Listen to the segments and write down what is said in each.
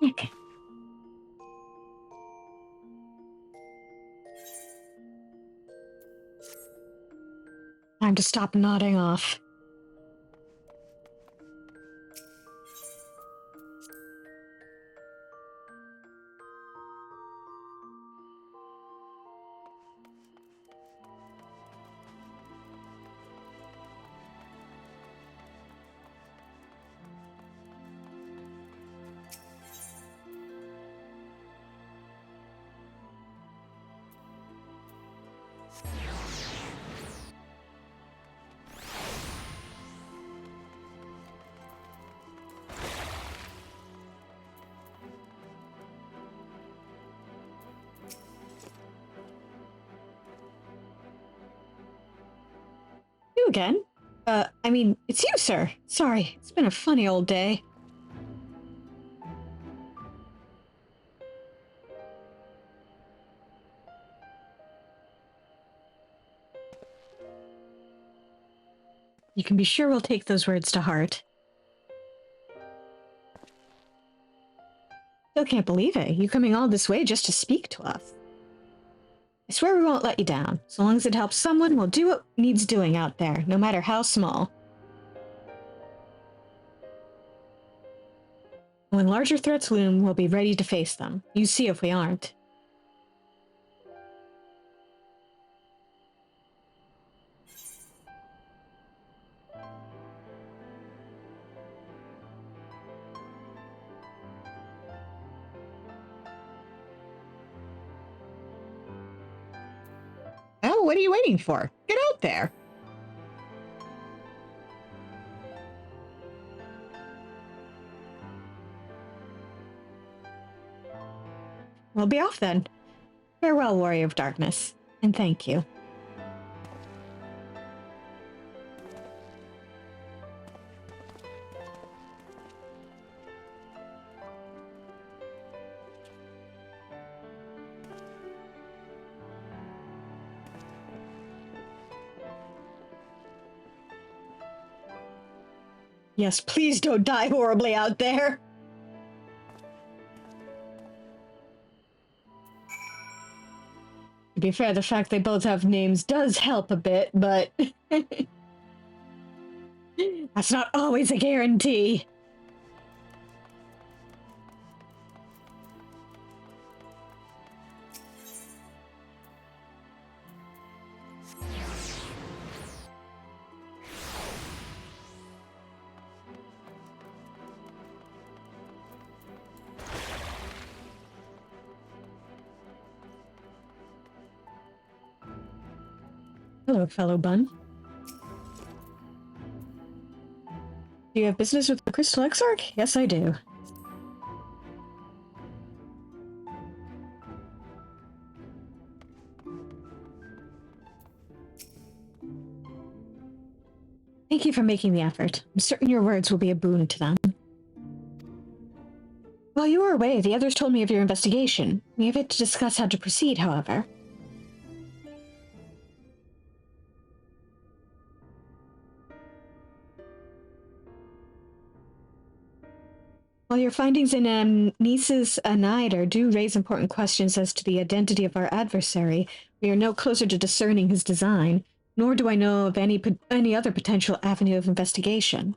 Okay. Time to stop nodding off. again? It's you, sir. Sorry, it's been a funny old day. You can be sure we'll take those words to heart. Still can't believe it. You coming all this way just to speak to us. I swear we won't let you down. So long as it helps someone, we'll do what needs doing out there, no matter how small. When larger threats loom, we'll be ready to face them. You see if we aren't. Oh, what are you waiting for? Get out there. We'll be off then. Farewell, Warrior of Darkness, and thank you. Yes, please don't die horribly out there. To be fair, the fact they both have names does help a bit, but that's not always a guarantee. Hello, fellow bun. Do you have business with the Crystal Exarch? Yes, I do. Thank you for making the effort. I'm certain your words will be a boon to them. While you were away, the others told me of your investigation. We have yet to discuss how to proceed, however. While your findings in Amnesis Anider do raise important questions as to the identity of our adversary, we are no closer to discerning his design, nor do I know of any other potential avenue of investigation.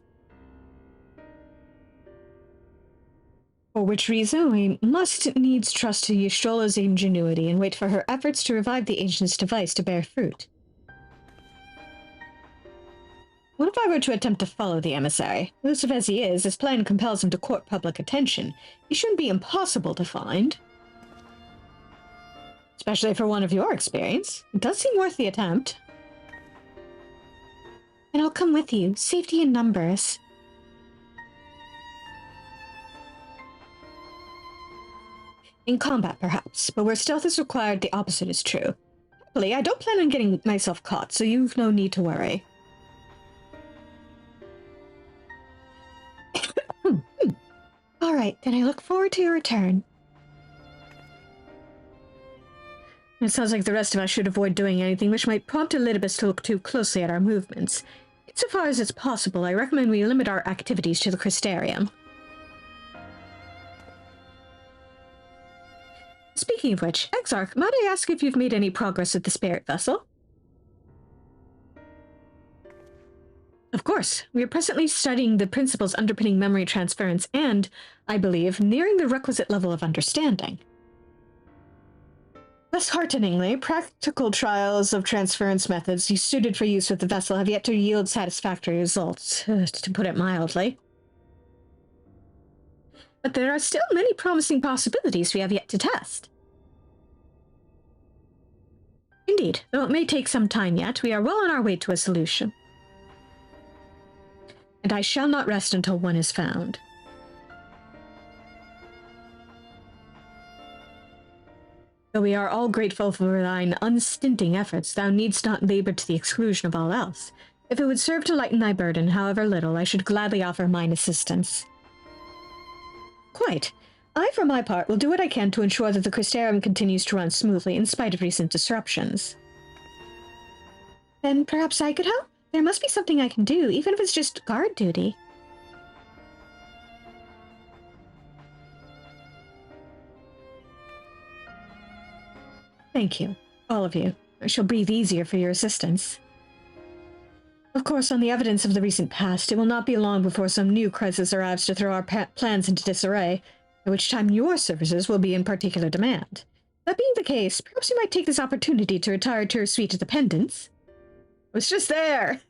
For which reason, we must needs trust to Ystrolla's ingenuity and wait for her efforts to revive the ancient's device to bear fruit. What if I were to attempt to follow the emissary? Elusive as he is, his plan compels him to court public attention. He shouldn't be impossible to find. Especially for one of your experience. It does seem worth the attempt. And I'll come with you. Safety in numbers. In combat, perhaps, but where stealth is required, the opposite is true. Happily, I don't plan on getting myself caught, so you've no need to worry. All right, then I look forward to your return. It sounds like the rest of us should avoid doing anything which might prompt Elidibus to look too closely at our movements. Insofar as it's possible, I recommend we limit our activities to the Crystarium. Speaking of which, Exarch, might I ask if you've made any progress with the spirit vessel? Of course. We are presently studying the principles underpinning memory transference and, I believe, nearing the requisite level of understanding. Less hearteningly, practical trials of transference methods suited for use with the vessel have yet to yield satisfactory results, to put it mildly. But there are still many promising possibilities we have yet to test. Indeed, though it may take some time yet, we are well on our way to a solution. And I shall not rest until one is found. Though we are all grateful for thine unstinting efforts, thou needst not labor to the exclusion of all else. If it would serve to lighten thy burden, however little, I should gladly offer mine assistance. Quite. I, for my part, will do what I can to ensure that the Crystarium continues to run smoothly in spite of recent disruptions. Then perhaps I could help? There must be something I can do, even if it's just guard duty. Thank you, all of you. I shall breathe easier for your assistance. Of course, on the evidence of the recent past, it will not be long before some new crisis arrives to throw our plans into disarray, at which time your services will be in particular demand. That being the case, perhaps you might take this opportunity to retire to your suite of dependents. I was just there!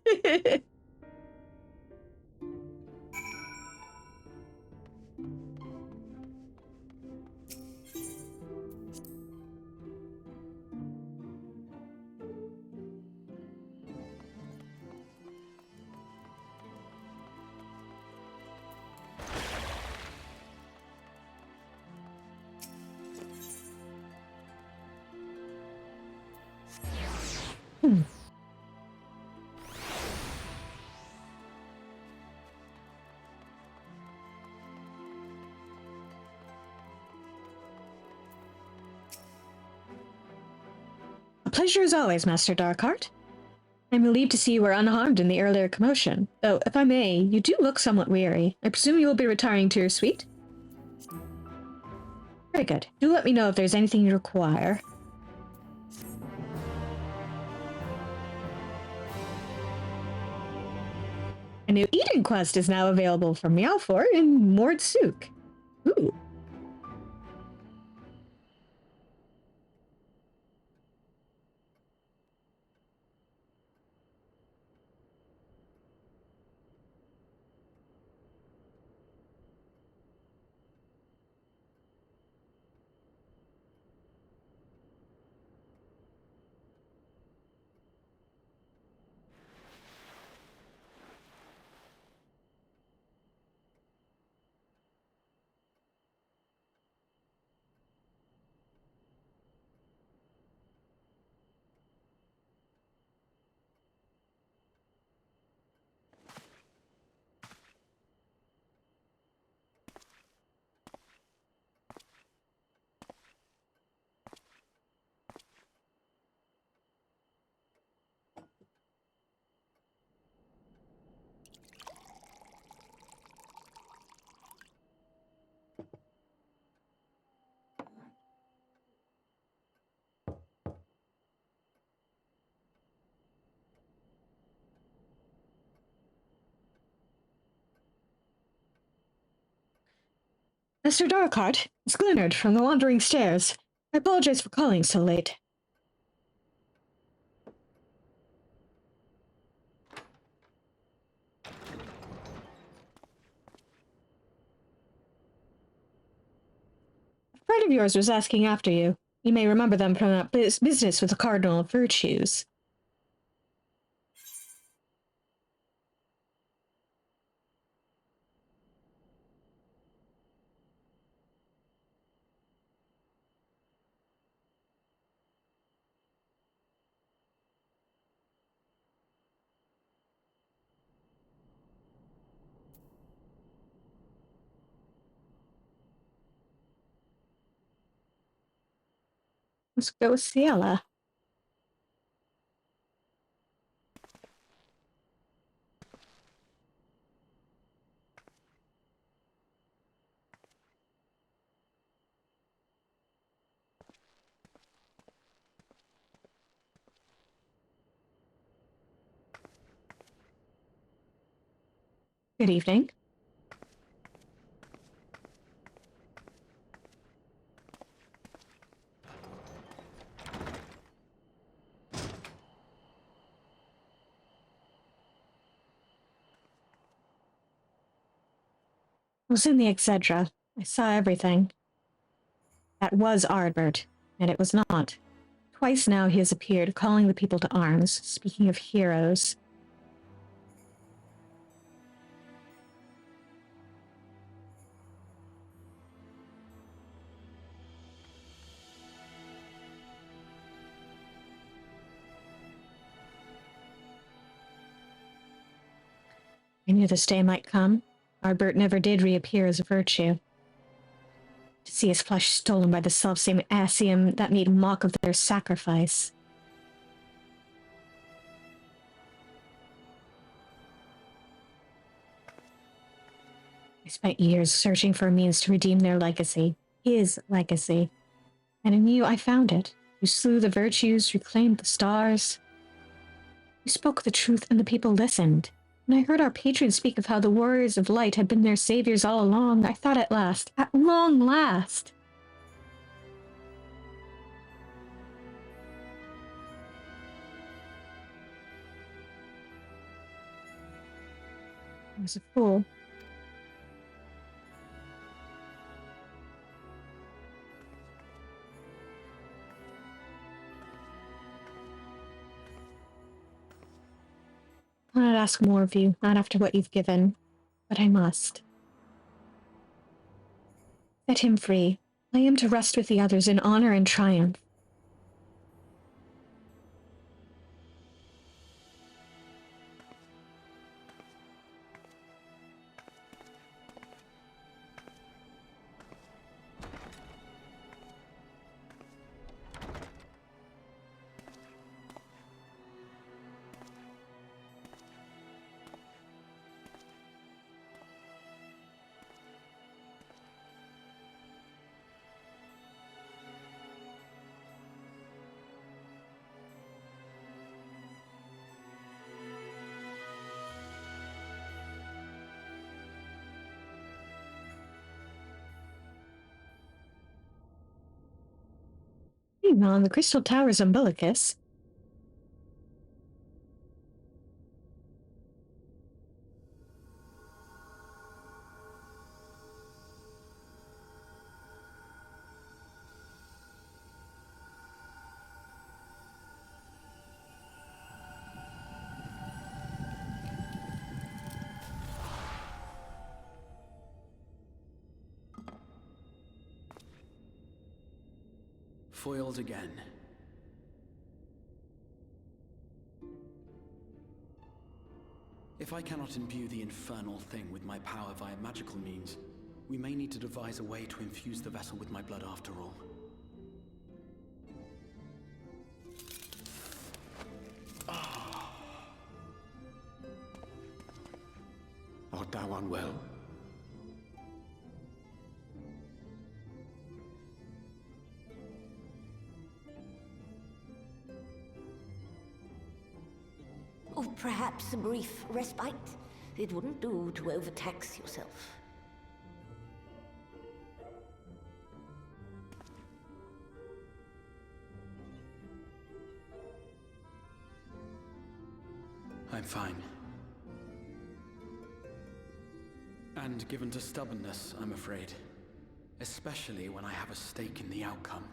A pleasure as always, Master Darkheart. I am relieved to see you were unharmed in the earlier commotion, though, if I may, you do look somewhat weary. I presume you will be retiring to your suite? Very good. Do let me know if there's anything you require. A new eating quest is now available for Meowfor in Mordsuk. Ooh. Mr. Darkheart, it's Glinard from the Wandering Stairs. I apologize for calling so late. A friend of yours was asking after you. You may remember them from that business with the Cardinal of Virtues. Let's go with Ciela. Good evening. I was in the XIV. I saw everything. That was Ardbert, and it was not. Twice now he has appeared, calling the people to arms, speaking of heroes. I knew this day might come. Our Bert never did reappear as a virtue. To see his flesh stolen by the selfsame Asium that made mock of their sacrifice. I spent years searching for a means to redeem their legacy. His legacy. And in you I found it. You slew the virtues, reclaimed the stars. You spoke the truth and the people listened. When I heard our patron speak of how the warriors of light had been their saviors all along, I thought at long last. I was a fool. I cannot ask more of you, not after what you've given, but I must. Set him free. Lay him to rest with the others in honor and triumph. On the Crystal Tower's umbilicus. Foiled again. If I cannot imbue the infernal thing with my power via magical means, we may need to devise a way to infuse the vessel with my blood after all. Art thou unwell? Or perhaps a brief respite? It wouldn't do to overtax yourself. I'm fine. And given to stubbornness, I'm afraid. Especially when I have a stake in the outcome.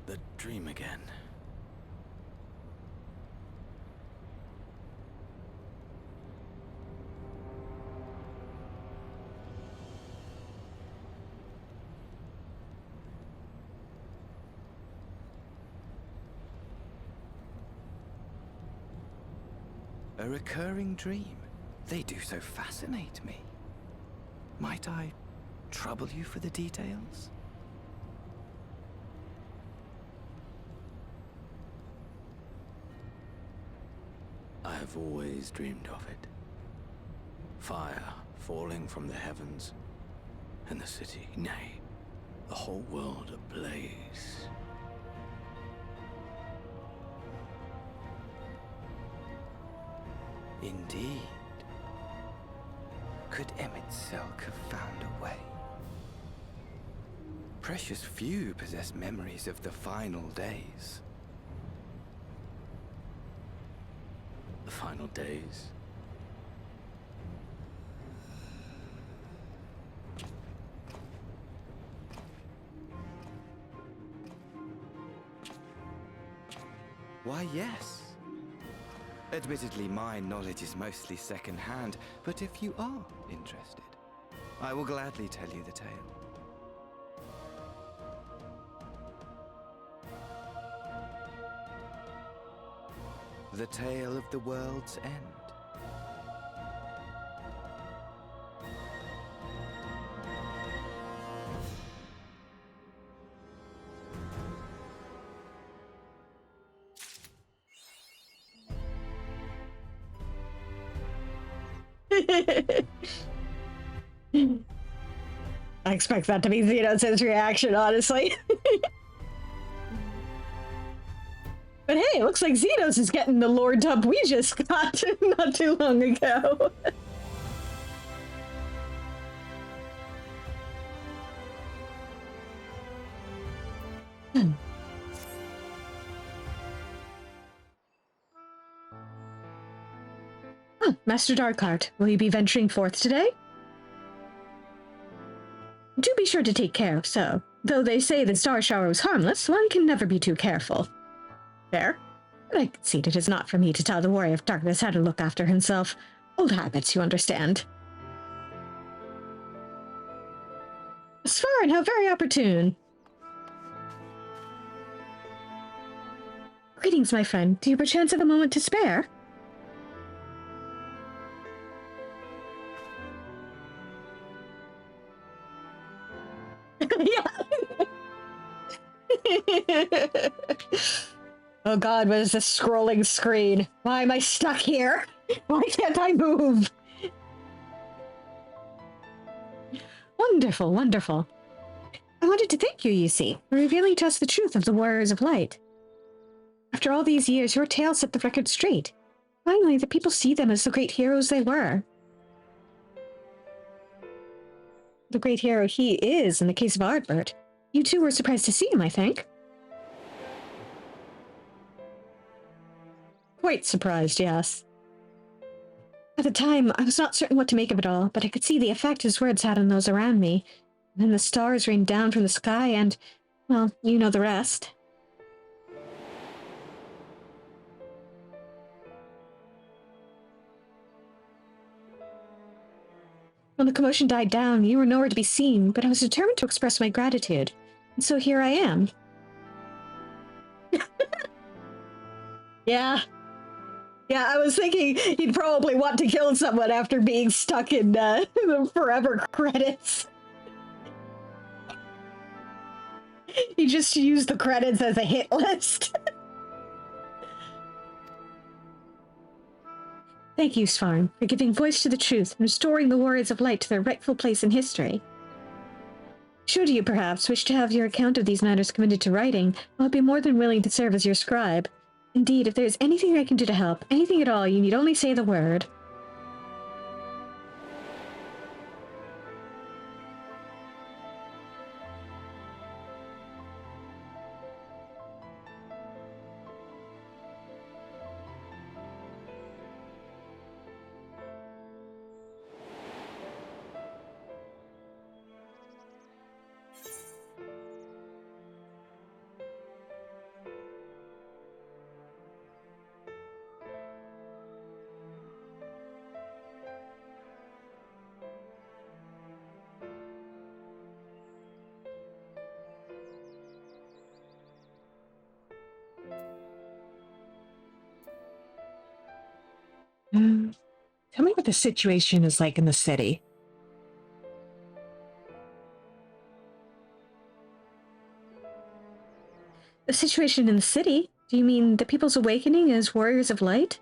The dream again. A recurring dream. They do so fascinate me. Might I trouble you for the details? I have always dreamed of it. Fire falling from the heavens, and the city, nay, the whole world ablaze. Indeed. Could Emmett Selk have found a way? Precious few possess memories of the final days. The final days. Why, yes. Admittedly, my knowledge is mostly second-hand, but if you are interested, I will gladly tell you the tale. The tale of the world's end. I expect that to be Xenos' reaction, honestly. But hey, it looks like Xenos is getting the lore dub we just got not too long ago. Master Darkheart, will you be venturing forth today? Do be sure to take care, so. Though they say the star shower was harmless, one can never be too careful. Fair? But I concede it is not for me to tell the warrior of darkness how to look after himself. Old habits, you understand. Svarn, how very opportune. Greetings, my friend. Do you perchance have a moment to spare? Oh god, what is this scrolling screen? Why am I stuck here? Why can't I move? Wonderful, wonderful. I wanted to thank you, you see, for revealing to us the truth of the Warriors of Light. After all these years, your tale set the record straight. Finally, the people see them as the great heroes they were. The great hero he is in the case of Ardbert. You too were surprised to see him, I think. Quite surprised, yes. At the time, I was not certain what to make of it all, but I could see the effect his words had on those around me. And then the stars rained down from the sky and, well, you know the rest. When the commotion died down, you were nowhere to be seen, but I was determined to express my gratitude. And so here I am. Yeah. Yeah, I was thinking he'd probably want to kill someone after being stuck in the forever credits. He just used the credits as a hit list. Thank you, Svarn, for giving voice to the truth and restoring the Warriors of Light to their rightful place in history. Should you, perhaps, wish to have your account of these matters committed to writing, I'll be more than willing to serve as your scribe. Indeed, if there is anything I can do to help, anything at all, you need only say the word. what the situation is like in the city. The situation in the city? Do you mean the people's awakening as warriors of light?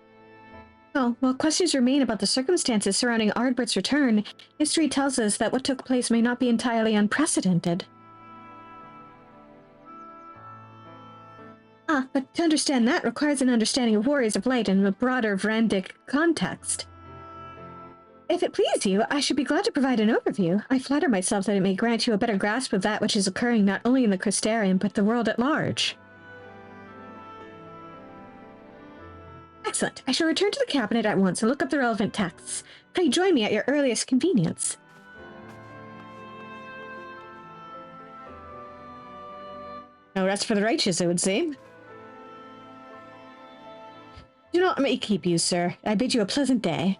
Well, while questions remain about the circumstances surrounding Ardbert's return, history tells us that what took place may not be entirely unprecedented. But to understand that requires an understanding of warriors of light in a broader Vrandic context. If it please you, I should be glad to provide an overview. I flatter myself that it may grant you a better grasp of that which is occurring not only in the Crystarium, but the world at large. Excellent. I shall return to the cabinet at once and look up the relevant texts. Pray join me at your earliest convenience. No rest for the righteous, it would seem. Do not let me keep you, sir. I bid you a pleasant day.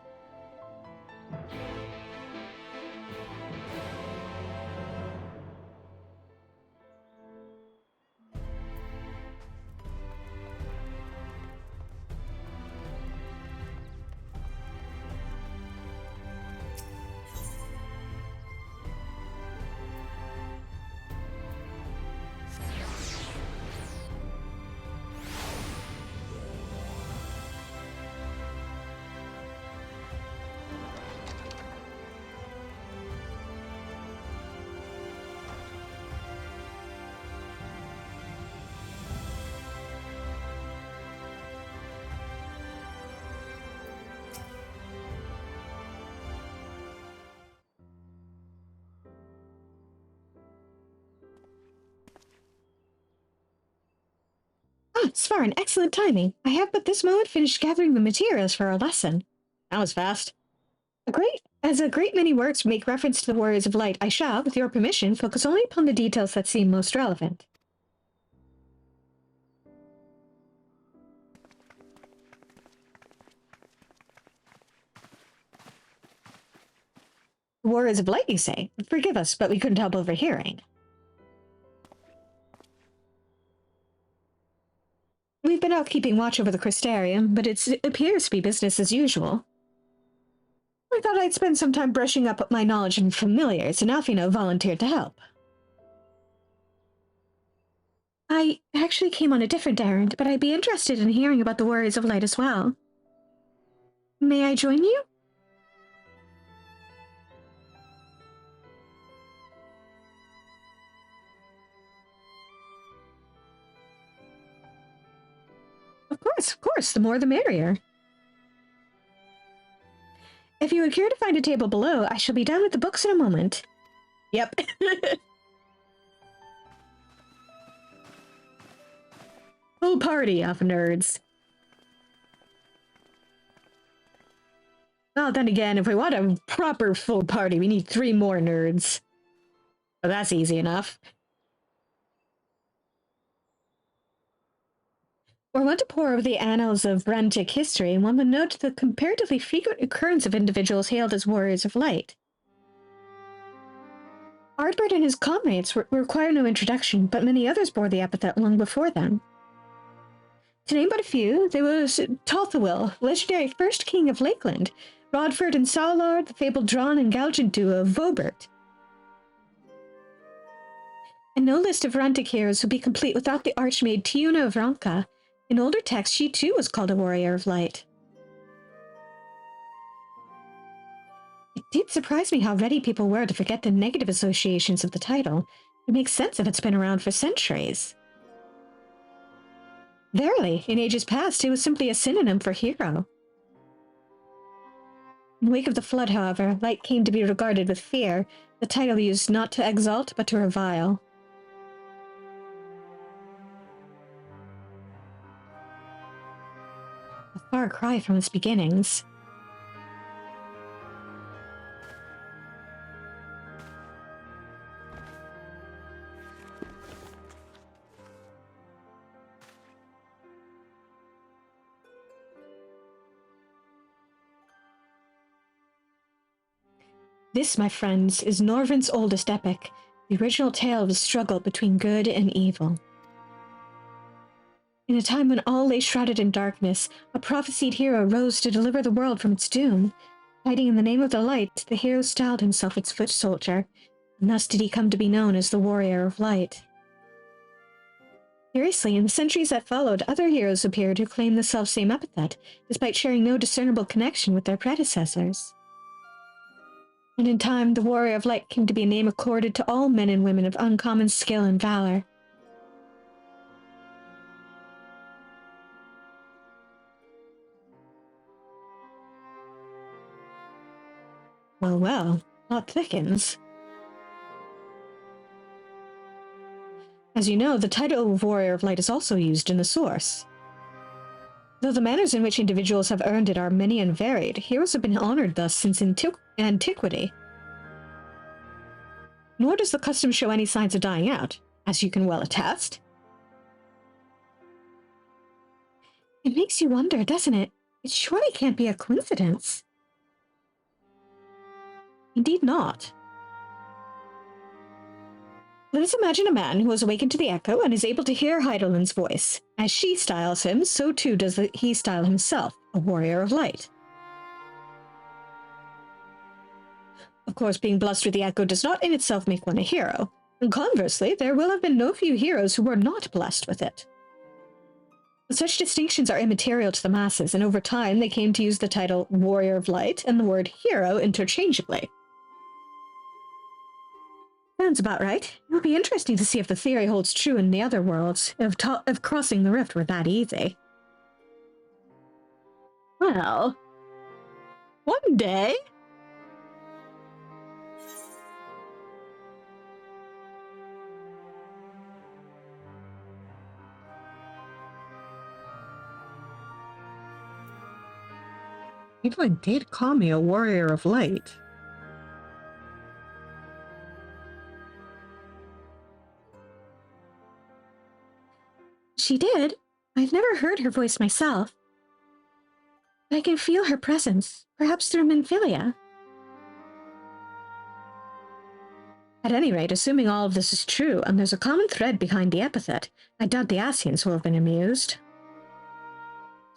Svarin, excellent timing. I have but this moment finished gathering the materials for our lesson. That was fast. As a great many works make reference to the Warriors of Light, I shall, with your permission, focus only upon the details that seem most relevant. The Warriors of Light, you say? Forgive us, but we couldn't help overhearing. We've been out keeping watch over the Crystarium, but it appears to be business as usual. I thought I'd spend some time brushing up my knowledge in familiars, and Alfino volunteered to help. I actually came on a different errand, but I'd be interested in hearing about the Warriors of Light as well. May I join you? Of course, the more the merrier. If you would care to find a table below, I shall be down with the books in a moment. Yep. Full party of nerds. Well, then again, if we want a proper full party, we need 3 more nerds. But that's easy enough. Were one to pore over the annals of Vrandic history, one would note the comparatively frequent occurrence of individuals hailed as warriors of light. Ardbert and his comrades require no introduction, but many others bore the epithet long before them. To name but a few, there was Talthawil, legendary first king of Lakeland, Rodford and Salard, the fabled Drawn and Galgant duo of Vobert. And no list of Vrandic heroes would be complete without the archmaid Tiuna of Ranka. In older texts, she too was called a warrior of light. It did surprise me how ready people were to forget the negative associations of the title. It makes sense if it's been around for centuries. Verily, in ages past, it was simply a synonym for hero. In the wake of the flood, however, light came to be regarded with fear, the title used not to exalt but to revile. A far cry from its beginnings. This, my friends, is Norvin's oldest epic, the original tale of the struggle between good and evil. In a time when all lay shrouded in darkness, a prophesied hero rose to deliver the world from its doom. Fighting in the name of the light, the hero styled himself its foot soldier, and thus did he come to be known as the Warrior of Light. Curiously, in the centuries that followed, other heroes appeared who claimed the selfsame epithet, despite sharing no discernible connection with their predecessors. And in time, the Warrior of Light came to be a name accorded to all men and women of uncommon skill and valor. Well, plot thickens. As you know, the title of Warrior of Light is also used in the source. Though the manners in which individuals have earned it are many and varied, heroes have been honored thus since antiquity. Nor does the custom show any signs of dying out, as you can well attest. It makes you wonder, doesn't it? It surely can't be a coincidence. Indeed not. Let us imagine a man who has awakened to the echo and is able to hear Heidelind's voice. As she styles him, so too does he style himself, a warrior of light. Of course, being blessed with the echo does not in itself make one a hero, and conversely, there will have been no few heroes who were not blessed with it. But such distinctions are immaterial to the masses, and over time they came to use the title Warrior of Light and the word hero interchangeably. Sounds about right. It would be interesting to see if the theory holds true in the other worlds, if crossing the rift were that easy. Well, one day... Evelyn did call me a warrior of light. She did. I've never heard her voice myself. But I can feel her presence, perhaps through Minfilia. At any rate, assuming all of this is true, and there's a common thread behind the epithet, I doubt the Ascians will have been amused.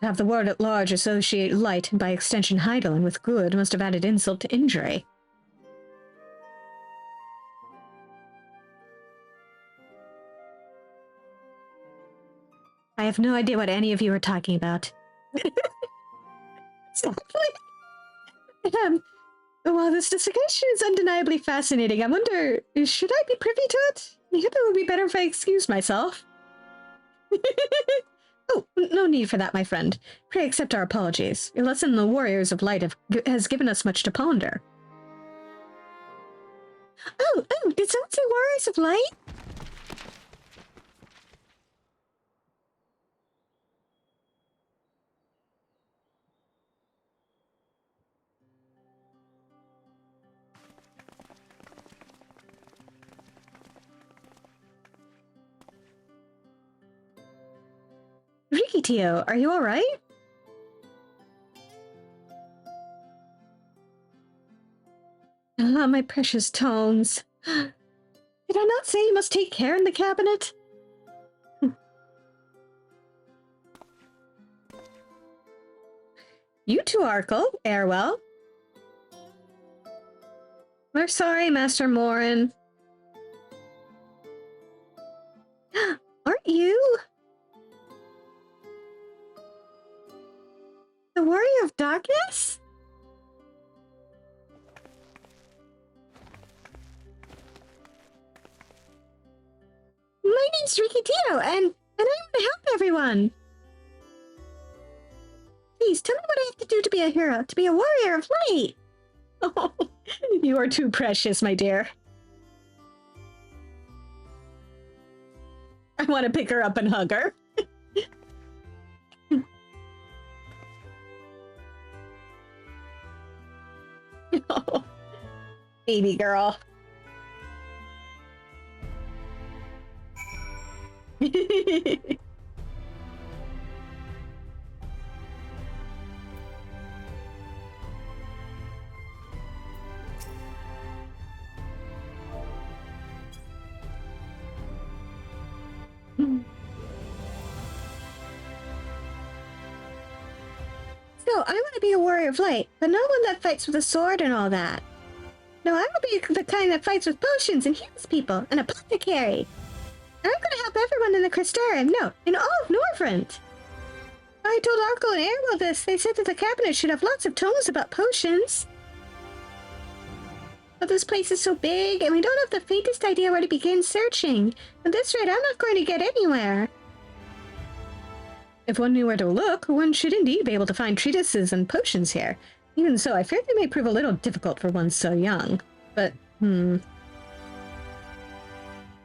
To have the world at large associate light, and by extension Heidelin, with good must have added insult to injury. I have no idea what any of you are talking about. Exactly. While this discussion is undeniably fascinating, I wonder, should I be privy to it? I hope it would be better if I excused myself. Oh, no need for that, my friend. Pray accept our apologies. Your lesson in the Warriors of Light has given us much to ponder. Oh, did someone say Warriors of Light? Rikitio, are you alright? Ah, my precious tomes. Did I not say you must take care in the cabinet? You too, Arkle, Airwell. We're sorry, Master Morin. Aren't you? The Warrior of Darkness? My name's Rikitio, and I want to help everyone. Please, tell me what I have to do to be a hero, to be a warrior of light. Oh, you are too precious, my dear. I want to pick her up and hug her. Oh, baby girl. So, I want to be a warrior of light, but not one that fights with a sword and all that. No, I want to be the kind that fights with potions and heals people, an apothecary. And I'm going to help everyone in the Crystarium, no, in all of Norvrent. I told Arkle and Airwell this. They said that the cabinet should have lots of tomes about potions. But this place is so big, and we don't have the faintest idea where to begin searching. At this rate, I'm not going to get anywhere. If one knew where to look, one should indeed be able to find treatises and potions here. Even so, I fear they may prove a little difficult for one so young. But,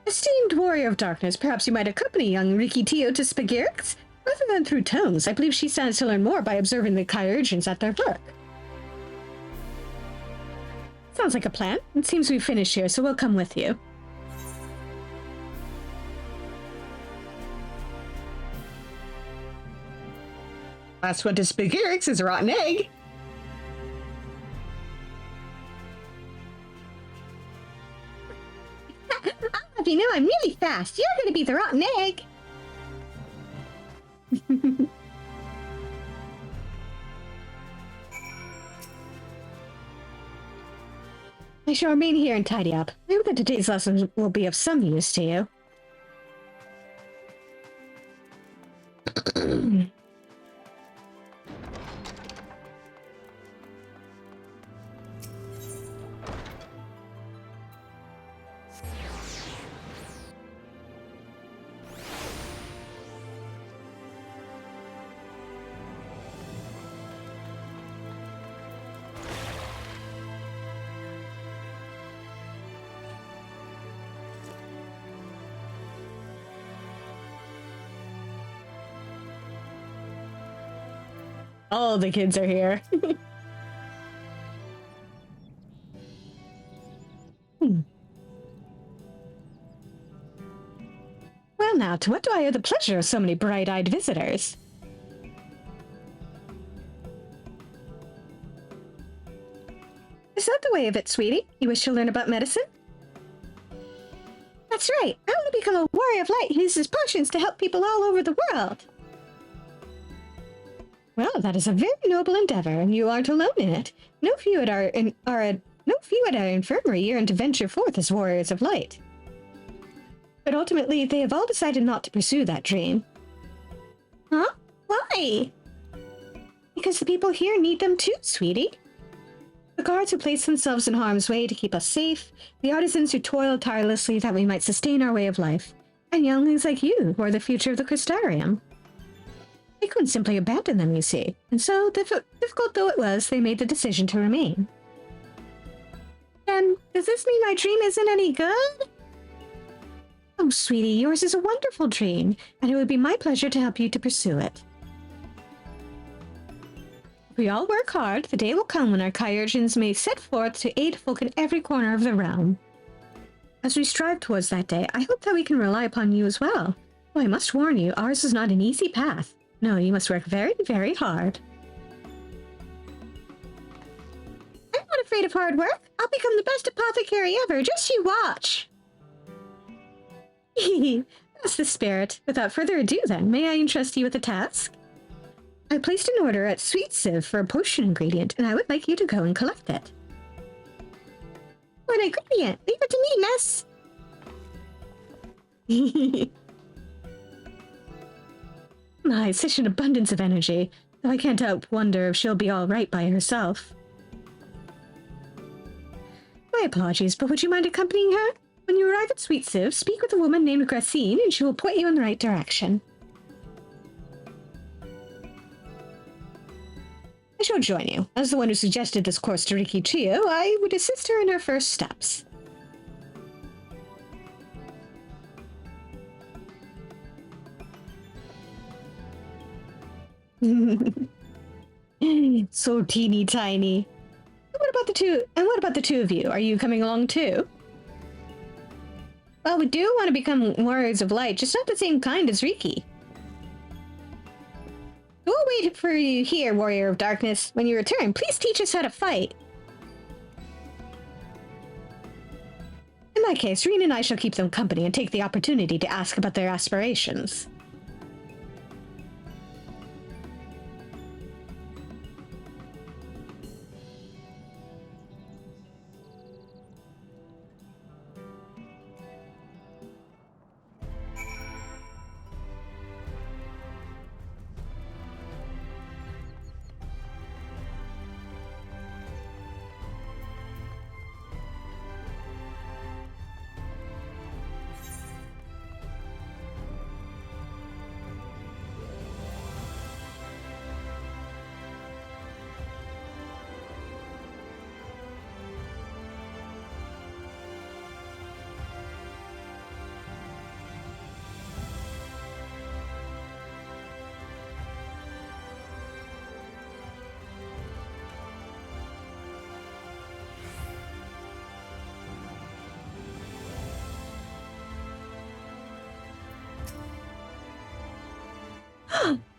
Esteemed warrior of darkness, perhaps you might accompany young Riki Tio to Spagirix? Rather than through tomes, I believe she stands to learn more by observing the Chirurgeons at their work. Sounds like a plan. It seems we've finished here, so we'll come with you. Last one to Spagirix is a rotten egg. I'll have you know I'm really fast. You're going to be the rotten egg. I shall remain here and tidy up. Maybe that today's lesson will be of some use to you. All the kids are here. Well now, to what do I owe the pleasure of so many bright-eyed visitors? Is that the way of it, sweetie? You wish to learn about medicine? That's right. I want to become a warrior of light who uses potions to help people all over the world. Well, that is a very noble endeavor, and you aren't alone in it. No few at our infirmary yearn to venture forth as warriors of light. But ultimately, they have all decided not to pursue that dream. Huh? Why? Because the people here need them too, sweetie. The guards who place themselves in harm's way to keep us safe, the artisans who toil tirelessly that we might sustain our way of life, and younglings like you who are the future of the Crystarium. They couldn't simply abandon them, you see, and so, difficult though it was, they made the decision to remain. And does this mean my dream isn't any good? Oh, sweetie, yours is a wonderful dream, and it would be my pleasure to help you to pursue it. If we all work hard, the day will come when our Chirurgeons may set forth to aid folk in every corner of the realm. As we strive towards that day, I hope that we can rely upon you as well. Though I must warn you, ours is not an easy path. No, you must work very, very hard. I'm not afraid of hard work. I'll become the best apothecary ever. Just you watch. That's the spirit. Without further ado, then, may I entrust you with a task? I placed an order at Sweet Sieve for a potion ingredient, and I would like you to go and collect it. What ingredient? Leave it to me, miss. My, such an abundance of energy, though I can't help wonder if she'll be all right by herself. My apologies, but would you mind accompanying her? When you arrive at Sweet Sieve, speak with a woman named Gracine, and she will point you in the right direction. I shall join you. As the one who suggested this course to Riki Chio, I would assist her in her first steps. So teeny tiny. What about the two of you? Are you coming along too? Well, we do want to become warriors of light, just not the same kind as Riki. We'll wait for you here, warrior of darkness. When you return, please teach us how to fight. In that case, Reen and I shall keep them company and take the opportunity to ask about their aspirations.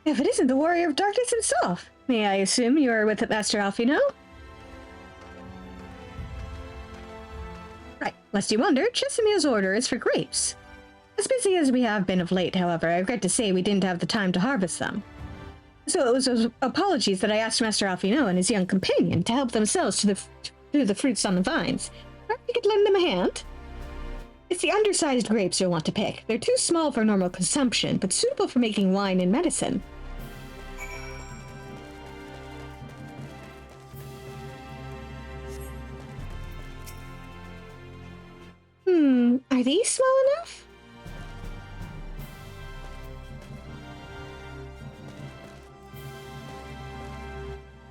If it isn't the warrior of darkness himself, may I assume you are with Master Alfino? Right, lest you wonder, Chesimil's order is for grapes. As busy as we have been of late, however, I regret to say we didn't have the time to harvest them. So it was those apologies that I asked Master Alfino and his young companion to help themselves to the fruits on the vines. Perhaps you could lend them a hand? It's the undersized grapes you'll want to pick. They're too small for normal consumption, but suitable for making wine and medicine. Are these small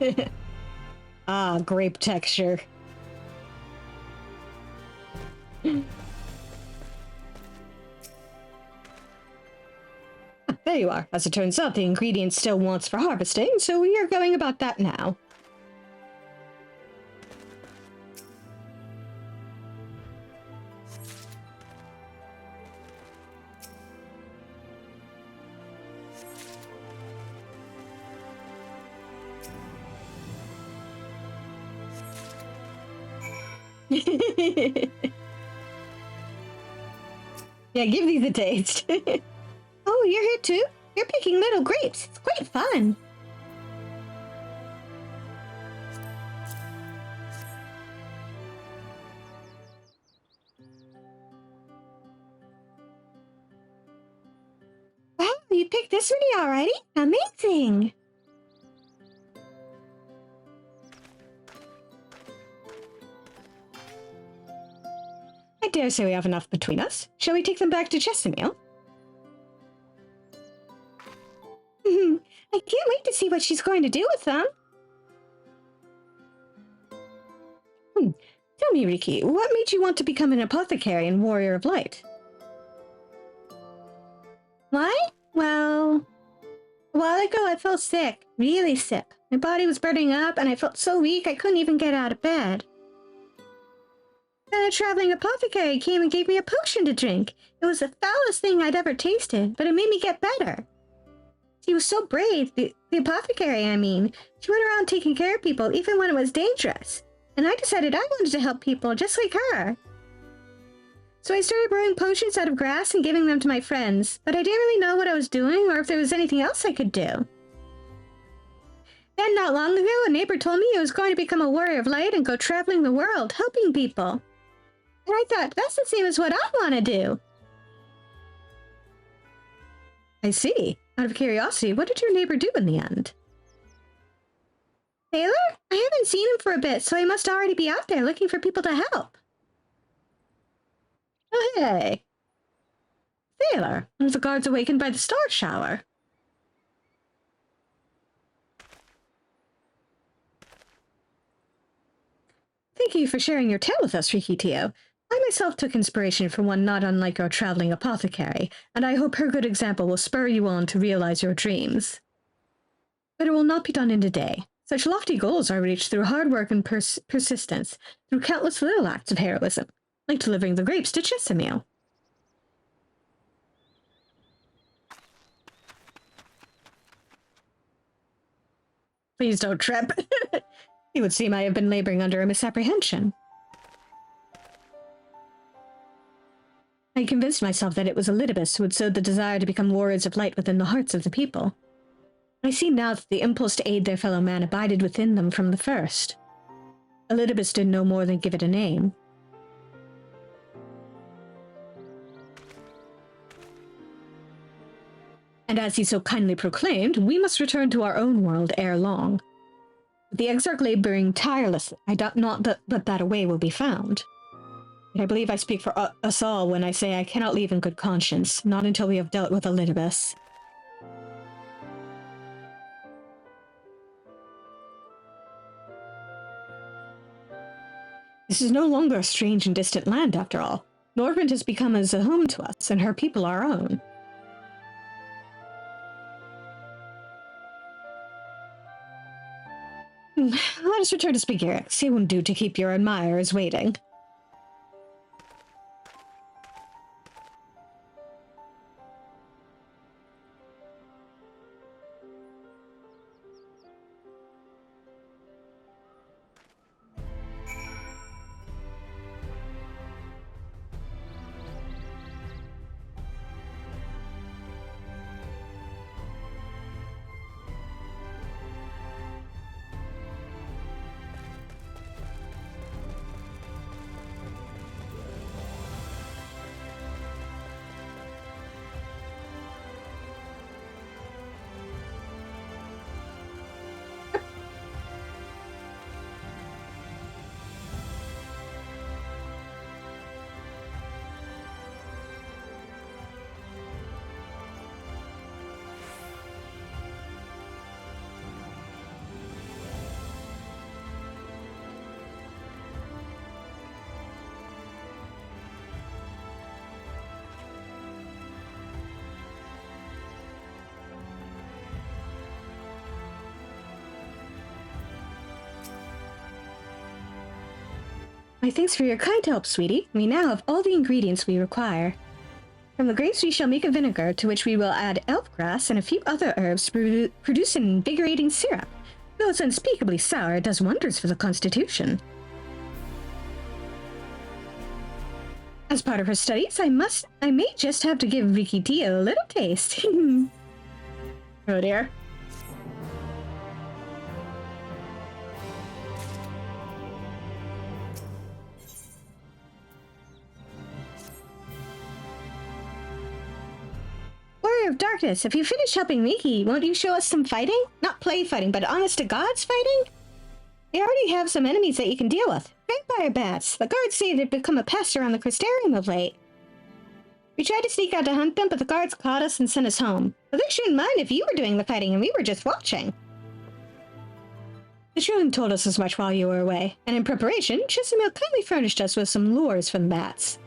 enough? Ah, grape texture. There you are. As it turns out, the ingredient still wants for harvesting, so we are going about that now. Yeah, give these a taste. Oh, you're here too? You're picking little grapes. It's quite fun. Wow, you picked this many already? Amazing! I dare say we have enough between us. Shall we take them back to Chesimil? I can't wait to see what she's going to do with them. Tell me, Riki, what made you want to become an apothecary and warrior of light? Why? Well, a while ago I felt sick, really sick. My body was burning up and I felt so weak I couldn't even get out of bed. Then a traveling apothecary came and gave me a potion to drink. It was the foulest thing I'd ever tasted, but it made me get better. She was so brave, the apothecary, I mean. She went around taking care of people even when it was dangerous. And I decided I wanted to help people just like her. So I started brewing potions out of grass and giving them to my friends, but I didn't really know what I was doing or if there was anything else I could do. Then not long ago, a neighbor told me I was going to become a warrior of light and go traveling the world, helping people. And I thought, that's the same as what I want to do. I see. Out of curiosity, what did your neighbor do in the end? Sailor? I haven't seen him for a bit, so he must already be out there looking for people to help. Oh, hey. Sailor, one of the guards awakened by the star shower. Thank you for sharing your tale with us, Rikitio. I myself took inspiration from one not unlike our traveling apothecary, and I hope her good example will spur you on to realize your dreams. But it will not be done in a day. Such lofty goals are reached through hard work and persistence, through countless little acts of heroism, like delivering the grapes to Chesimil. Please don't trip. It would seem I have been laboring under a misapprehension. I convinced myself that it was Elidibus who had sowed the desire to become warriors of light within the hearts of the people. I see now that the impulse to aid their fellow man abided within them from the first. Elidibus did no more than give it a name. And as he so kindly proclaimed, we must return to our own world ere long. With the Exarch laboring tirelessly, I doubt not that a way will be found. But I believe I speak for us all when I say I cannot leave in good conscience, not until we have dealt with Elidibus. This is no longer a strange and distant land, after all. Norvrend has become as a home to us, and her people our own. Let us return to Spigirix. It won't do to keep your admirers waiting. My thanks for your kind help, sweetie. We now have all the ingredients we require. From the grapes we shall make a vinegar, to which we will add elf grass and a few other herbs to produce an invigorating syrup. Though it's unspeakably sour, it does wonders for the constitution. As part of her studies, I may just have to give Riki Tia a little taste. Oh dear. Warrior of Darkness, if you finish helping Riki, won't you show us some fighting? Not play fighting, but honest-to-gods fighting? We already have some enemies that you can deal with. Vampire bats. The guards say they've become a pest around the Crystarium of late. We tried to sneak out to hunt them, but the guards caught us and sent us home. But they shouldn't mind if you were doing the fighting and we were just watching. The Shun told us as much while you were away, and in preparation, Chisimil kindly furnished us with some lures for the bats.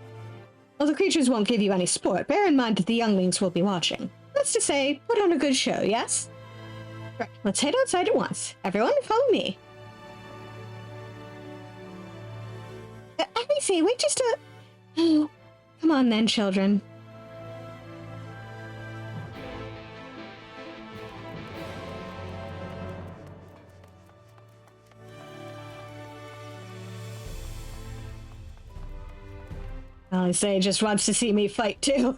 While the creatures won't give you any sport, bear in mind that the younglings will be watching. That's to say, put on a good show, yes? Right, let's head outside at once. Everyone, follow me. I may say, wait just a... Oh, come on then, children. I say, just wants to see me fight too.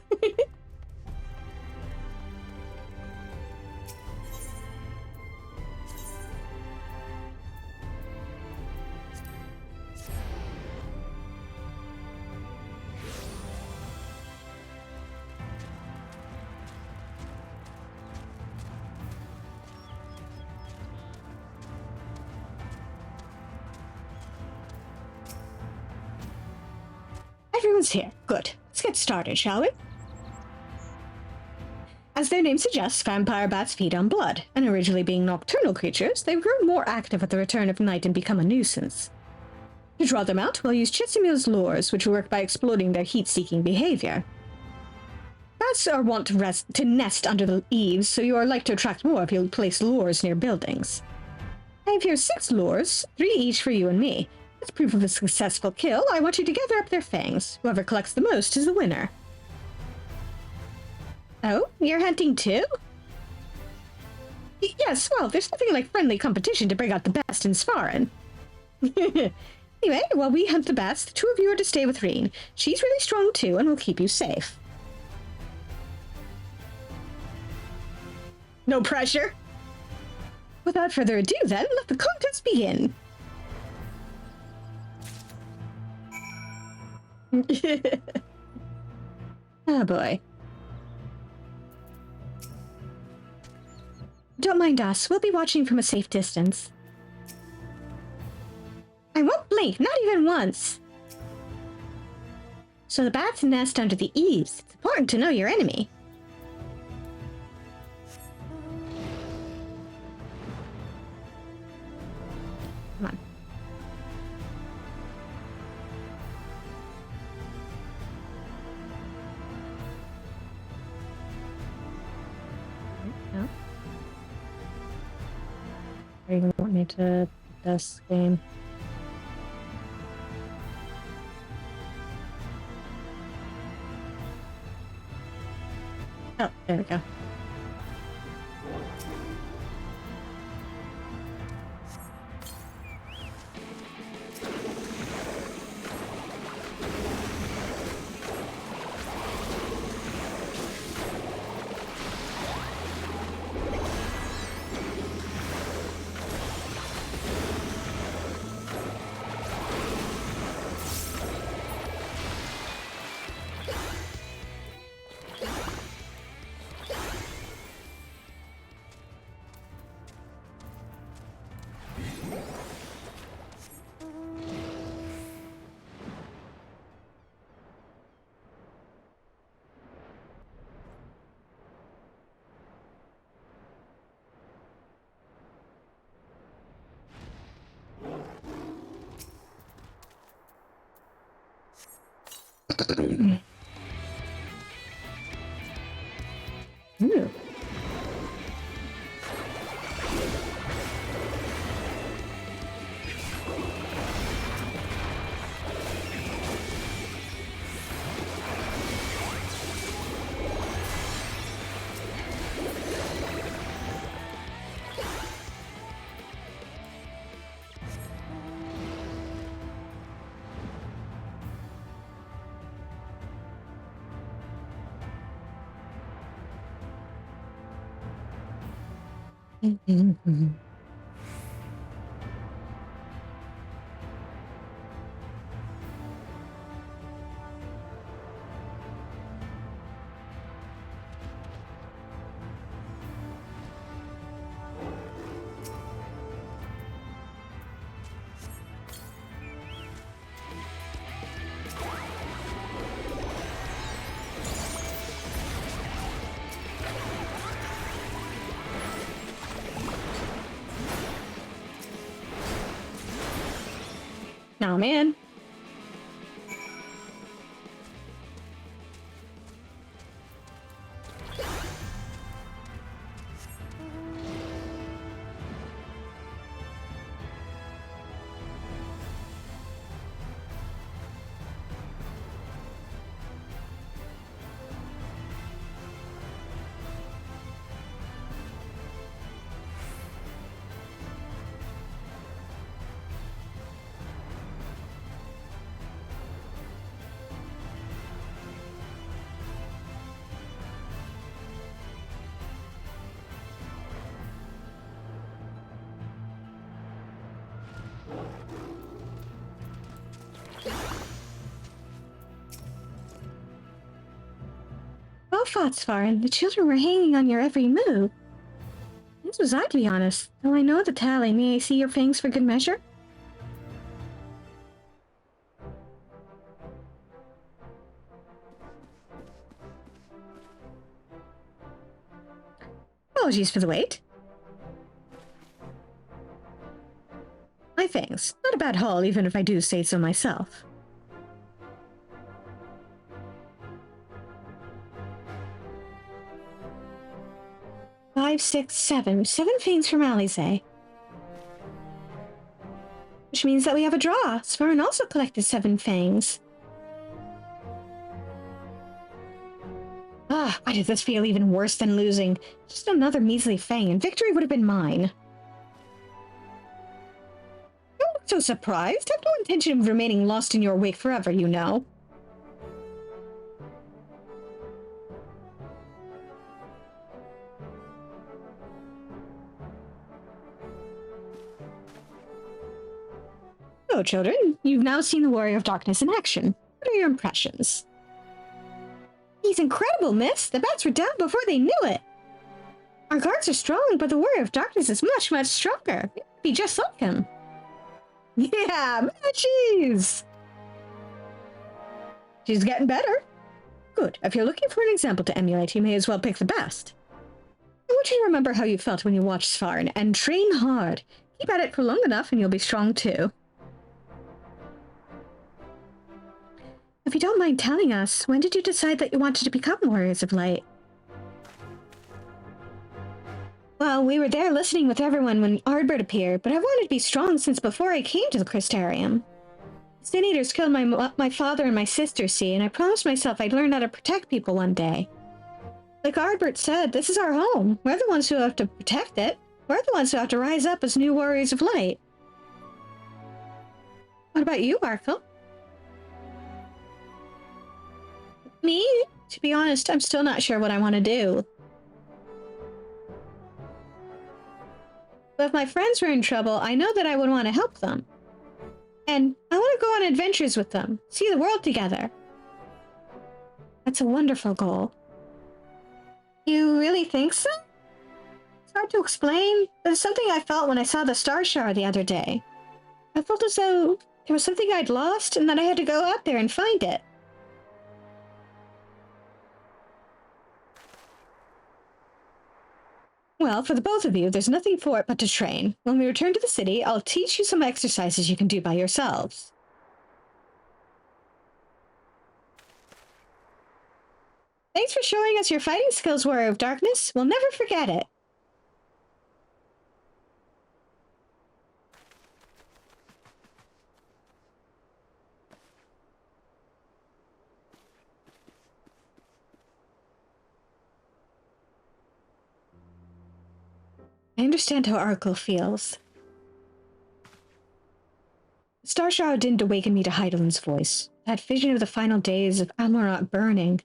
Everyone's here. Good. Let's get started, shall we? As their name suggests, vampire bats feed on blood, and originally being nocturnal creatures, they've grown more active at the return of night and become a nuisance. To draw them out, we'll use Chisimil's lures, which work by exploiting their heat-seeking behavior. Bats are wont to nest under the eaves, so you are likely to attract more if you place lures near buildings. I have here 6 lures, 3 each for you and me. As proof of a successful kill, I want you to gather up their fangs. Whoever collects the most is the winner. Oh, you're hunting too? Yes, well, there's nothing like friendly competition to bring out the best in Svarin. Anyway, while we hunt the bats, the 2 of you are to stay with Reen. She's really strong too and will keep you safe. No pressure. Without further ado then, let the contest begin. Oh boy. Don't mind us, we'll be watching from a safe distance. I won't blink, not even once. So the bats nest under the eaves. It's important to know your enemy. Come on. No. Are you going to want me to this game? Oh, there we go. Ooh. Nah, man. Well fought, Svarin. The children were hanging on your every move. This was I, to be honest. Though I know the tally, may I see your fangs for good measure? Apologies for the wait. My fangs. Not a bad haul, even if I do say so myself. Five, six, seven. 7 fangs from Alize. Which means that we have a draw. Svarin also collected 7 fangs. Ah, why did this feel even worse than losing? Just another measly fang, and victory would have been mine. Don't look so surprised. I have no intention of remaining lost in your wake forever, you know. So, children, you've now seen the Warrior of Darkness in action. What are your impressions? He's incredible, miss! The bats were down before they knew it! Our guards are strong, but the Warrior of Darkness is much, much stronger. Be just like him. Yeah, matches! She's getting better. Good. If you're looking for an example to emulate, you may as well pick the best. I want you to remember how you felt when you watched Svarin, and train hard. Keep at it for long enough and you'll be strong too. If you don't mind telling us, when did you decide that you wanted to become Warriors of Light? Well, we were there listening with everyone when Ardbert appeared, but I wanted to be strong since before I came to the Crystarium. The Sin Eaters killed my father and my sister, see, and I promised myself I'd learn how to protect people one day. Like Ardbert said, this is our home. We're the ones who have to protect it. We're the ones who have to rise up as new Warriors of Light. What about you, Arkle? Me? To be honest, I'm still not sure what I want to do. But if my friends were in trouble, I know that I would want to help them. And I want to go on adventures with them, see the world together. That's a wonderful goal. You really think so? It's hard to explain, but it's something I felt when I saw the star shower the other day. I felt as though there was something I'd lost and that I had to go out there and find it. Well, for the both of you, there's nothing for it but to train. When we return to the city, I'll teach you some exercises you can do by yourselves. Thanks for showing us your fighting skills, Warrior of Darkness. We'll never forget it. I understand how Arkle feels. The star shower didn't awaken me to Heidelin's voice. That vision of the final days of Amarant burning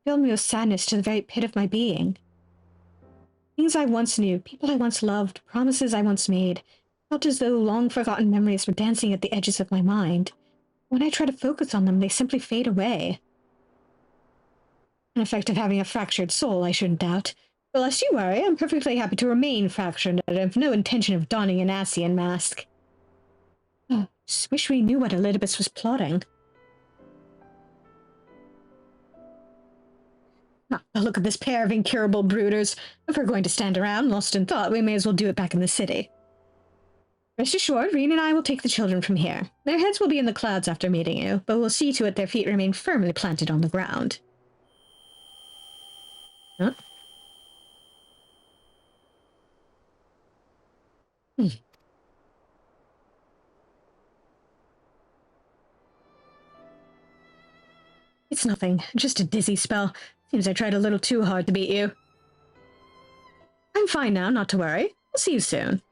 filled me with sadness to the very pit of my being. Things I once knew, people I once loved, promises I once made, felt as though long-forgotten memories were dancing at the edges of my mind. When I try to focus on them, they simply fade away. An effect of having a fractured soul, I shouldn't doubt. But lest you worry, I'm perfectly happy to remain fractured and have no intention of donning an Asian mask. Oh, just wish we knew what Elidibus was plotting. Ah, look at this pair of incurable brooders. If we're going to stand around lost in thought, we may as well do it back in the city. Rest assured, Reen and I will take the children from here. Their heads will be in the clouds after meeting you, but we'll see to it their feet remain firmly planted on the ground. Huh? It's nothing, just a dizzy spell. Seems I tried a little too hard to beat you. I'm fine now, not to worry. I'll see you soon.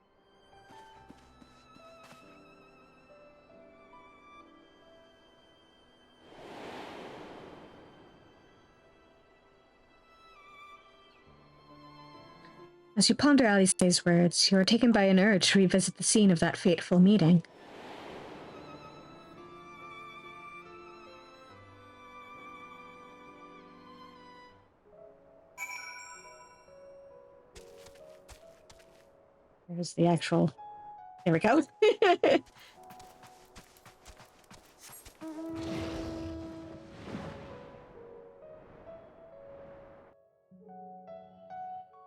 As you ponder Alice's words, you are taken by an urge to revisit the scene of that fateful meeting. There's the actual... There we go.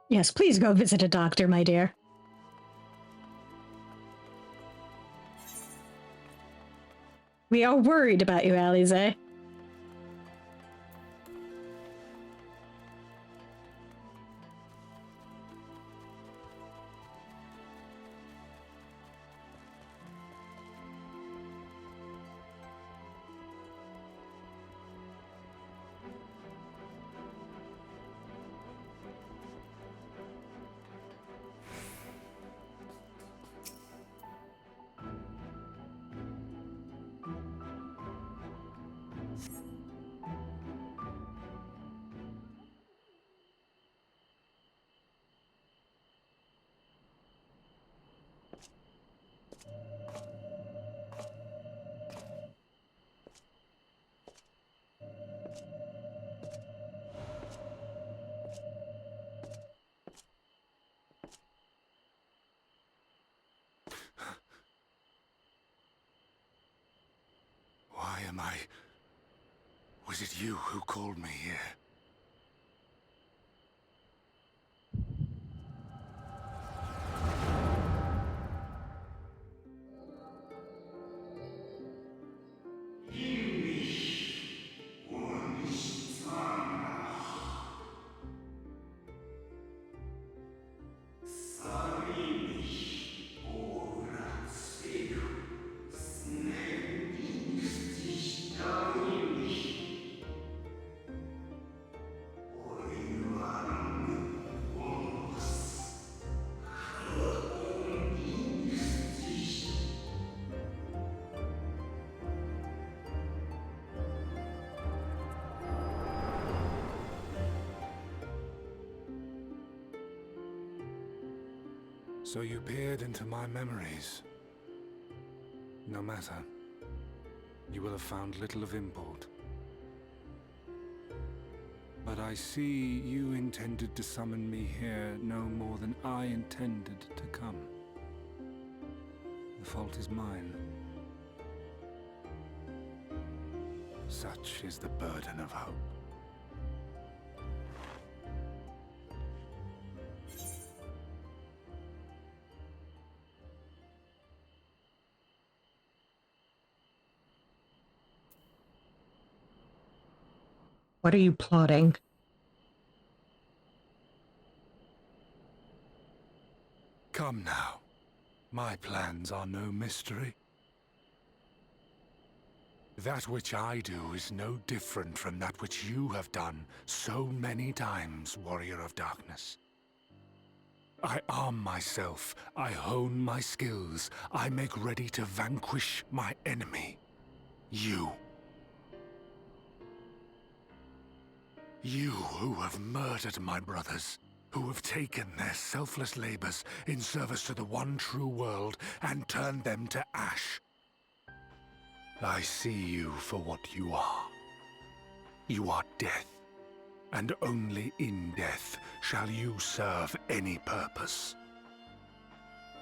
Yes, please go visit a doctor, my dear. We are worried about you, Alice. Why am I... Was it you who called me here? So you peered into my memories. No matter. You will have found little of import. But I see you intended to summon me here no more than I intended to come. The fault is mine. Such is the burden of hope. What are you plotting? Come now. My plans are no mystery. That which I do is no different from that which you have done so many times, Warrior of Darkness. I arm myself, I hone my skills, I make ready to vanquish my enemy. You. You who have murdered my brothers, who have taken their selfless labors in service to the one true world and turned them to ash. I see you for what you are. You are death, and only in death shall you serve any purpose.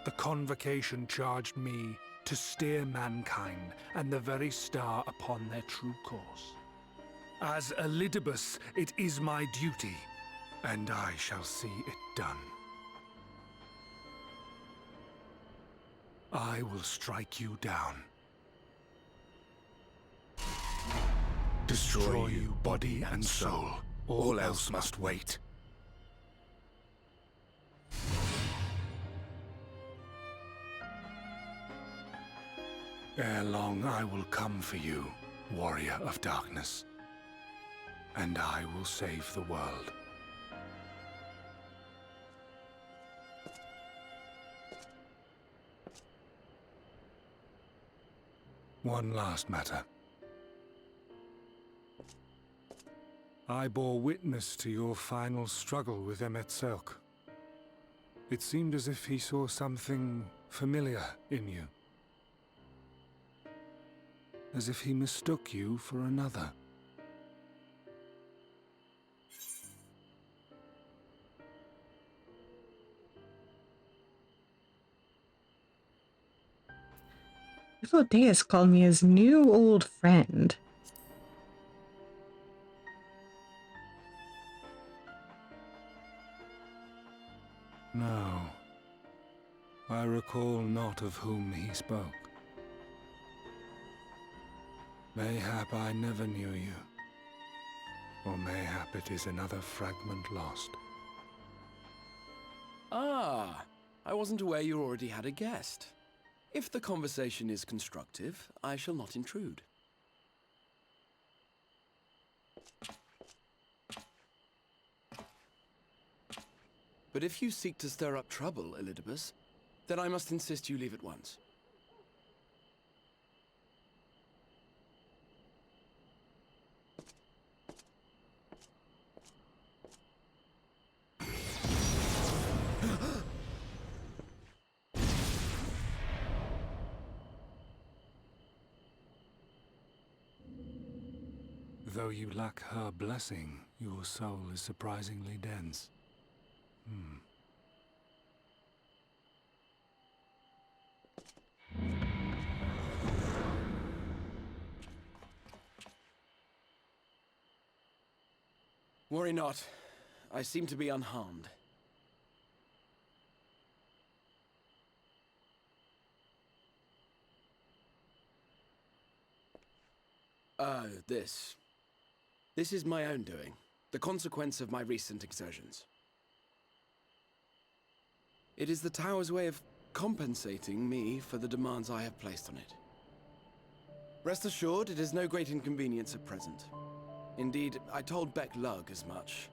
The Convocation charged me to steer mankind and the very star upon their true course. As Elidibus, it is my duty, and I shall see it done. I will strike you down. Destroy you, body and soul. All else must wait. Ere long I will come for you, warrior of darkness, and I will save the world. One last matter. I bore witness to your final struggle with Emet. It seemed as if he saw something familiar in you. As if he mistook you for another. Deus called me his new old friend. No. I recall not of whom he spoke. Mayhap I never knew you. Or mayhap it is another fragment lost. Ah, I wasn't aware you already had a guest. If the conversation is constructive, I shall not intrude. But if you seek to stir up trouble, Elidibus, then I must insist you leave at once. Though you lack her blessing, your soul is surprisingly dense. Worry not. I seem to be unharmed. This is my own doing. The consequence of my recent exertions. It is the Tower's way of compensating me for the demands I have placed on it. Rest assured, it is no great inconvenience at present. Indeed, I told Beck Lug as much,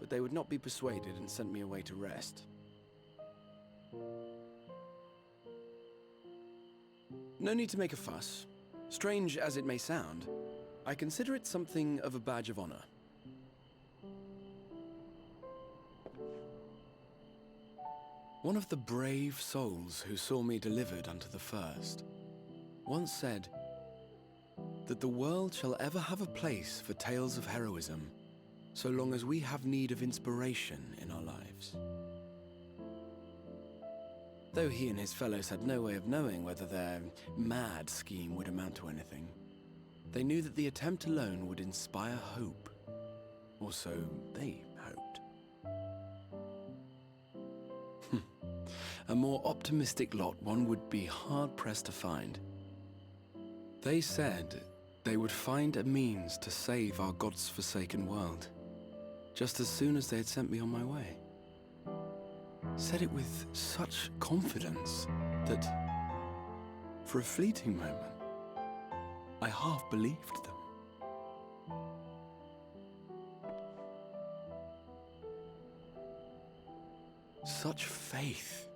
but they would not be persuaded and sent me away to rest. No need to make a fuss. Strange as it may sound, I consider it something of a badge of honor. One of the brave souls who saw me delivered unto the first once said that the world shall ever have a place for tales of heroism so long as we have need of inspiration in our lives. Though he and his fellows had no way of knowing whether their mad scheme would amount to anything, they knew that the attempt alone would inspire hope, or so they hoped. A more optimistic lot one would be hard-pressed to find. They said they would find a means to save our God's forsaken world, just as soon as they had sent me on my way. Said it with such confidence that, for a fleeting moment, I half believed them. Such faith,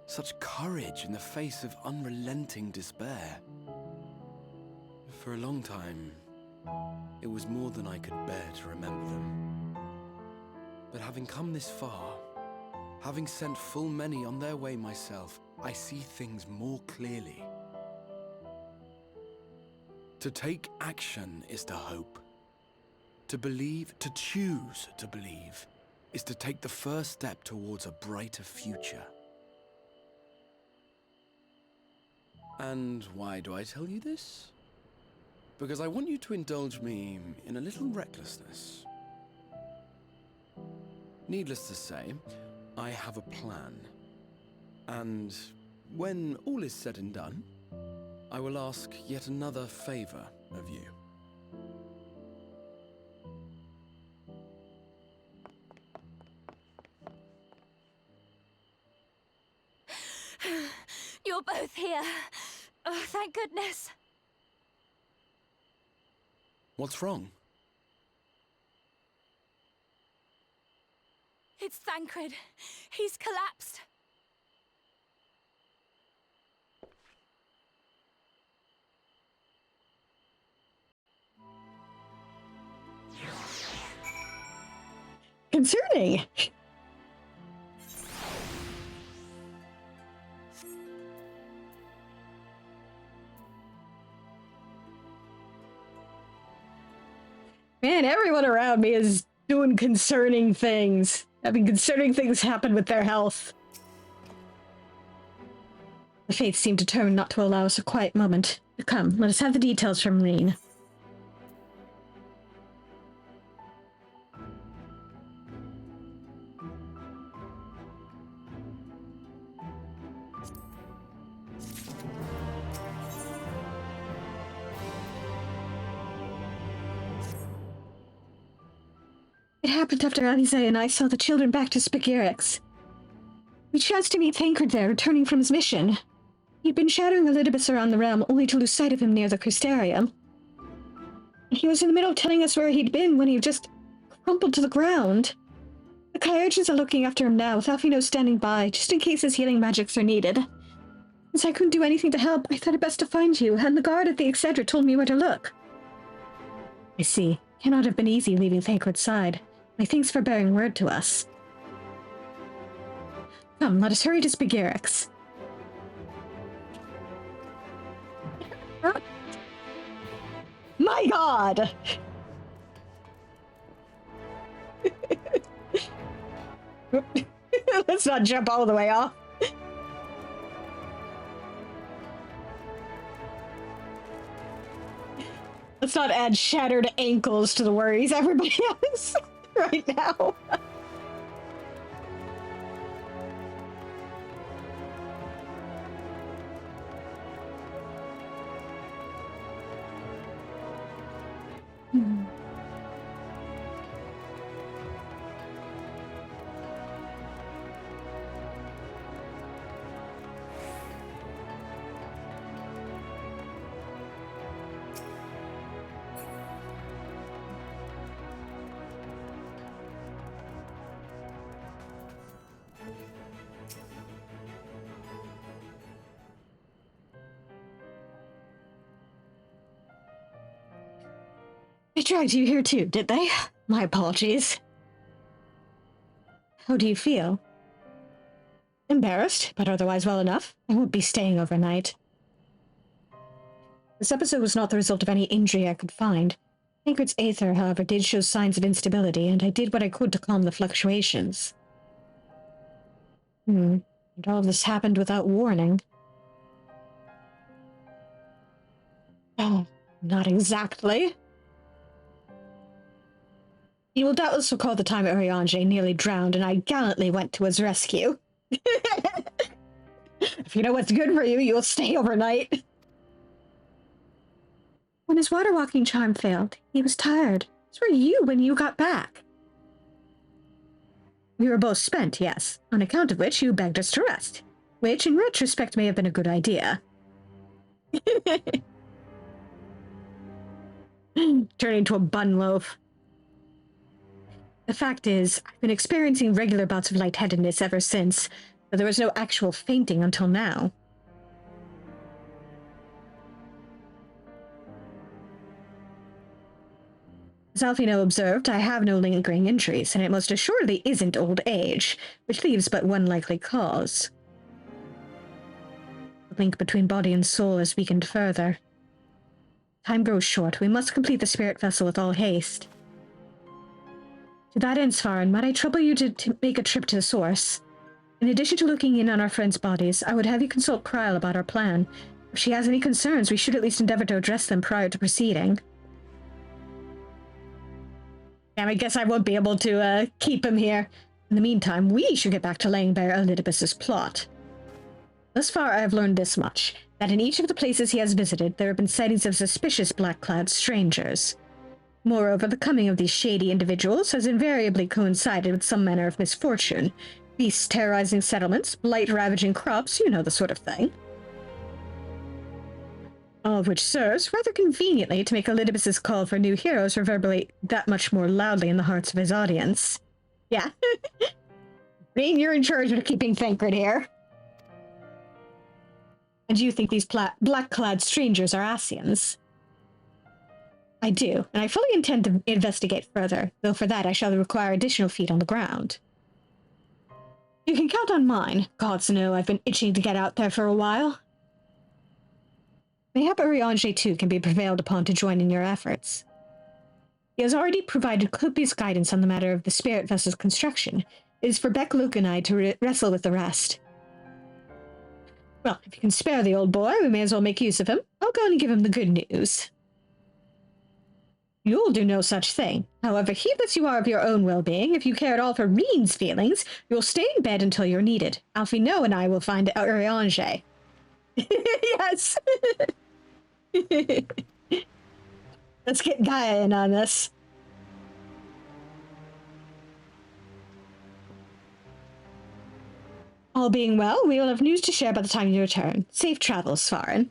such courage in the face of unrelenting despair. For a long time, it was more than I could bear to remember them. But having come this far, having sent full many on their way myself, I see things more clearly. To take action is to hope. To believe, to choose to believe, is to take the first step towards a brighter future. And why do I tell you this? Because I want you to indulge me in a little recklessness. Needless to say, I have a plan. And when all is said and done, I will ask yet another favor of you. You're both here. Oh, thank goodness. What's wrong? It's Thancred. He's collapsed. Concerning. Man, everyone around me is doing concerning things. Having concerning things happen with their health. The fates seem determined not to allow us a quiet moment. Come, let us have the details from Reen. It happened after Alize and I saw the children back to Spagirix. We chanced to meet Thancred there, returning from his mission. He'd been shadowing Elidibus around the realm, only to lose sight of him near the Crystarium. He was in the middle of telling us where he'd been when he just crumpled to the ground. The Kyurgins are looking after him now, with Alfino standing by, just in case his healing magics are needed. Since I couldn't do anything to help, I thought it best to find you, and the guard at the XIV told me where to look. I see. Cannot have been easy leaving Thancred's side. My thanks for bearing word to us. Come, let us hurry to Spagirix. My god! Let's not jump all the way off. Let's not add shattered ankles to the worries everybody has right now. They dragged you here too, did they? My apologies. How do you feel? Embarrassed, but otherwise well enough. I won't be staying overnight. This episode was not the result of any injury I could find. Thancred's aether, however, did show signs of instability, and I did what I could to calm the fluctuations. And all of this happened without warning. Oh, not exactly. You will doubtless recall the time Urianger nearly drowned, and I gallantly went to his rescue. If you know what's good for you, you'll stay overnight. When his water-walking charm failed, he was tired. So were you when you got back. We were both spent, yes, on account of which you begged us to rest, which in retrospect may have been a good idea. Turning into a bun loaf. The fact is, I've been experiencing regular bouts of lightheadedness ever since, but there was no actual fainting until now. As Alfino observed, I have no lingering injuries, and it most assuredly isn't old age, which leaves but one likely cause. The link between body and soul is weakened further. Time grows short. We must complete the spirit vessel with all haste. To that end, Svarin, might I trouble you to make a trip to the source? In addition to looking in on our friends' bodies, I would have you consult Kryl about our plan. If she has any concerns, we should at least endeavor to address them prior to proceeding. Yeah, I guess I won't be able to keep him here. In the meantime, we should get back to laying bare Elidibus's plot. Thus far, I have learned this much, that in each of the places he has visited, there have been sightings of suspicious black-clad strangers. Moreover, the coming of these shady individuals has invariably coincided with some manner of misfortune. Beasts terrorizing settlements, blight ravaging crops, you know the sort of thing. All of which serves, rather conveniently, to make Elidibus's call for new heroes reverberate that much more loudly in the hearts of his audience. Yeah. Rain, you're in charge of keeping Thancred here. And you think these black-clad strangers are Ascians? I do, and I fully intend to investigate further, though for that I shall require additional feet on the ground. You can count on mine. Gods know I've been itching to get out there for a while. Mayhap Urianger too can be prevailed upon to join in your efforts. He has already provided copious guidance on the matter of the spirit vessel's construction. It is for Beck, Luke, and I to wrestle with the rest. Well, if you can spare the old boy, we may as well make use of him. I'll go and give him the good news. You'll do no such thing. However heedless you are of your own well-being, if you care at all for Reen's feelings, you'll stay in bed until you're needed. Alfino and I will find Urianger. Yes! Let's get Gaia in on this. All being well, we will have news to share by the time you return. Safe travels, Svarin.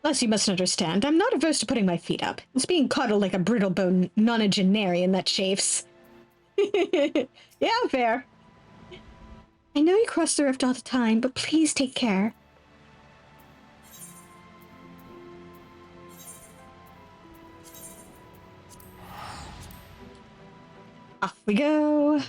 Plus, you must understand, I'm not averse to putting my feet up. It's being coddled like a brittle-boned nonagenarian that chafes. Yeah, fair. I know you cross the rift all the time, but please take care. Off we go.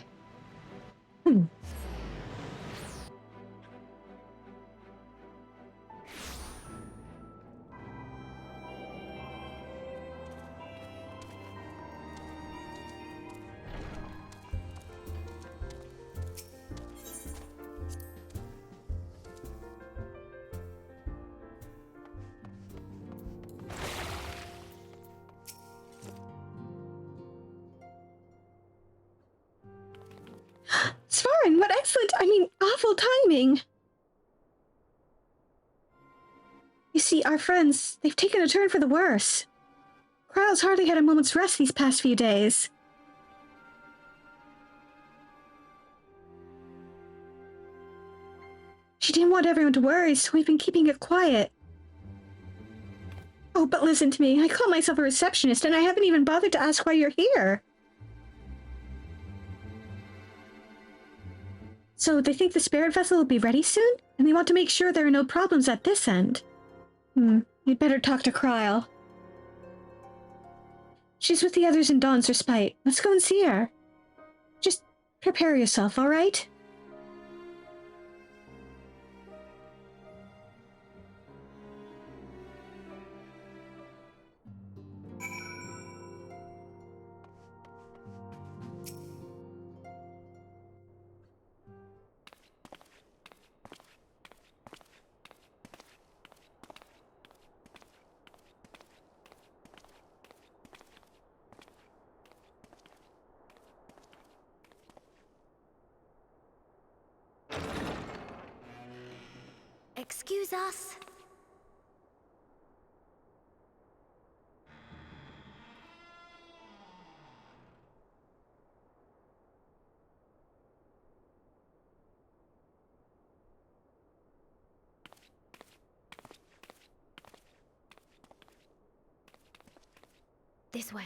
Svarin, what awful timing. You see, our friends, they've taken a turn for the worse. Kryl's hardly had a moment's rest these past few days. She didn't want everyone to worry, so we've been keeping it quiet. Oh, but listen to me. I call myself a receptionist, and I haven't even bothered to ask why you're here. So they think the spirit vessel will be ready soon, and they want to make sure there are no problems at this end. You'd better talk to Kryl. She's with the others in Dawn's Respite. Let's go and see her. Just prepare yourself, all right? Excuse us. This way.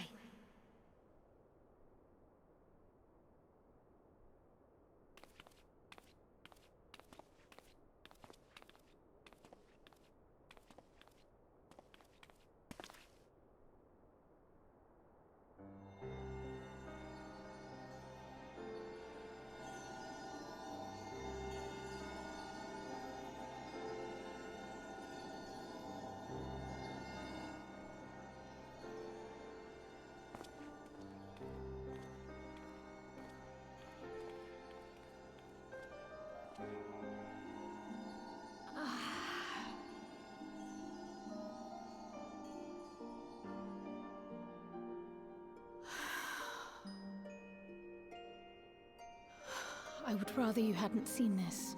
I would rather you hadn't seen this.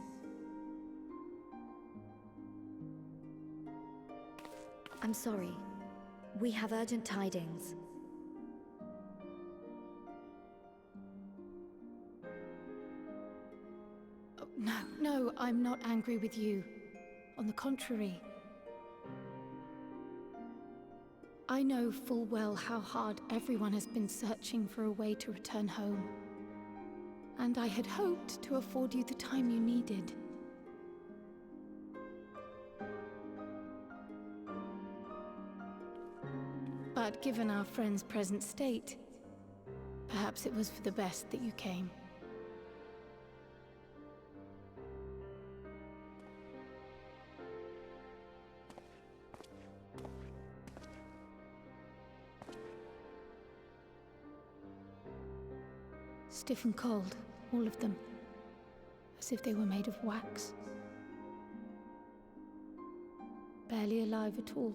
I'm sorry. We have urgent tidings. Oh, no, I'm not angry with you. On the contrary. I know full well how hard everyone has been searching for a way to return home. And I had hoped to afford you the time you needed. But given our friend's present state, perhaps it was for the best that you came. Stiff and cold, all of them, as if they were made of wax. Barely alive at all.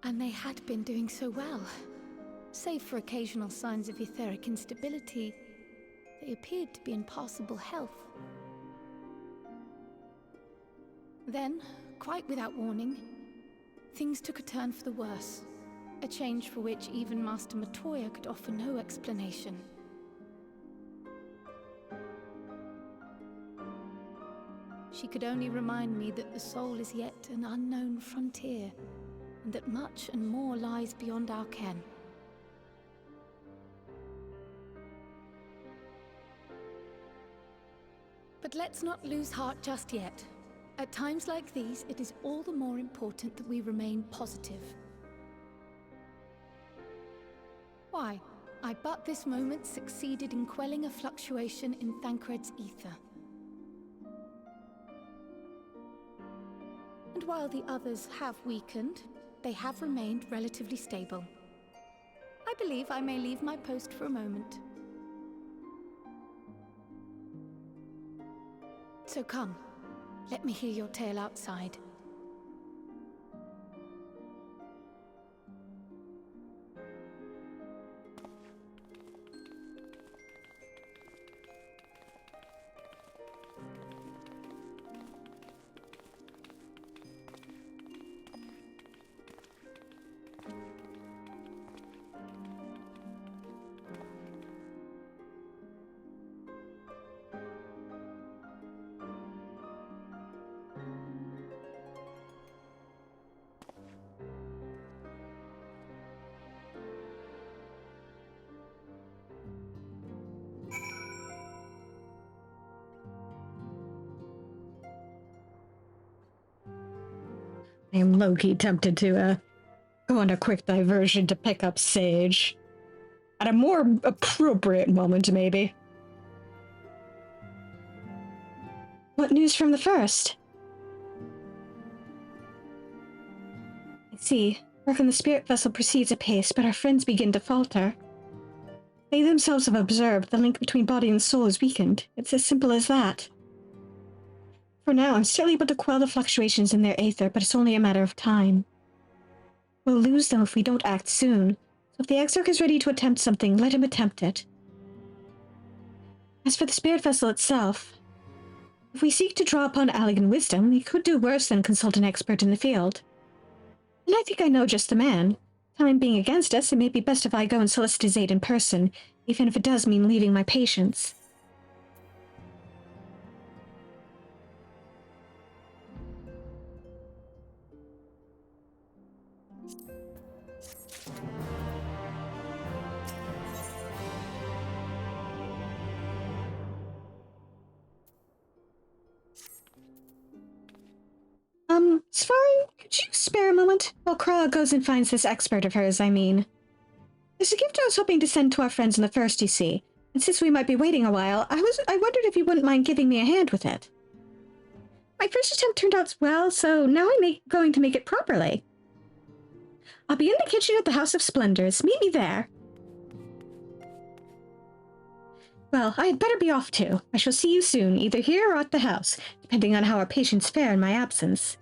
And they had been doing so well. Save for occasional signs of etheric instability, they appeared to be in passable health. Then, quite without warning, things took a turn for the worse. A change for which even Master Matoya could offer no explanation. She could only remind me that the soul is yet an unknown frontier, and that much and more lies beyond our ken. But let's not lose heart just yet. At times like these, it is all the more important that we remain positive. Why, I but this moment succeeded in quelling a fluctuation in Thancred's ether. And while the others have weakened, they have remained relatively stable. I believe I may leave my post for a moment. So come, let me hear your tale outside. I am low-key tempted to go on a quick diversion to pick up Sage. At a more appropriate moment, maybe. What news from the first? I see. Work on the spirit vessel proceeds apace, but our friends begin to falter. They themselves have observed the link between body and soul is weakened. It's as simple as that. For now, I'm still able to quell the fluctuations in their aether, but it's only a matter of time. We'll lose them if we don't act soon, so if the Exarch is ready to attempt something, let him attempt it. As for the spirit vessel itself, if we seek to draw upon Allegan wisdom, we could do worse than consult an expert in the field. And I think I know just the man. Time being against us, it may be best if I go and solicit his aid in person, even if it does mean leaving my patients. Svarin, could you spare a moment while Kra goes and finds this expert of hers, I mean? There's There's a gift I was hoping to send to our friends in the first, you see. And since we might be waiting a while, I wondered if you wouldn't mind giving me a hand with it. My first attempt turned out well, so now I'm going to make it properly. I'll be in the kitchen at the House of Splendors. Meet me there. Well, I had better be off too. I shall see you soon, either here or at the house, depending on how our patients fare in my absence.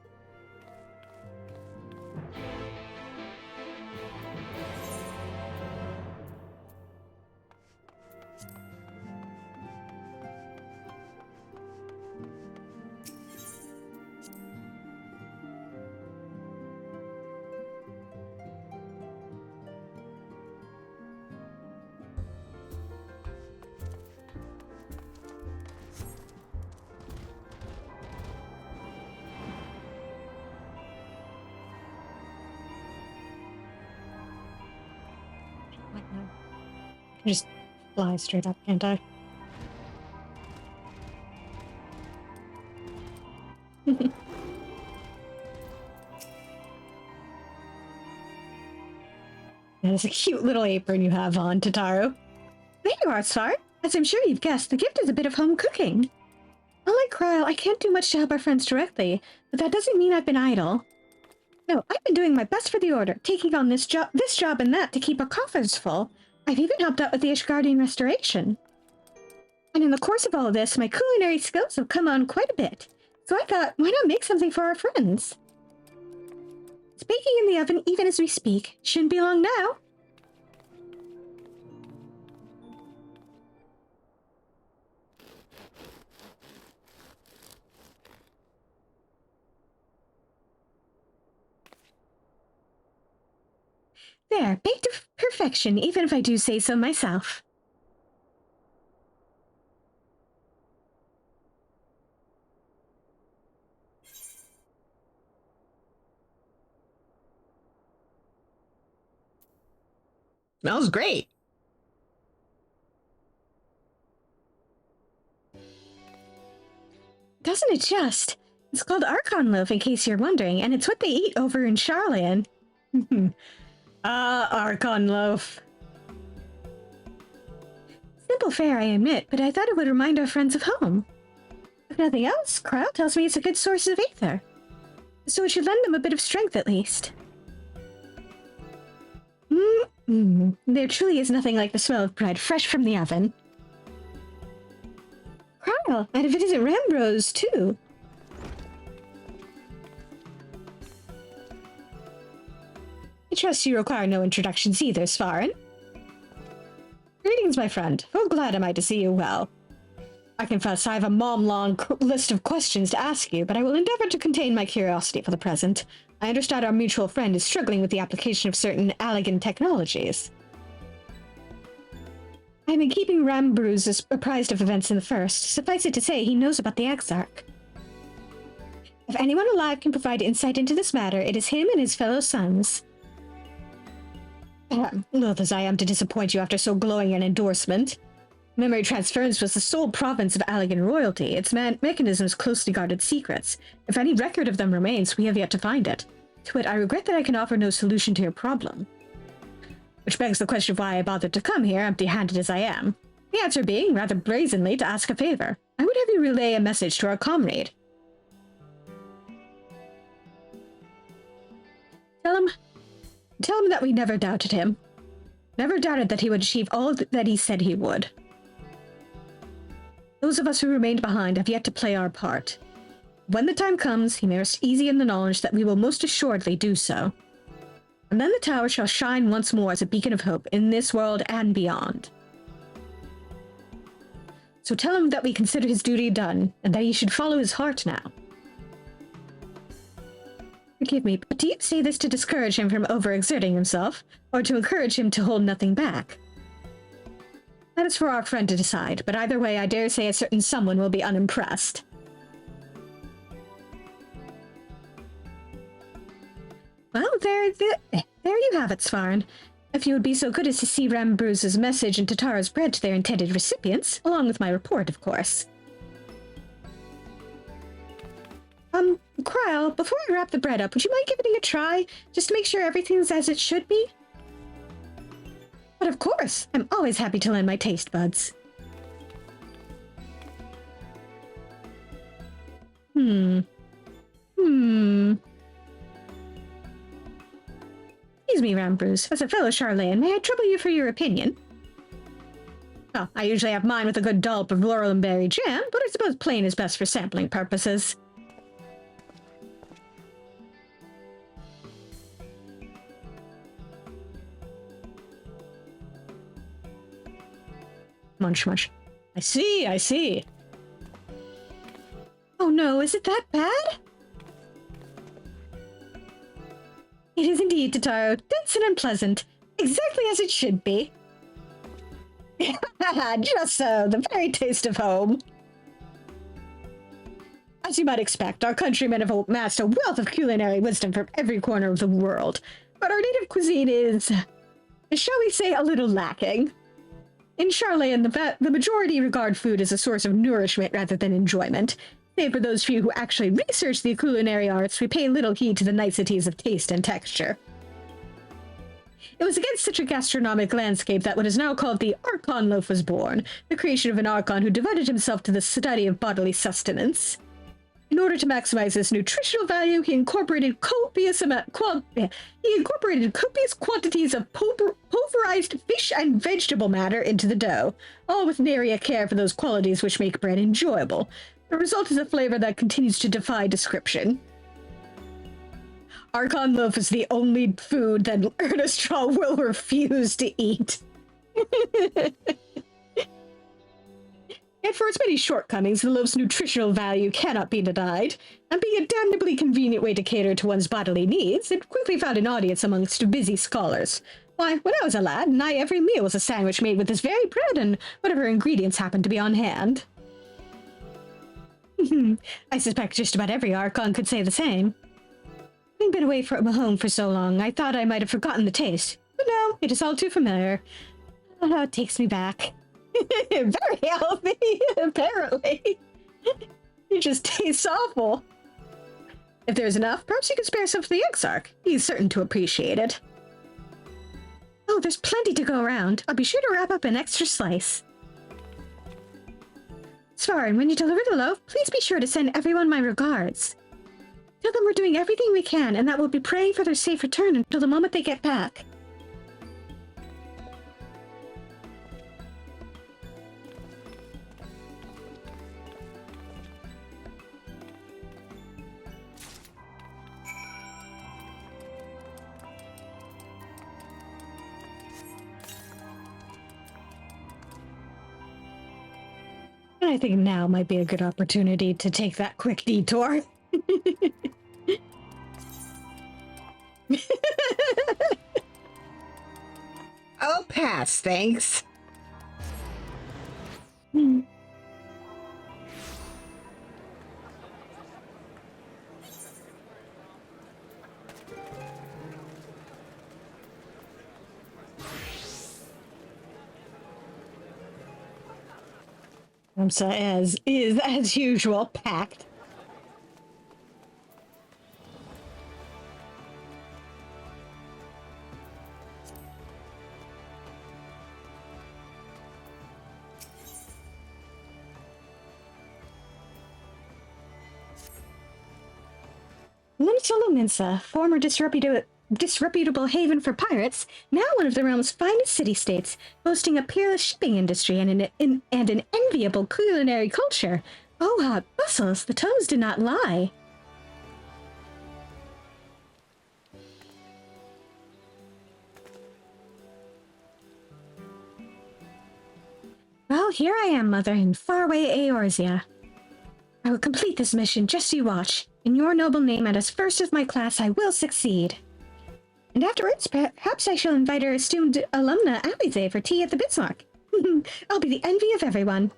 I can just fly straight up, can't I? That is a cute little apron you have on, Tataru. There you are, Sar. As I'm sure you've guessed, the gift is a bit of home cooking. Unlike Kryle, I can't do much to help our friends directly, but that doesn't mean I've been idle. No, I've been doing my best for the Order, taking on this job and that to keep our coffers full. I've even helped out with the Ishgardian restoration. And in the course of all of this, my culinary skills have come on quite a bit. So I thought, why not make something for our friends? It's baking in the oven even as we speak. Shouldn't be long now. There, baked to perfection, even if I do say so myself. Smells great. Doesn't it just? It's called Archon loaf, in case you're wondering, and it's what they eat over in Charlian. Archon loaf. Simple fare, I admit, but I thought it would remind our friends of home. If nothing else, Kryle tells me it's a good source of aether. So it should lend them a bit of strength, at least. There truly is nothing like the smell of bread fresh from the oven. Kryle, and if it isn't Rambrose, too. I trust you require no introductions either, Svarin. Greetings, my friend. Oh, glad am I to see you well. I confess I have a long list of questions to ask you, but I will endeavor to contain my curiosity for the present. I understand our mutual friend is struggling with the application of certain Allagan technologies. I have been keeping Rambrose apprised of events in the First. Suffice it to say, he knows about the Exarch. If anyone alive can provide insight into this matter, it is him and his fellow sons. Loath as I am to disappoint you after so glowing an endorsement. Memory transference was the sole province of Allagan royalty, its mechanisms closely guarded secrets. If any record of them remains, we have yet to find it. To it, I regret that I can offer no solution to your problem. Which begs the question of why I bothered to come here, empty-handed as I am. The answer being, rather brazenly, to ask a favor. I would have you relay a message to our comrade. Tell him that we never doubted him. Never doubted that he would achieve all that he said he would. Those of us who remained behind have yet to play our part. When the time comes, he may rest easy in the knowledge that we will most assuredly do so. And then the tower shall shine once more as a beacon of hope in this world and beyond. So tell him that we consider his duty done, and that he should follow his heart now. Forgive me, but do you say this to discourage him from overexerting himself, or to encourage him to hold nothing back? That is for our friend to decide, but either way I dare say a certain someone will be unimpressed. Well, there you have it, Svarin. If you would be so good as to see Rambruse's message and Tataro's bread to their intended recipients, along with my report, of course. Kryle, before I wrap the bread up, would you mind giving it a try, just to make sure everything's as it should be? But of course, I'm always happy to lend my taste buds. Excuse me, Rambrus. As a fellow Charlayan, may I trouble you for your opinion? Well, I usually have mine with a good dollop of laurel and berry jam, but I suppose plain is best for sampling purposes. Munch, munch. I see. Oh no, is it that bad? It is indeed, Totaro. Dense and unpleasant. Exactly as it should be. Just so, the very taste of home. As you might expect, our countrymen have amassed a wealth of culinary wisdom from every corner of the world. But our native cuisine is, shall we say, a little lacking. In Charlayan, the majority regard food as a source of nourishment rather than enjoyment. Save for those few who actually research the culinary arts, we pay little heed to the niceties of taste and texture. It was against such a gastronomic landscape that what is now called the Archon loaf was born, the creation of an Archon who devoted himself to the study of bodily sustenance. In order to maximize this nutritional value, he incorporated copious quantities of pulverized fish and vegetable matter into the dough, all with nary a care for those qualities which make bread enjoyable. The result is a flavor that continues to defy description. Archon loaf is the only food that Ernest Shaw will refuse to eat. Yet for its many shortcomings, the loaf's nutritional value cannot be denied, and being a damnably convenient way to cater to one's bodily needs, it quickly found an audience amongst busy scholars. Why, when I was a lad, nigh every meal was a sandwich made with this very bread and whatever ingredients happened to be on hand. I suspect just about every Archon could say the same. Having been away from home for so long, I thought I might have forgotten the taste. But no, it is all too familiar. Oh, it takes me back. Very healthy, apparently. It just tastes awful. If there's enough, perhaps you could spare some for the Exarch. He's certain to appreciate it. Oh, there's plenty to go around. I'll be sure to wrap up an extra slice. Svarin, when you deliver the loaf, please be sure to send everyone my regards. Tell them we're doing everything we can, and that we'll be praying for their safe return until the moment they get back. And I think now might be a good opportunity to take that quick detour. I'll pass, thanks. Is as usual packed. Minsa, former disreputable haven for pirates, now one of the realm's finest city-states, boasting a peerless shipping industry and an enviable culinary culture. Oh, how it bustles, the toes do not lie. Well, here I am, Mother, in faraway Eorzea. I will complete this mission, just you watch. In your noble name and as first of my class, I will succeed. And afterwards, perhaps I shall invite our esteemed alumna Alize for tea at the Bismarck. I'll be the envy of everyone.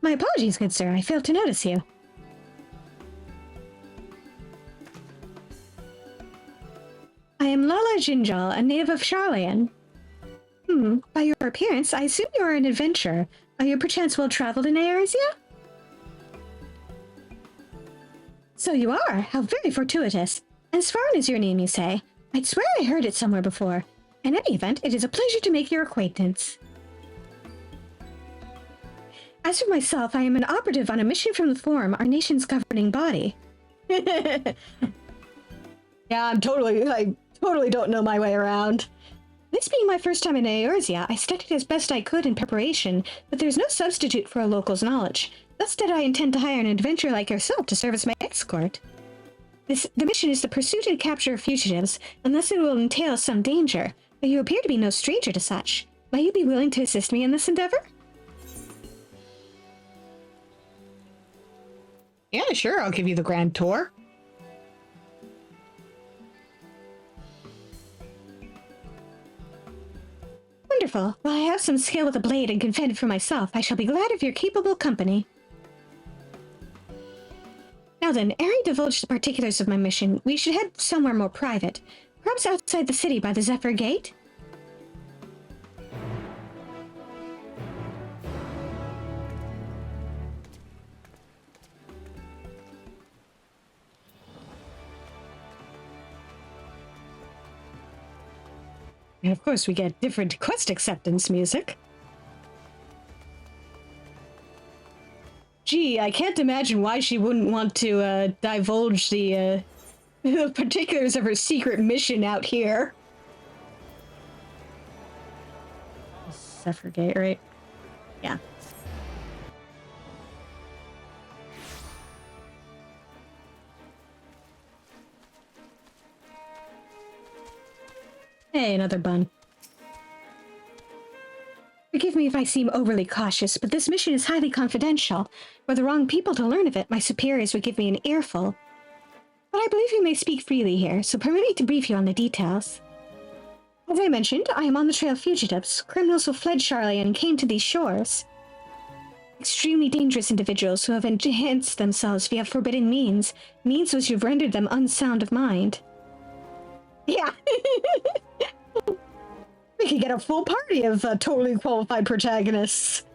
My apologies, good sir. I failed to notice you. I am Lala Jinjal, a native of Charlayan. By your appearance, I assume you are an adventurer. Are you perchance well-traveled in Eorzea? So you are? How very fortuitous. And Svarn is your name, you say? I'd swear I heard it somewhere before. In any event, it is a pleasure to make your acquaintance. As for myself, I am an operative on a mission from the Forum, our nation's governing body. Yeah, I totally don't know my way around. This being my first time in Eorzea, I studied as best I could in preparation, but there's no substitute for a local's knowledge. Thus did I intend to hire an adventurer like yourself to serve as my escort. The mission is the pursuit and capture of fugitives, unless it will entail some danger, but you appear to be no stranger to such. Might you be willing to assist me in this endeavor? Yeah, sure, I'll give you the grand tour. Wonderful. While I have some skill with a blade and can fend for myself, I shall be glad of your capable company. Now then, ere I divulge the particulars of my mission, we should head somewhere more private. Perhaps outside the city by the Zephyr Gate? And of course, we get different quest acceptance music. Gee, I can't imagine why she wouldn't want to divulge the the particulars of her secret mission out here. Zephyr Gate, right? Yeah. Hey, another bun. Forgive me if I seem overly cautious, but this mission is highly confidential. Were the wrong people to learn of it, my superiors would give me an earful. But I believe you may speak freely here, so permit me to brief you on the details. As I mentioned, I am on the trail of fugitives, criminals who fled Charlie and came to these shores. Extremely dangerous individuals who have enhanced themselves via forbidden means which have rendered them unsound of mind. Yeah. We could get a full party of totally qualified protagonists.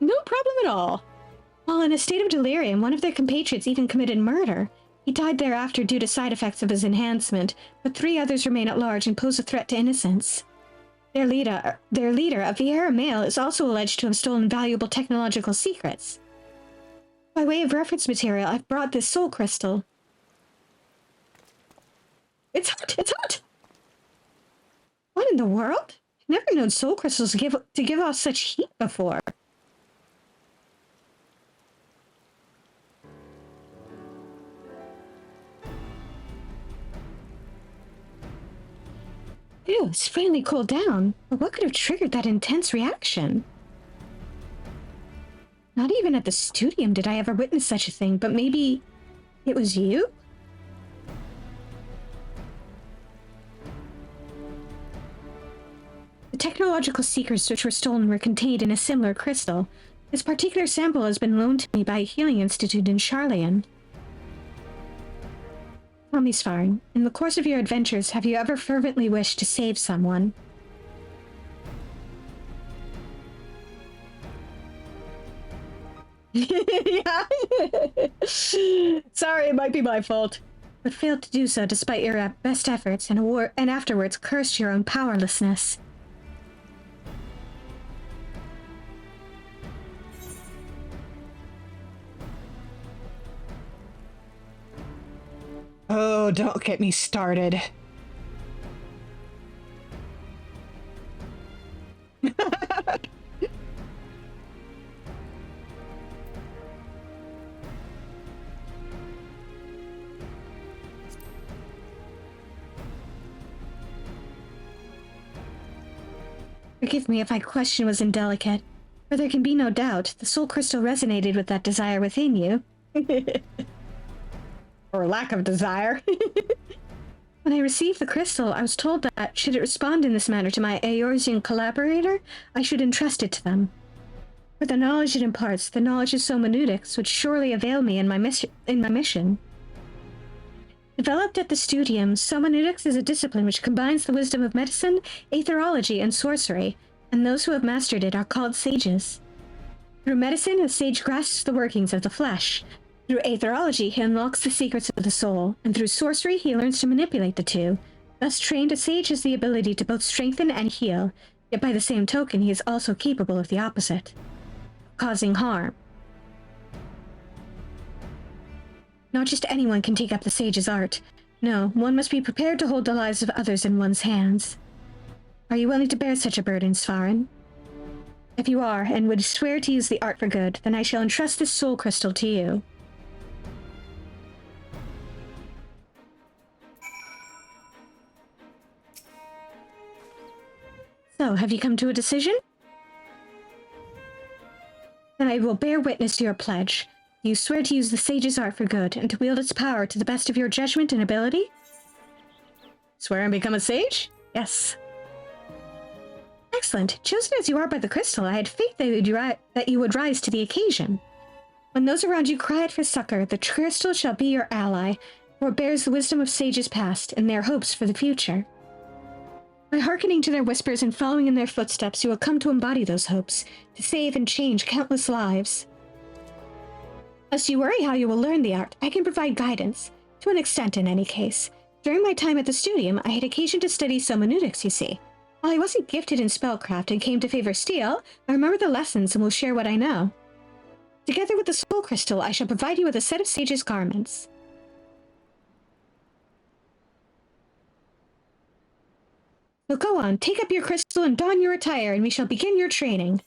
No problem at all. While in a state of delirium, one of their compatriots even committed murder. He died thereafter due to side effects of his enhancement, but 3 others remain at large and pose a threat to innocence. Their leader, a Vieira male, is also alleged to have stolen valuable technological secrets. By way of reference material, I've brought this soul crystal. It's hot! It's hot! What in the world? I've never known soul crystals to give off such heat before. Ew, it's finally cooled down. But what could have triggered that intense reaction? Not even at the studium did I ever witness such a thing, but maybe it was you? The technological secrets which were stolen were contained in a similar crystal. This particular sample has been loaned to me by a healing institute in Charlian. Tell me, Svarn, in the course of your adventures, have you ever fervently wished to save someone? Yeah. Sorry, it might be my fault. But failed to do so despite your best efforts and afterwards cursed your own powerlessness. Oh, don't get me started. Forgive me if my question was indelicate, for there can be no doubt the soul crystal resonated with that desire within you. Or lack of desire. When I received the crystal, I was told that, should it respond in this manner to my Eorzean collaborator, I should entrust it to them. For the knowledge it imparts, the knowledge of Somanutics would surely avail me in my mission. Developed at the Studium, Somanutics is a discipline which combines the wisdom of medicine, aetherology, and sorcery, and those who have mastered it are called sages. Through medicine, a sage grasps the workings of the flesh. Through aetherology, he unlocks the secrets of the soul, and through sorcery, he learns to manipulate the two. Thus trained, a sage has the ability to both strengthen and heal, yet by the same token, he is also capable of the opposite, causing harm. Not just anyone can take up the sage's art. No, one must be prepared to hold the lives of others in one's hands. Are you willing to bear such a burden, Svarin? If you are, and would swear to use the art for good, then I shall entrust this soul crystal to you. So, have you come to a decision? Then I will bear witness to your pledge. You swear to use the sage's art for good, and to wield its power to the best of your judgment and ability? Swear and become a sage? Yes. Excellent. Chosen as you are by the crystal, I had faith that you would rise to the occasion. When those around you cry out for succor, the crystal shall be your ally, for it bears the wisdom of sages past and their hopes for the future. By hearkening to their whispers and following in their footsteps, you will come to embody those hopes, to save and change countless lives. Lest you worry how you will learn the art, I can provide guidance, to an extent in any case. During my time at the studium, I had occasion to study hermeneutics, you see. While I wasn't gifted in spellcraft and came to favor steel, I remember the lessons and will share what I know. Together with the soul crystal, I shall provide you with a set of sage's garments. So go on, take up your crystal and don your attire, and we shall begin your training.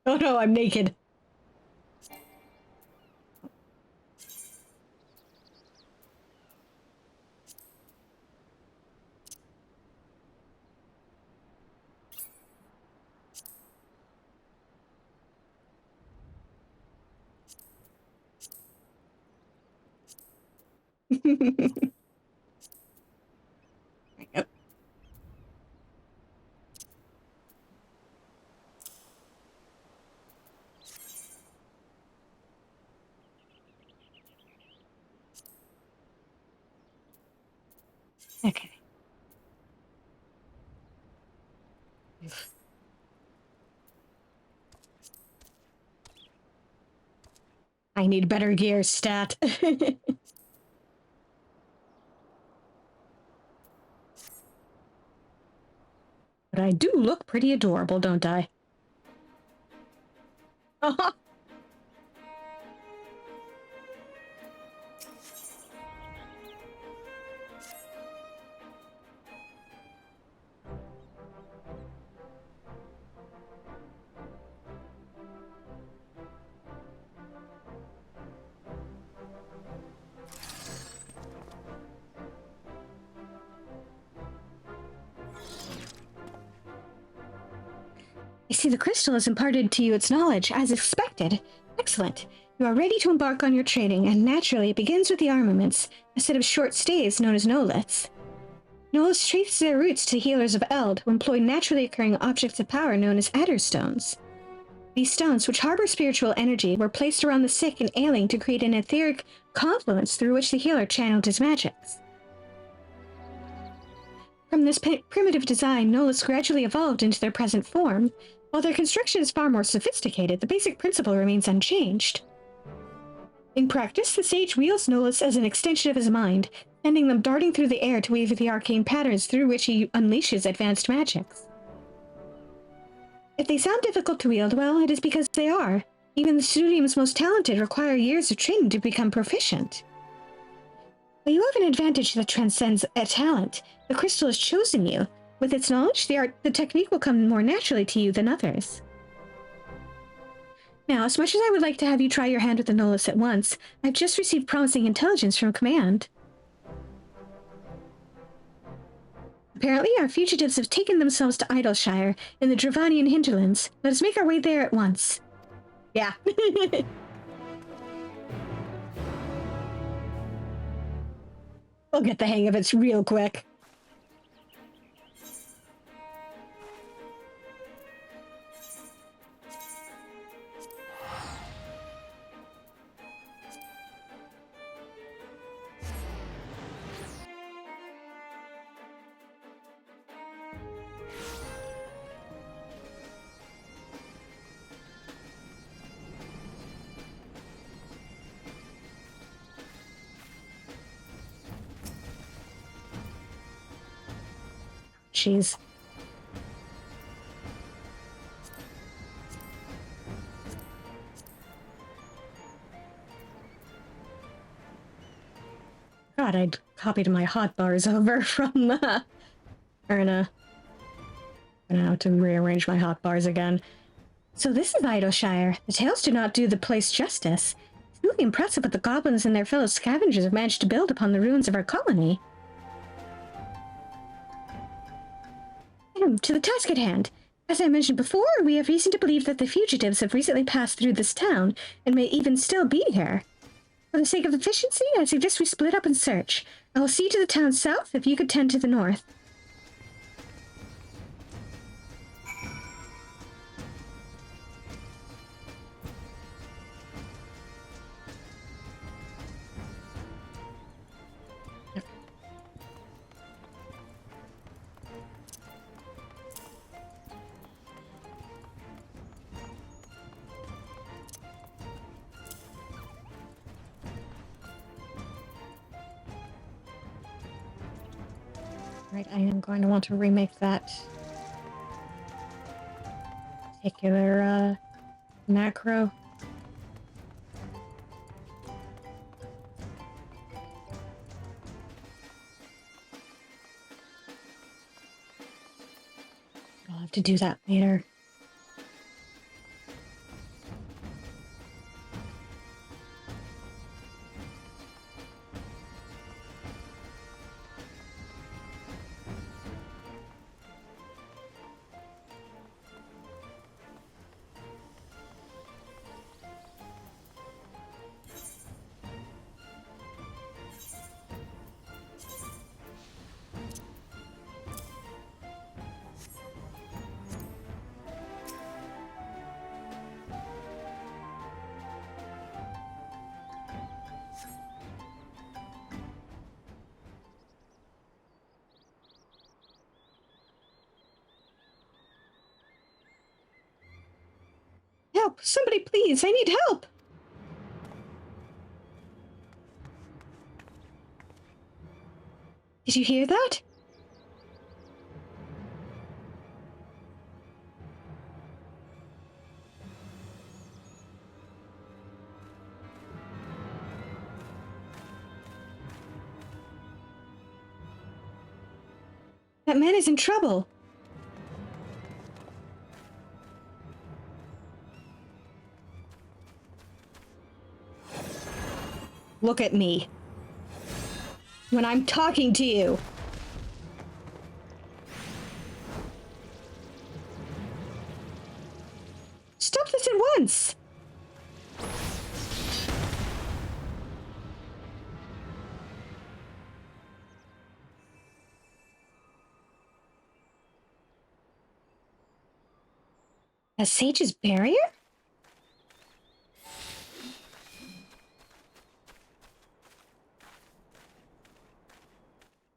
Oh no, I'm naked. Yep. Okay. I need better gear, stat. But I do look pretty adorable, don't I? I see the crystal has imparted to you its knowledge, as expected. Excellent. You are ready to embark on your training, and naturally it begins with the armaments, a set of short staves known as nolets. Nolets trace their roots to healers of Eld, who employ naturally occurring objects of power known as adder stones. These stones, which harbor spiritual energy, were placed around the sick and ailing to create an etheric confluence through which the healer channeled his magics. From this primitive design, nolets gradually evolved into their present form. While their construction is far more sophisticated, the basic principle remains unchanged. In practice, the sage wields nolets as an extension of his mind, sending them darting through the air to weave the arcane patterns through which he unleashes advanced magics. If they sound difficult to wield, well, it is because they are. Even the studium's most talented require years of training to become proficient. But you have an advantage that transcends a talent. The crystal has chosen you. With its knowledge, the technique will come more naturally to you than others. Now, as much as I would like to have you try your hand with the Nolus at once, I've just received promising intelligence from Command. Apparently, our fugitives have taken themselves to Idleshire in the Dravanian hinterlands. Let us make our way there at once. Yeah. We'll get the hang of it real quick. Jeez. God, I'd copied my hotbars over from Erna. I'm gonna have to rearrange my hotbars again. So this is Idleshire. The tales do not do the place justice. It's really impressive what the goblins and their fellow scavengers have managed to build upon the ruins of our colony. To the task at hand. As I mentioned before, we have reason to believe that the fugitives have recently passed through this town and may even still be here. For the sake of efficiency, I suggest we split up and search. I will see to the town south if you could tend to the north. Right, I am going to want to remake that particular macro. I'll have to do that later. Help! Somebody please! I need help! Did you hear that? That man is in trouble. Look at me. When I'm talking to you. Stop this at once! A sage's barrier?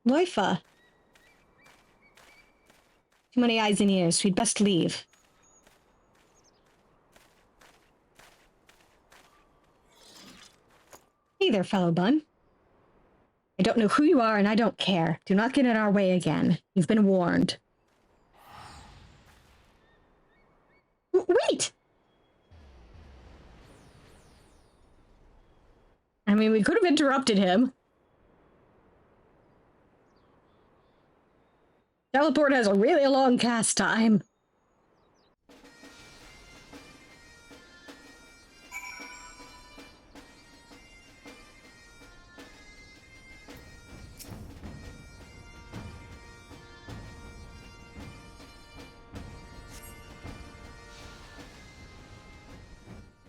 Loifa. Too many eyes and ears. We'd best leave. Hey there, fellow bun. I don't know who you are, and I don't care. Do not get in our way again. You've been warned. Wait! I mean, we could have interrupted him. Teleport has a really long cast time.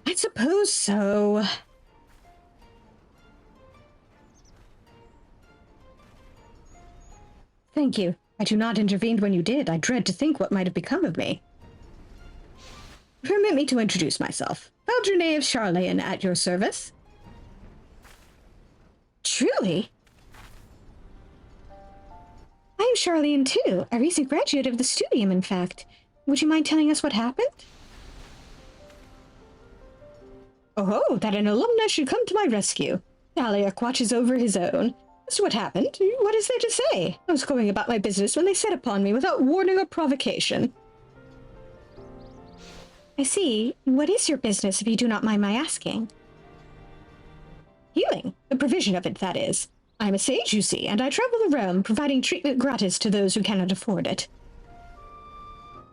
I suppose so. Thank you. I do not intervene when you did. I dread to think what might have become of me. Permit me to introduce myself. Valdrene of Charlayan at your service. Truly? I am Charlayan too, a recent graduate of the studium, in fact. Would you mind telling us what happened? Oh, that an alumna should come to my rescue. Daliak watches over his own. As to what happened, what is there to say? I was going about my business when they set upon me without warning or provocation. I see. What is your business, if you do not mind my asking? Healing. The provision of it, that is. I am a sage, you see, and I travel the realm, providing treatment gratis to those who cannot afford it.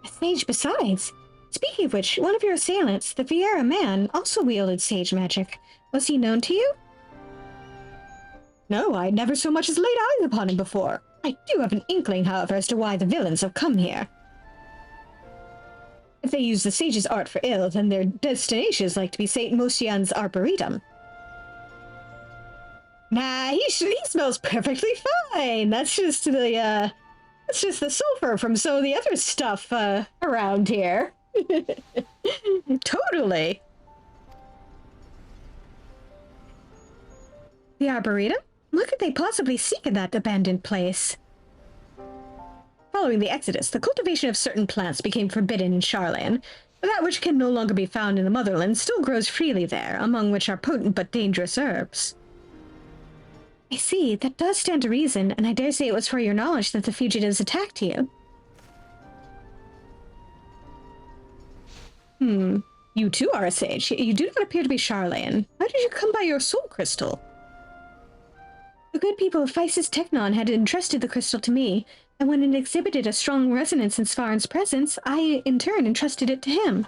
A sage besides? Speaking of which, one of your assailants, the Vieira man, also wielded sage magic. Was he known to you? No, I never so much as laid eyes upon him before. I do have an inkling, however, as to why the villains have come here. If they use the sage's art for ill, then their destination is like to be St. Mosian's Arboretum. Nah, he smells perfectly fine. That's just the sulfur from some of the other stuff, around here. Totally. The Arboretum? What could they possibly seek in that abandoned place? Following the Exodus, the cultivation of certain plants became forbidden in Charlayan, but that which can no longer be found in the motherland still grows freely there, among which are potent but dangerous herbs. I see, that does stand to reason, and I dare say it was for your knowledge that the fugitives attacked you. You too are a sage. You do not appear to be Charlayan. How did you come by your soul crystal? The good people of Physis Technon had entrusted the crystal to me, and when it exhibited a strong resonance in Svaran's presence, I, in turn, entrusted it to him.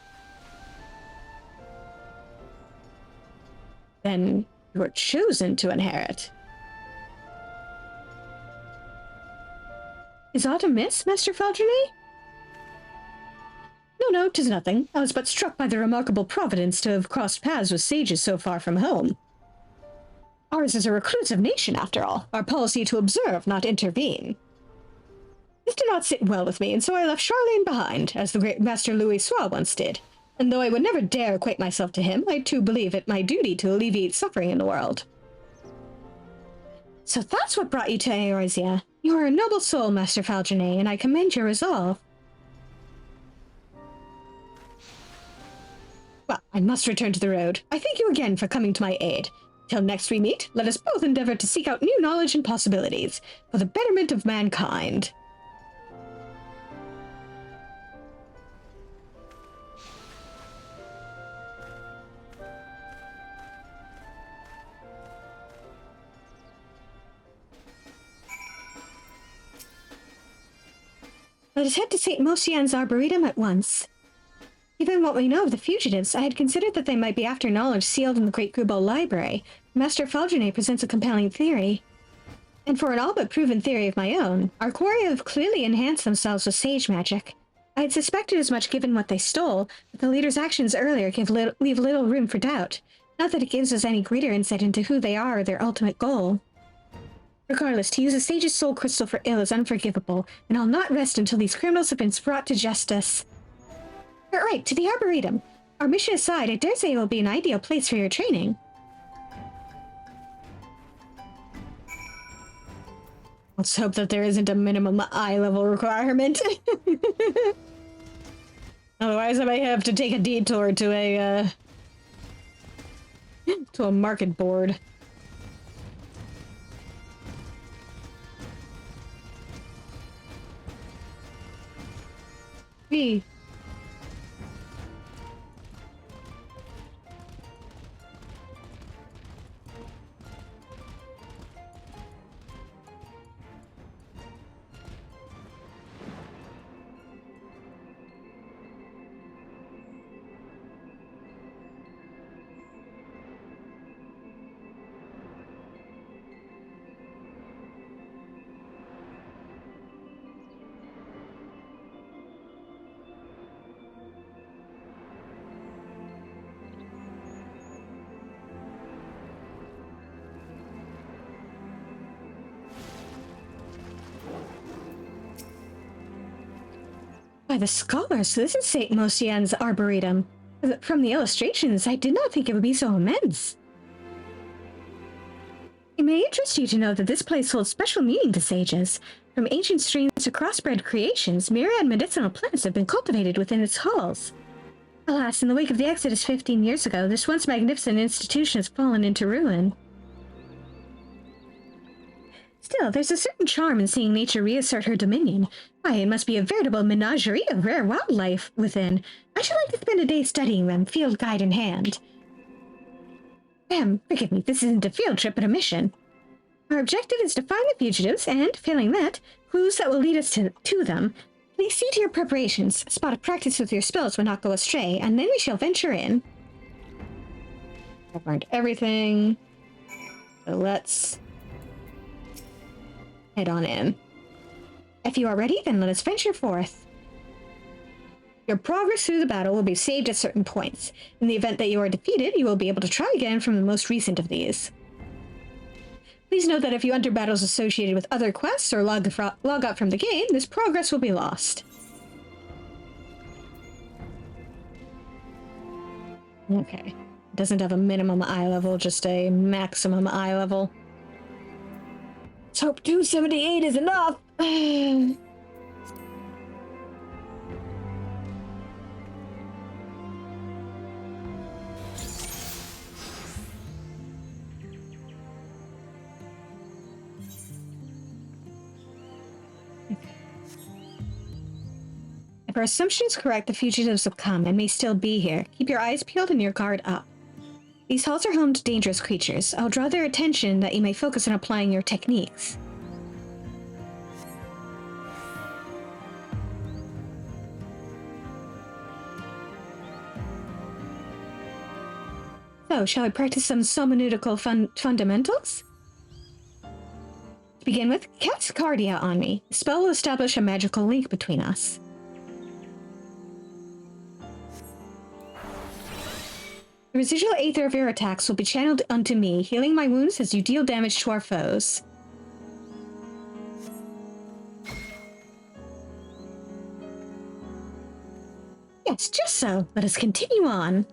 Then you were chosen to inherit. Is aught amiss, Master Valdrene? No, 'tis nothing. I was but struck by the remarkable providence to have crossed paths with sages so far from home. Ours is a reclusive nation, after all. Our policy to observe, not intervene. This did not sit well with me, and so I left Charlayan behind, as the great Master Louis Sois once did. And though I would never dare equate myself to him, I too believe it my duty to alleviate suffering in the world. So that's what brought you to Eorzea. You are a noble soul, Master Valdrene, and I commend your resolve. Well, I must return to the road. I thank you again for coming to my aid. Till next we meet, let us both endeavor to seek out new knowledge and possibilities for the betterment of mankind. Let us head to St. Mosian's Arboretum at once. Given what we know of the fugitives, I had considered that they might be after knowledge sealed in the Great Grubal Library. Master Valdrene presents a compelling theory. And for an all but proven theory of my own, our quarry have clearly enhanced themselves with sage magic. I had suspected as much given what they stole, but the leader's actions earlier leave little room for doubt. Not that it gives us any greater insight into who they are or their ultimate goal. Regardless, to use a sage's soul crystal for ill is unforgivable, and I'll not rest until these criminals have been brought to justice. But right, to the Arboretum. Our mission aside, I dare say it will be an ideal place for your training. Let's hope that there isn't a minimum eye level requirement. Otherwise, I may have to take a detour to a market board. Me. By the scholars, this is St. Mosian's Arboretum. From the illustrations, I did not think it would be so immense. It may interest you to know that this place holds special meaning to sages. From ancient streams to crossbred creations, myriad medicinal plants have been cultivated within its halls. Alas, in the wake of the Exodus 15 years ago, this once magnificent institution has fallen into ruin. Still, there's a certain charm in seeing nature reassert her dominion. Why, it must be a veritable menagerie of rare wildlife within. I should like to spend a day studying them, field guide in hand. Forgive me, this isn't a field trip but a mission. Our objective is to find the fugitives and, failing that, clues that will lead us to them. Please see to your preparations. A spot of practice with your spells will not go astray, and then we shall venture in. I've learned everything. So let's head on in. If you are ready, then let us venture forth. Your progress through the battle will be saved at certain points. In the event that you are defeated, you will be able to try again from the most recent of these. Please note that if you enter battles associated with other quests or log out from the game, this progress will be lost. Okay. It doesn't have a minimum eye level, just a maximum eye level. Let's hope 278 is enough! If our assumption is correct, the fugitives have come and may still be here. Keep your eyes peeled and your guard up. These halls are home to dangerous creatures. I'll draw their attention that you may focus on applying your techniques. So, shall we practice some somnautical fundamentals? To begin with, cast Cardia on me. The spell will establish a magical link between us. The residual aether of your attacks will be channeled unto me, healing my wounds as you deal damage to our foes. Yes, just so. Let us continue on.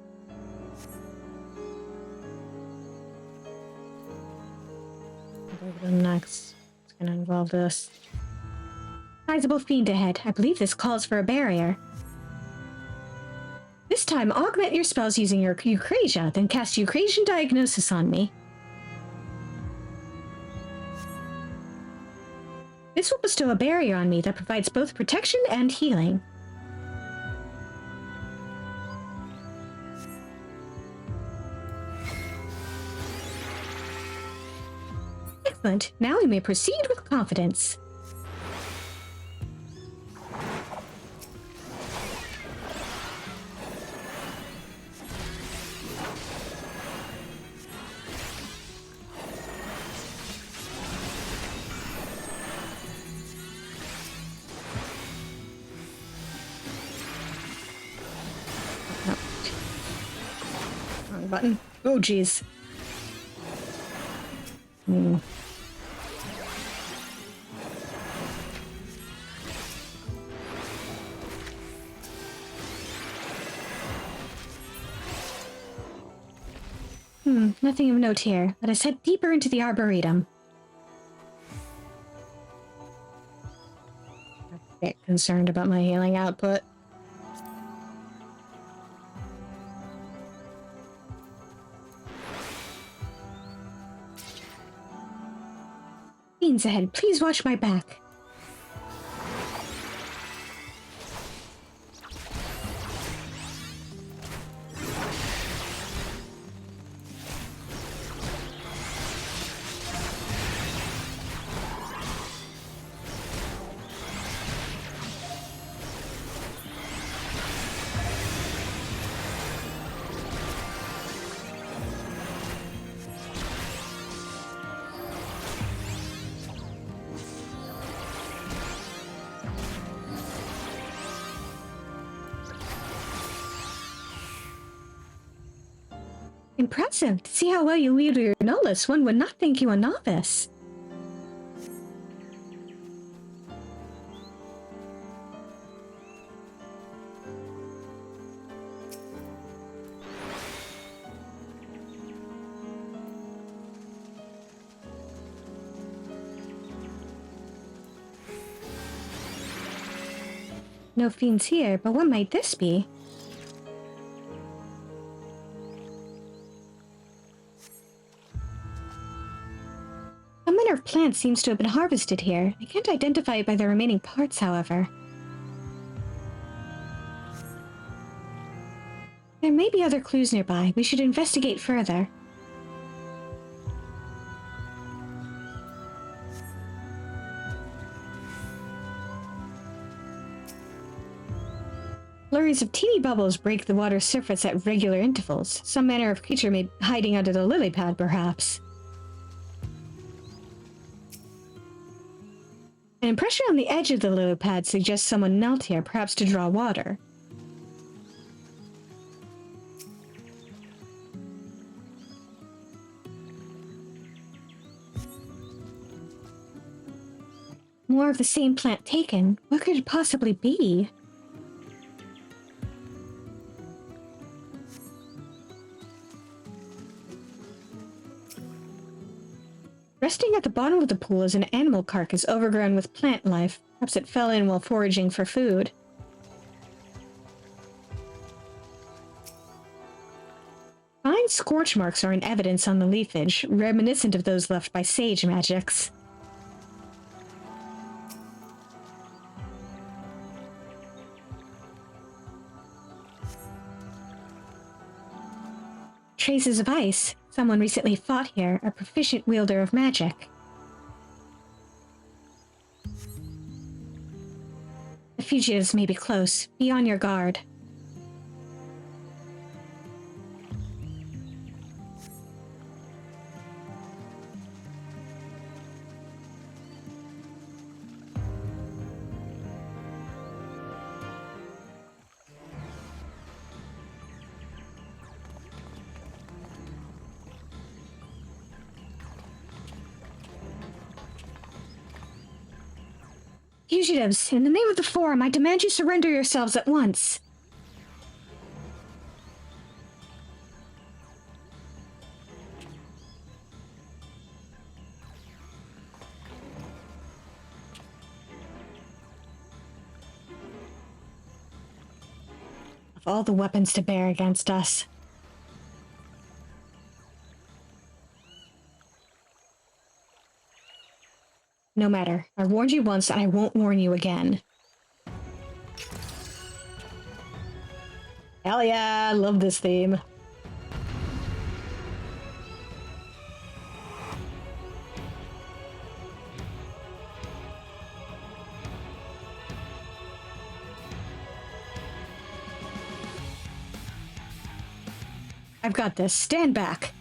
Go to the next. It's going to involve this. Sizable fiend ahead. I believe this calls for a barrier. This time, augment your spells using your Eucrasia, then cast Eucrasian Diagnosis on me. This will bestow a barrier on me that provides both protection and healing. Excellent. Now we may proceed with confidence. Button. Oh, jeez. Nothing of note here. Let us head deeper into the Arboretum. I'm a bit concerned about my healing output. Fiends ahead, please watch my back. Impressive. To see how well you wield your Nolus, one would not think you a novice. No fiends here, but what might this be? Some manner of plant seems to have been harvested here. I can't identify it by the remaining parts, however. There may be other clues nearby. We should investigate further. Flurries of teeny bubbles break the water's surface at regular intervals. Some manner of creature may be hiding under the lily pad, perhaps. An impression on the edge of the lily pad suggests someone knelt here, perhaps to draw water. More of the same plant taken? What could it possibly be? Resting at the bottom of the pool is an animal carcass overgrown with plant life. Perhaps it fell in while foraging for food. Fine scorch marks are in evidence on the leafage, reminiscent of those left by sage magics. Traces of ice. Someone recently fought here, a proficient wielder of magic. The fugitives may be close. Be on your guard. Fugitives, in the name of the Forum, I demand you surrender yourselves at once. Of all the weapons to bear against us. No matter. I warned you once, and I won't warn you again. Hell yeah, I love this theme. I've got this. Stand back.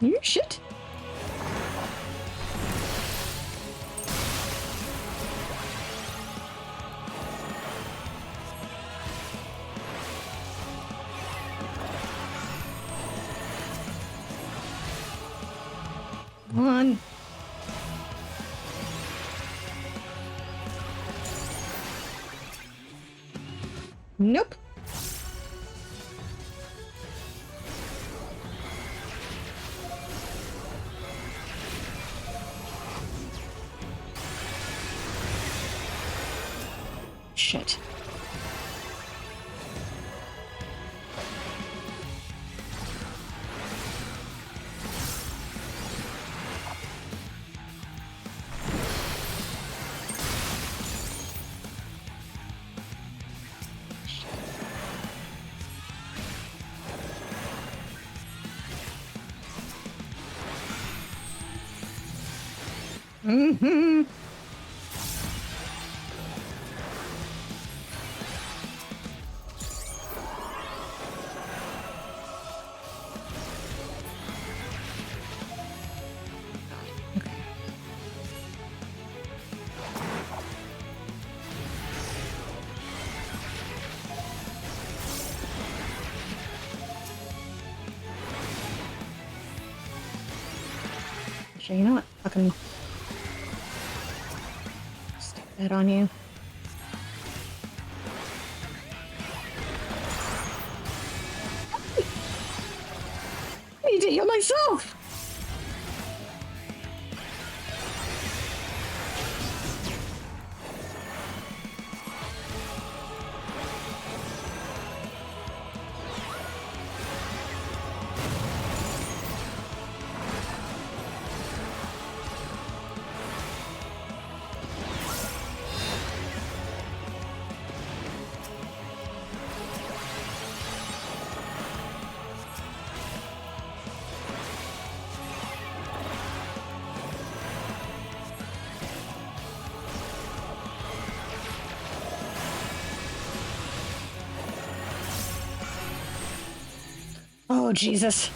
You shit. Come on. Nope. Shit. Mm-hmm. Actually, you know what? Fucking stick that on you. I need to heal myself! Oh, Jesus.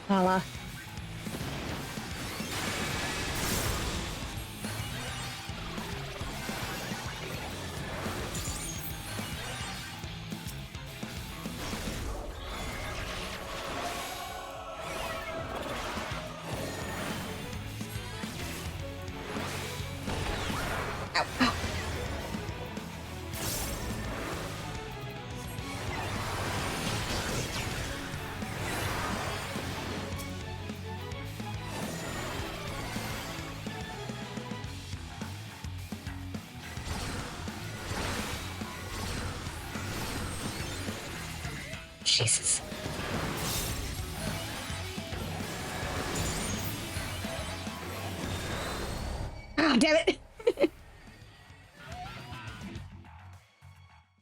Voila. Jesus. Ah, damn it.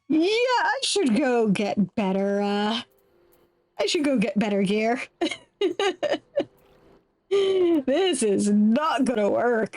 Yeah, I should go get better, I should go get better gear. This is not gonna work.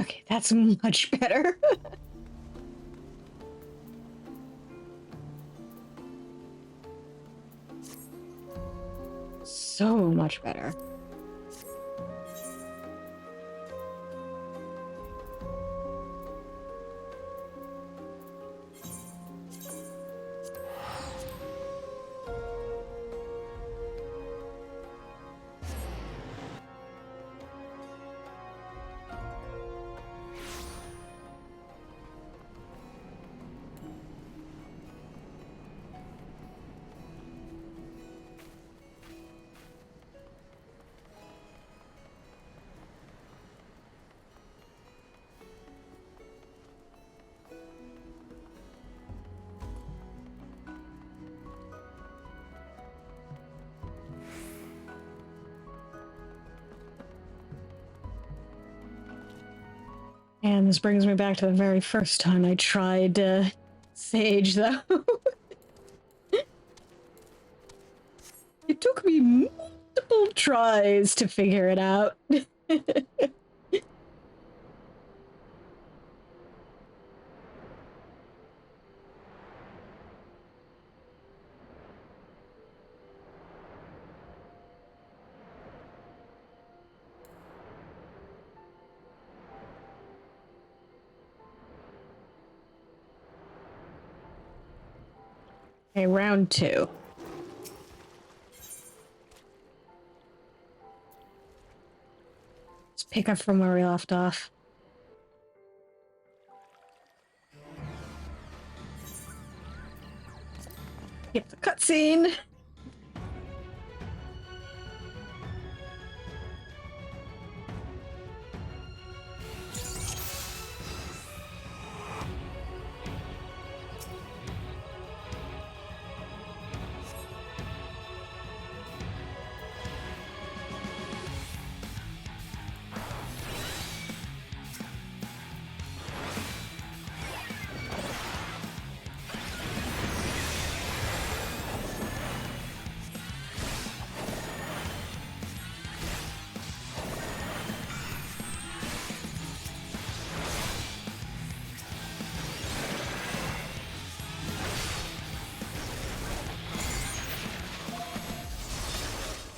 Okay, that's much better. So much better. And this brings me back to the very first time I tried Sage, though. It took me multiple tries to figure it out. Okay, round 2. Let's pick up from where we left off. Skip the cutscene.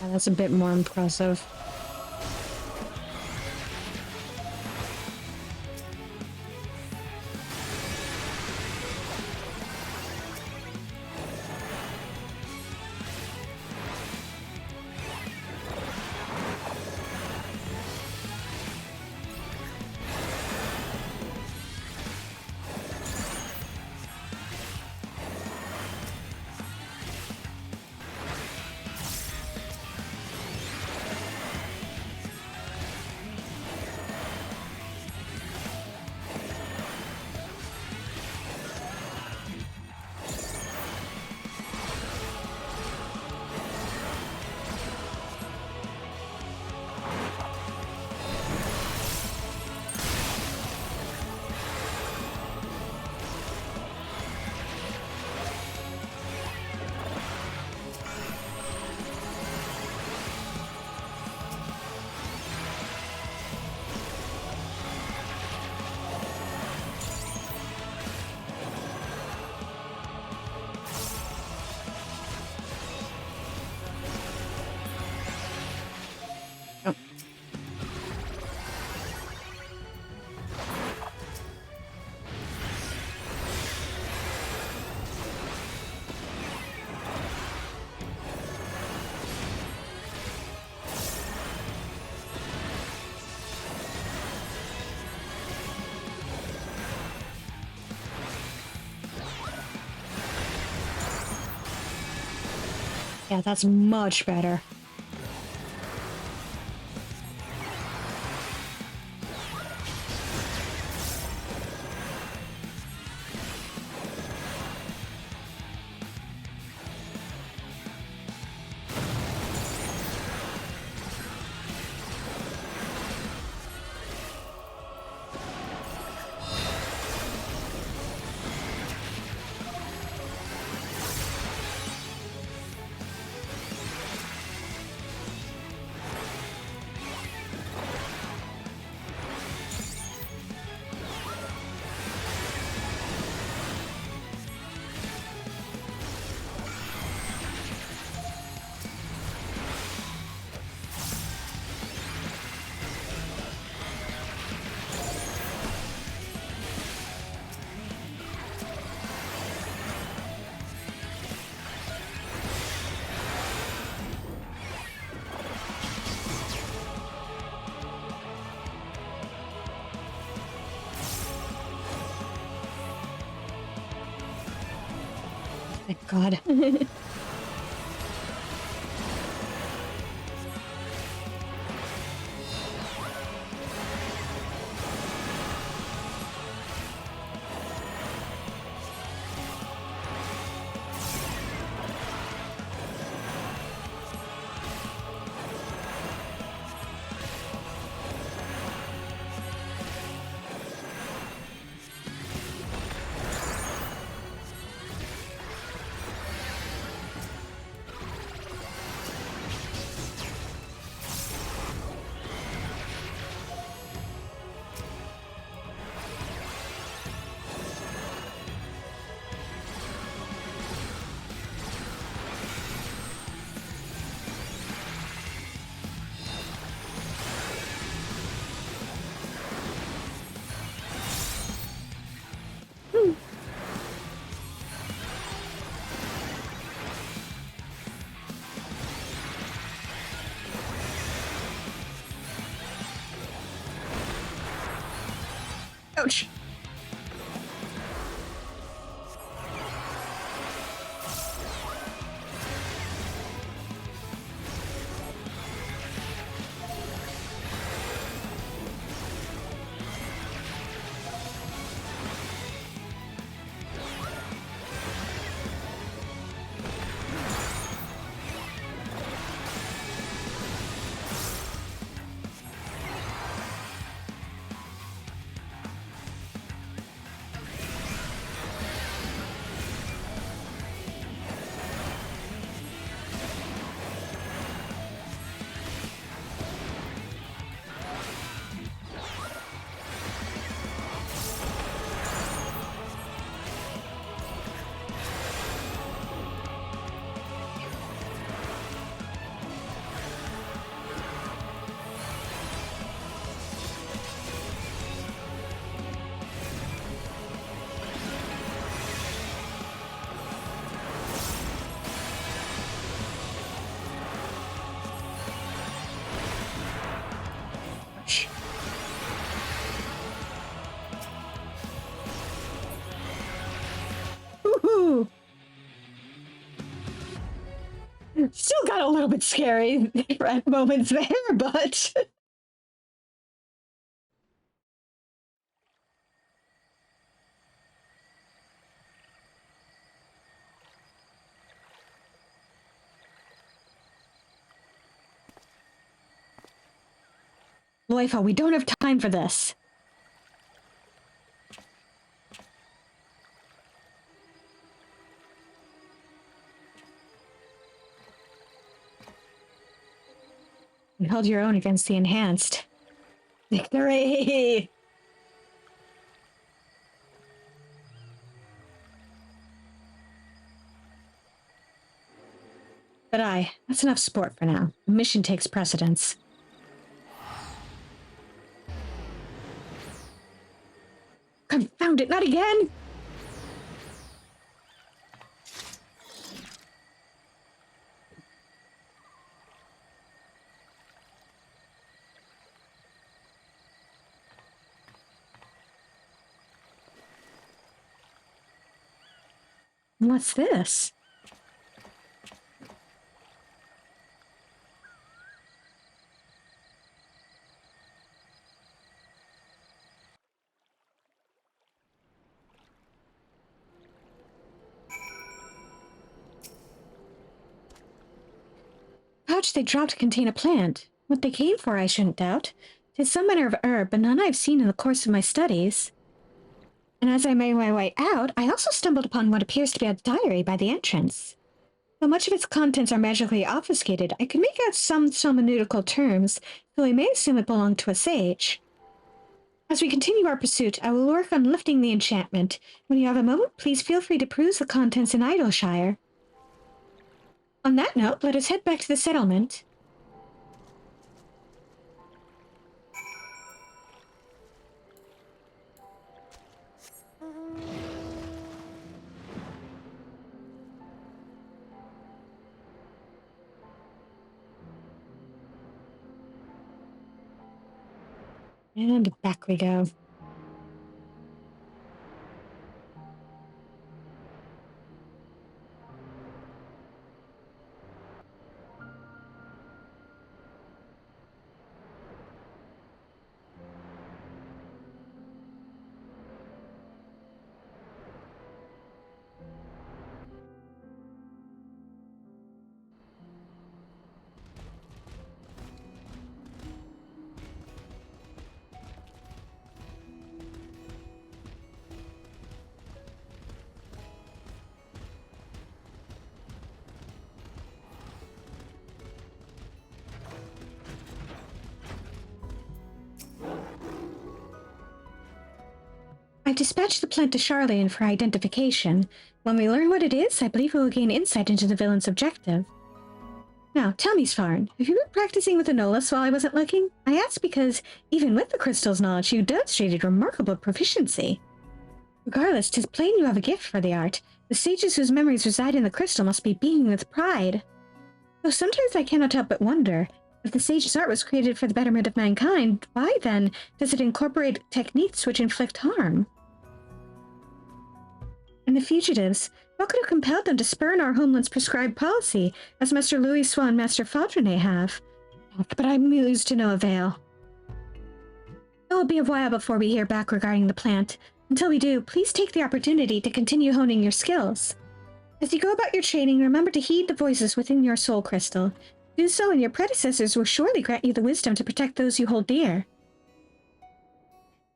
Yeah, that's a bit more impressive. Yeah, that's much better. Thank God. Ouch. Woohoo! Still got a little bit scary at moments there, but... Loifa, we don't have time for this. You held your own against the enhanced. Victory! But that's enough sport for now. The mission takes precedence. Confound it, not again! What's this? Pouch they dropped to contain a plant. What they came for, I shouldn't doubt. 'Tis some manner of herb, but none I've seen in the course of my studies. And as I made my way out, I also stumbled upon what appears to be a diary by the entrance. Though much of its contents are magically obfuscated, I could make out some hermeneutical terms, though I may assume it belonged to a sage. As we continue our pursuit, I will work on lifting the enchantment. When you have a moment, please feel free to peruse the contents in Idleshire. On that note, let us head back to the settlement. And back we go. I dispatched the plant to Charlene for identification. When we learn what it is, I believe we will gain insight into the villain's objective. Now, tell me, Svarn, have you been practicing with Anolis while I wasn't looking? I ask because, even with the crystal's knowledge, you demonstrated remarkable proficiency. Regardless, 'tis plain you have a gift for the art. The sages whose memories reside in the crystal must be beaming with pride. Though sometimes I cannot help but wonder, if the sage's art was created for the betterment of mankind, why then does it incorporate techniques which inflict harm? And the fugitives, what could have compelled them to spurn our homeland's prescribed policy, as Master Louis Swan and Master Faldrenet have? But I'm mused to no avail. It will be a while before we hear back regarding the plant. Until we do, please take the opportunity to continue honing your skills. As you go about your training, remember to heed the voices within your soul crystal. Do so, and your predecessors will surely grant you the wisdom to protect those you hold dear.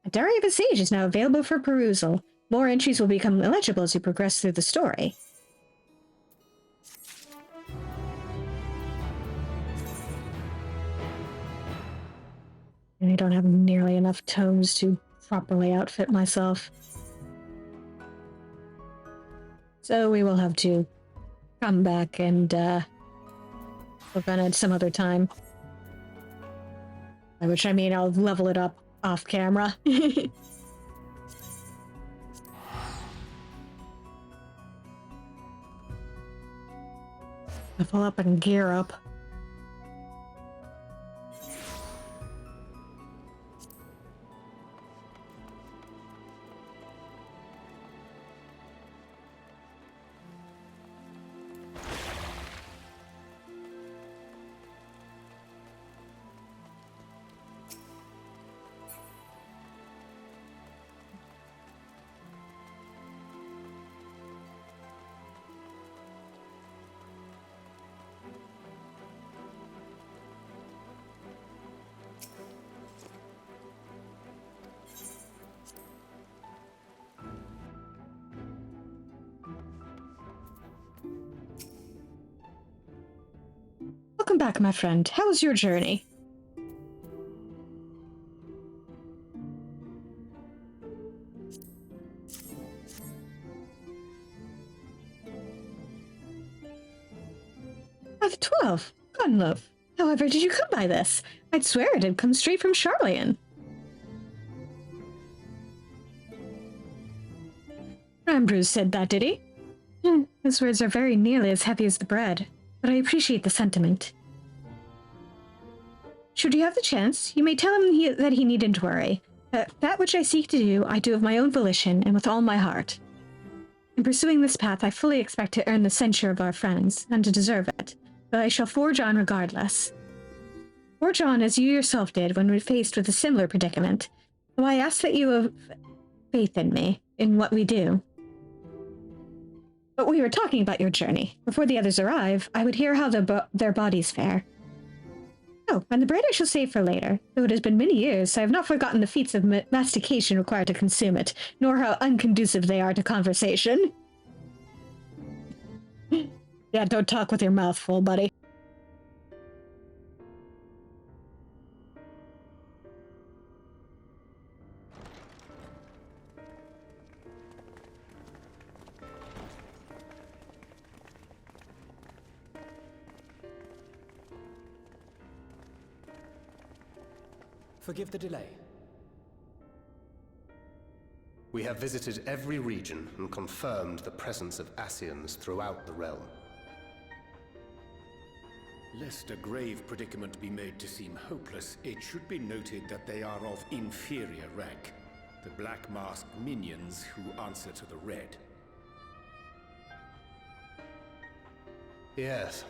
A Diary of a Sage is now available for perusal. More entries will become illegible as you progress through the story. And I don't have nearly enough tomes to properly outfit myself. So we will have to come back and work on it some other time. By which I mean I'll level it up off camera. Level up and gear up. Welcome back, my friend. How was your journey? I've 12. God love. However, did you come by this? I'd swear it had come straight from Charlian. Ambrose said that, did he? His words are very nearly as heavy as the bread, but I appreciate the sentiment. Should you have the chance, you may tell him that he needn't worry. That which I seek to do, I do of my own volition and with all my heart. In pursuing this path, I fully expect to earn the censure of our friends, and to deserve it, but I shall forge on regardless. Forge on as you yourself did when we faced with a similar predicament, though I ask that you have faith in me, in what we do. But we were talking about your journey. Before the others arrive, I would hear how their bodies fare. Oh, and the bread I shall save for later. Though it has been many years, I have not forgotten the feats of mastication required to consume it, nor how unconducive they are to conversation. Yeah, don't talk with your mouth full, buddy. Forgive the delay. We have visited every region and confirmed the presence of Ascians throughout the realm. Lest a grave predicament be made to seem hopeless, it should be noted that they are of inferior rank. The Black Masked minions who answer to the Red. Yes,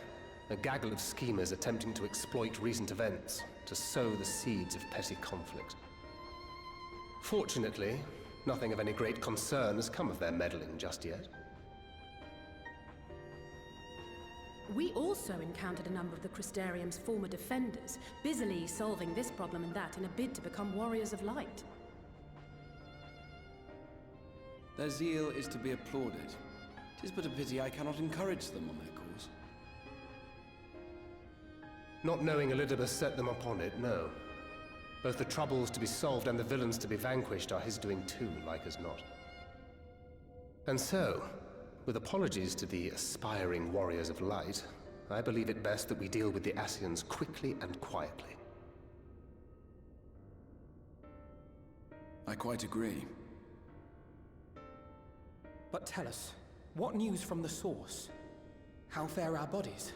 a gaggle of schemers attempting to exploit recent events to sow the seeds of petty conflict. Fortunately, nothing of any great concern has come of their meddling just yet. We also encountered a number of the Crystarium's former defenders, busily solving this problem and that in a bid to become warriors of light. Their zeal is to be applauded. 'Tis but a pity I cannot encourage them on their cause. Not knowing Elidibus set them upon it, no. Both the troubles to be solved and the villains to be vanquished are his doing too, like as not. And so, with apologies to the aspiring warriors of light, I believe it best that we deal with the Ascians quickly and quietly. I quite agree. But tell us, what news from the source? How fare our bodies?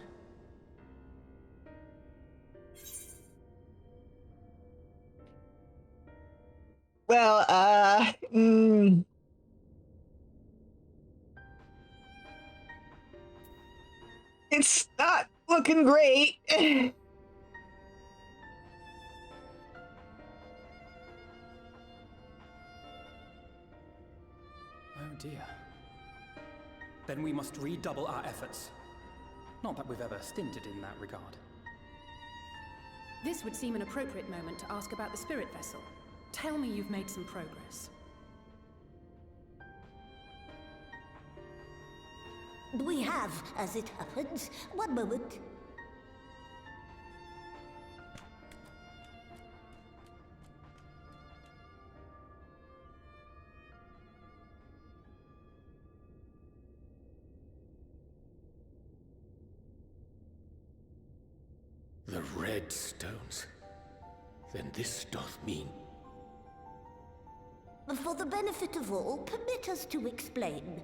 Well, it's not looking great. Oh dear. Then we must redouble our efforts. Not that we've ever stinted in that regard. This would seem an appropriate moment to ask about the spirit vessel. Tell me you've made some progress. We have, as it happens. One moment. The red stones. Then this doth mean... For the benefit of all, permit us to explain.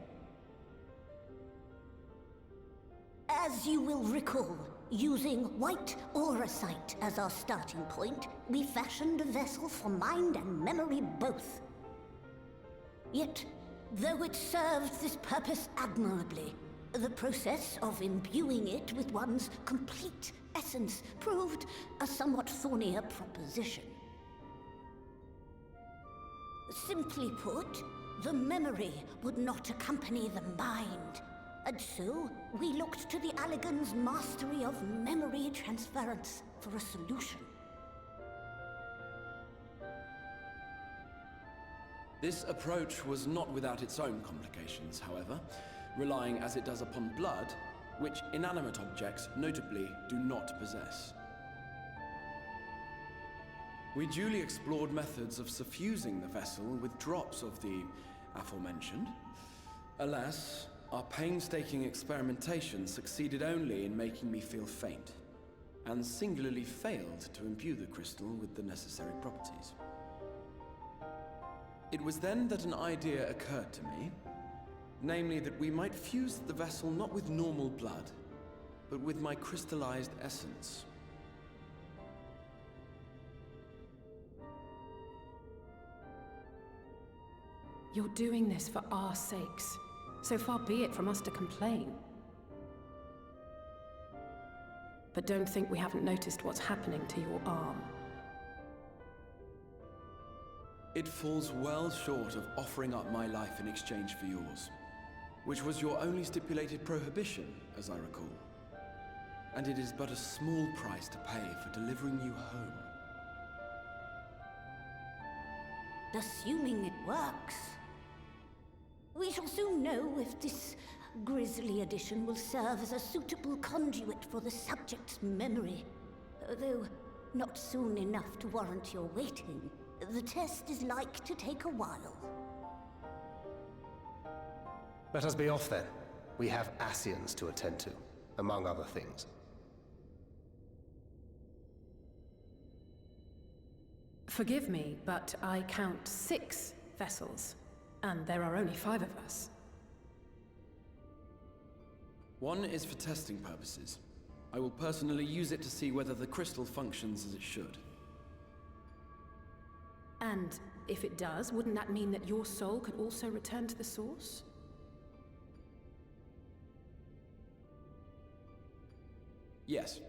As you will recall, using white auracite as our starting point, we fashioned a vessel for mind and memory both. Yet, though it served this purpose admirably, the process of imbuing it with one's complete essence proved a somewhat thornier proposition. Simply put, the memory would not accompany the mind, and so we looked to the Alligan's mastery of memory transference for a solution. This approach was not without its own complications, however, relying as it does upon blood, which inanimate objects, notably, do not possess. We duly explored methods of suffusing the vessel with drops of the aforementioned. Alas, our painstaking experimentation succeeded only in making me feel faint, and singularly failed to imbue the crystal with the necessary properties. It was then that an idea occurred to me, namely that we might fuse the vessel not with normal blood, but with my crystallized essence. You're doing this for our sakes. So far be it from us to complain. But don't think we haven't noticed what's happening to your arm. It falls well short of offering up my life in exchange for yours, which was your only stipulated prohibition, as I recall. And it is but a small price to pay for delivering you home. Assuming it works. We shall soon know if this grisly addition will serve as a suitable conduit for the subject's memory. Though not soon enough to warrant your waiting. The test is like to take a while. Let us be off then. We have Ascians to attend to, among other things. Forgive me, but I count 6 vessels, and there are only 5 of us. One is for testing purposes. I will personally use it to see whether the crystal functions as it should. And if it does, wouldn't that mean that your soul could also return to the source? Yes.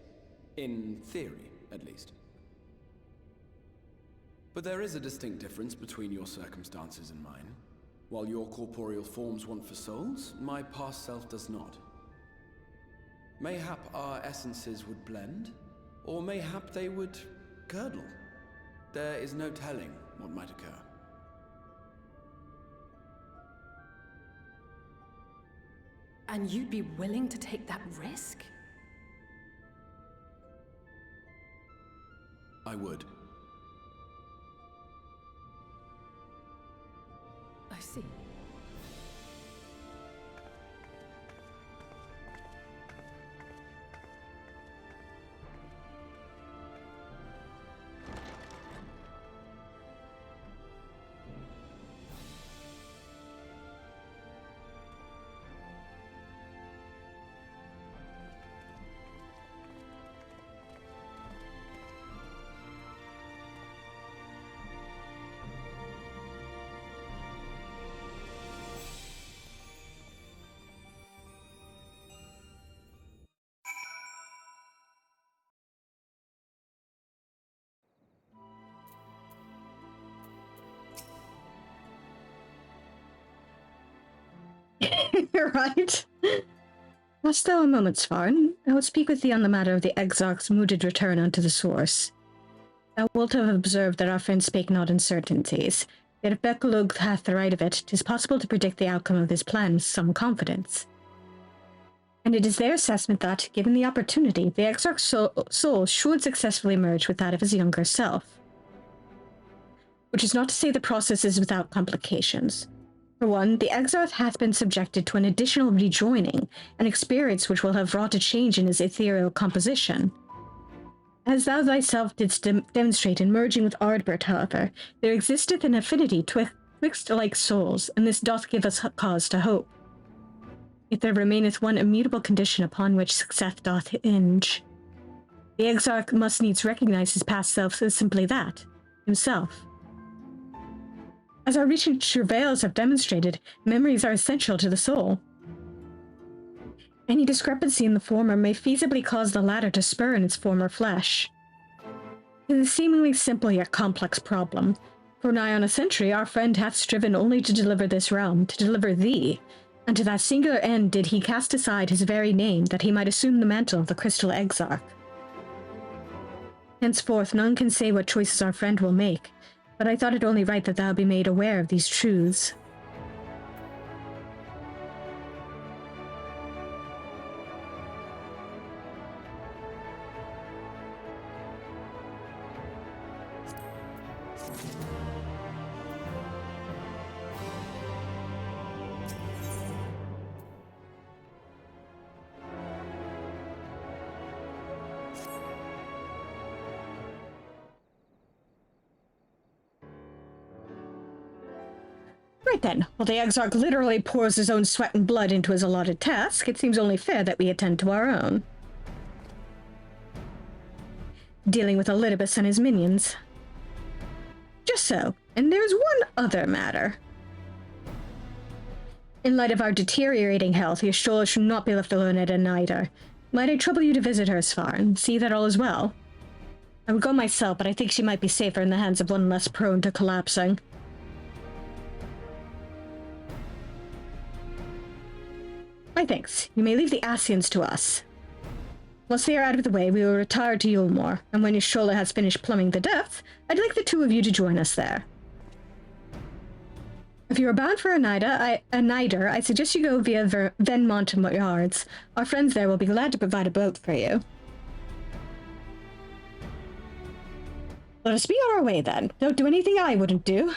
In theory, at least. But there is a distinct difference between your circumstances and mine. While your corporeal forms want for souls, my past self does not. Mayhap our essences would blend, or mayhap they would curdle. There is no telling what might occur. And you'd be willing to take that risk? I would. see. Right? Hast thou a moment, Svarn? I will speak with thee on the matter of the Exarch's mooted return unto the source. Thou wilt have observed that our friend spake not in certainties, yet if Bekalug hath the right of it, 'tis possible to predict the outcome of his plan with some confidence. And it is their assessment that, given the opportunity, the Exarch's soul should successfully merge with that of his younger self. Which is not to say the process is without complications. For one, the Exarch hath been subjected to an additional rejoining, an experience which will have wrought a change in his ethereal composition. As thou thyself didst demonstrate in merging with Ardbert, however, there existeth an affinity twixt like souls, and this doth give us cause to hope. Yet there remaineth one immutable condition upon which success doth hinge. The Exarch must needs recognize his past self as simply that, himself. As our recent travails have demonstrated, memories are essential to the soul. Any discrepancy in the former may feasibly cause the latter to spur in its former flesh. It is a seemingly simple yet complex problem. For nigh on a century, our friend hath striven only to deliver this realm, to deliver thee, and to that singular end did he cast aside his very name, that he might assume the mantle of the Crystal Exarch. Henceforth, none can say what choices our friend will make, but I thought it only right that thou be made aware of these truths. Right then, while the Exarch literally pours his own sweat and blood into his allotted task, it seems only fair that we attend to our own. Dealing with Elidibus and his minions. Just so, and there's one other matter. In light of our deteriorating health, Y'shtola should not be left alone at a nighter. Might I trouble you to visit her, Svar, and see that all is well? I would go myself, but I think she might be safer in the hands of one less prone to collapsing. My thanks. You may leave the Ascians to us. Once they are out of the way, we will retire to Yulmore, and when Y'shtola has finished plumbing the depths, I'd like the two of you to join us there. If you are bound for a nighter, I suggest you go via Venmont Yards. Our friends there will be glad to provide a boat for you. Let us be on our way then. Don't do anything I wouldn't do.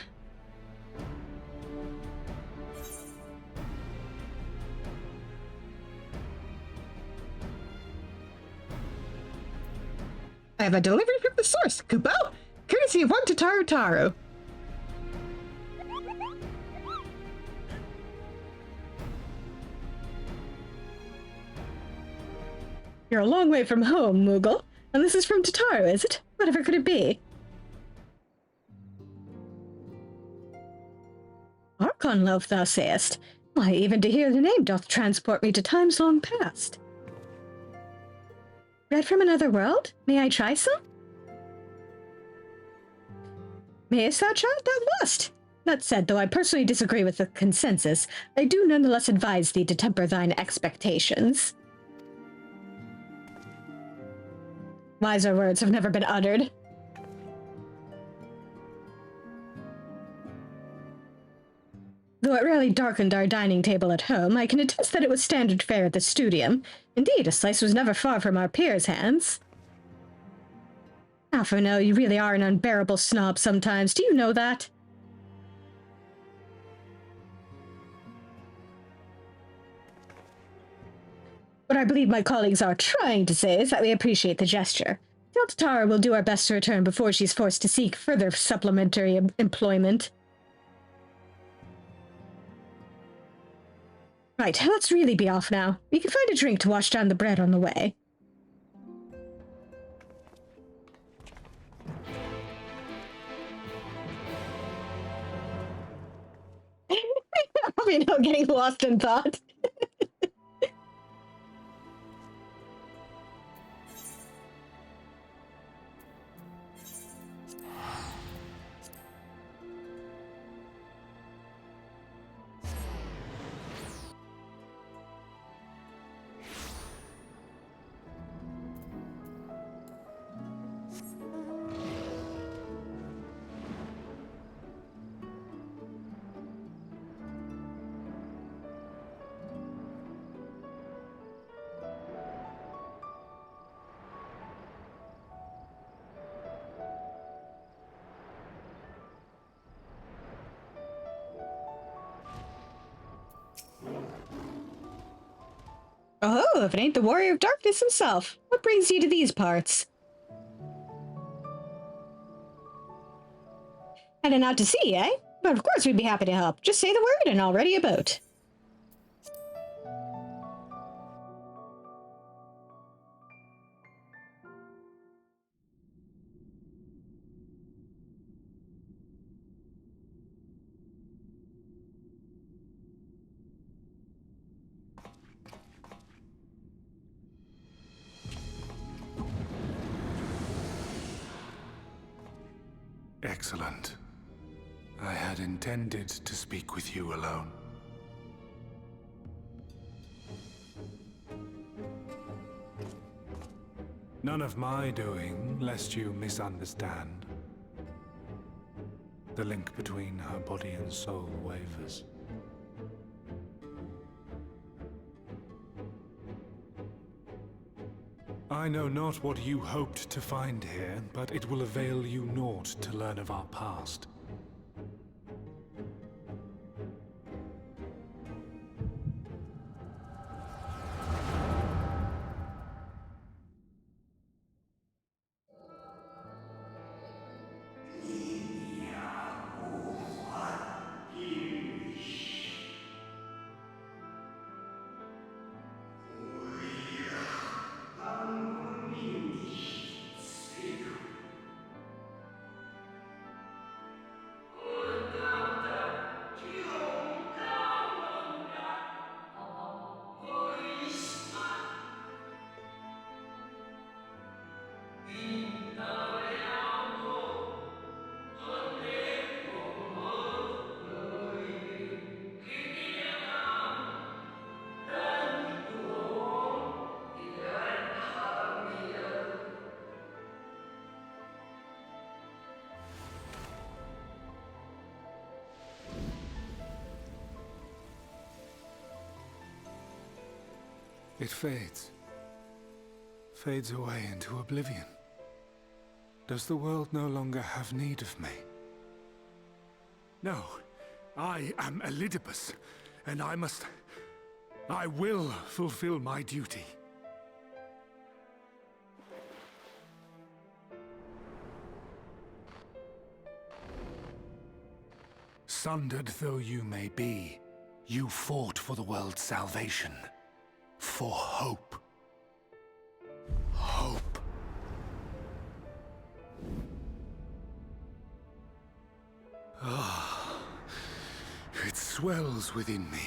I have a delivery from the source, Kupo, courtesy of one Tataru Taro. You're a long way from home, Moogle. And this is from Tataru, is it? Whatever could it be? Archon love, thou sayest. Why, even to hear the name doth transport me to times long past. Bread from another world? May I try some? Mayest thou, child? Thou must! That said, though I personally disagree with the consensus, I do nonetheless advise thee to temper thine expectations. Wiser words have never been uttered. Though it rarely darkened our dining table at home, I can attest that it was standard fare at the studium. Indeed, a slice was never far from our peers' hands. Alphino, you really are an unbearable snob sometimes. Do you know that? What I believe my colleagues are trying to say is that we appreciate the gesture. Delta Tara will do our best to return before she's forced to seek further supplementary employment. Right, let's really be off now. We can find a drink to wash down the bread on the way. You know, getting lost in thought. Oh, if it ain't the Warrior of Darkness himself. What brings you to these parts? Heading out to sea, eh? But of course we'd be happy to help. Just say the word and I'll ready a boat. Excellent. I had intended to speak with you alone. None of my doing, lest you misunderstand. The link between her body and soul wavers. I know not what you hoped to find here, but it will avail you naught to learn of our past. It fades away into oblivion. Does the world no longer have need of me? No, I am Elidibus, and I will fulfill my duty. Sundered though you may be, you fought for the world's salvation. For hope. Hope. Ah, it swells within me,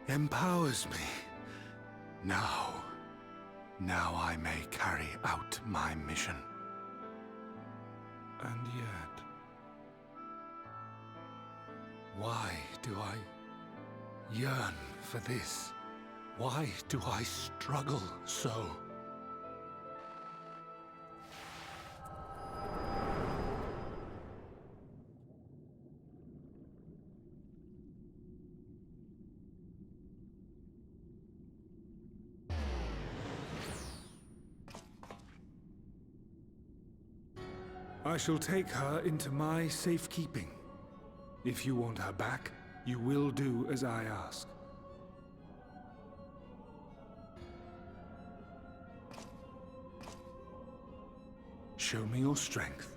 empowers me. Now I may carry out my mission. And yet, why do I yearn for this? Why do I struggle so? I shall take her into my safekeeping. If you want her back, you will do as I ask. show me your strength,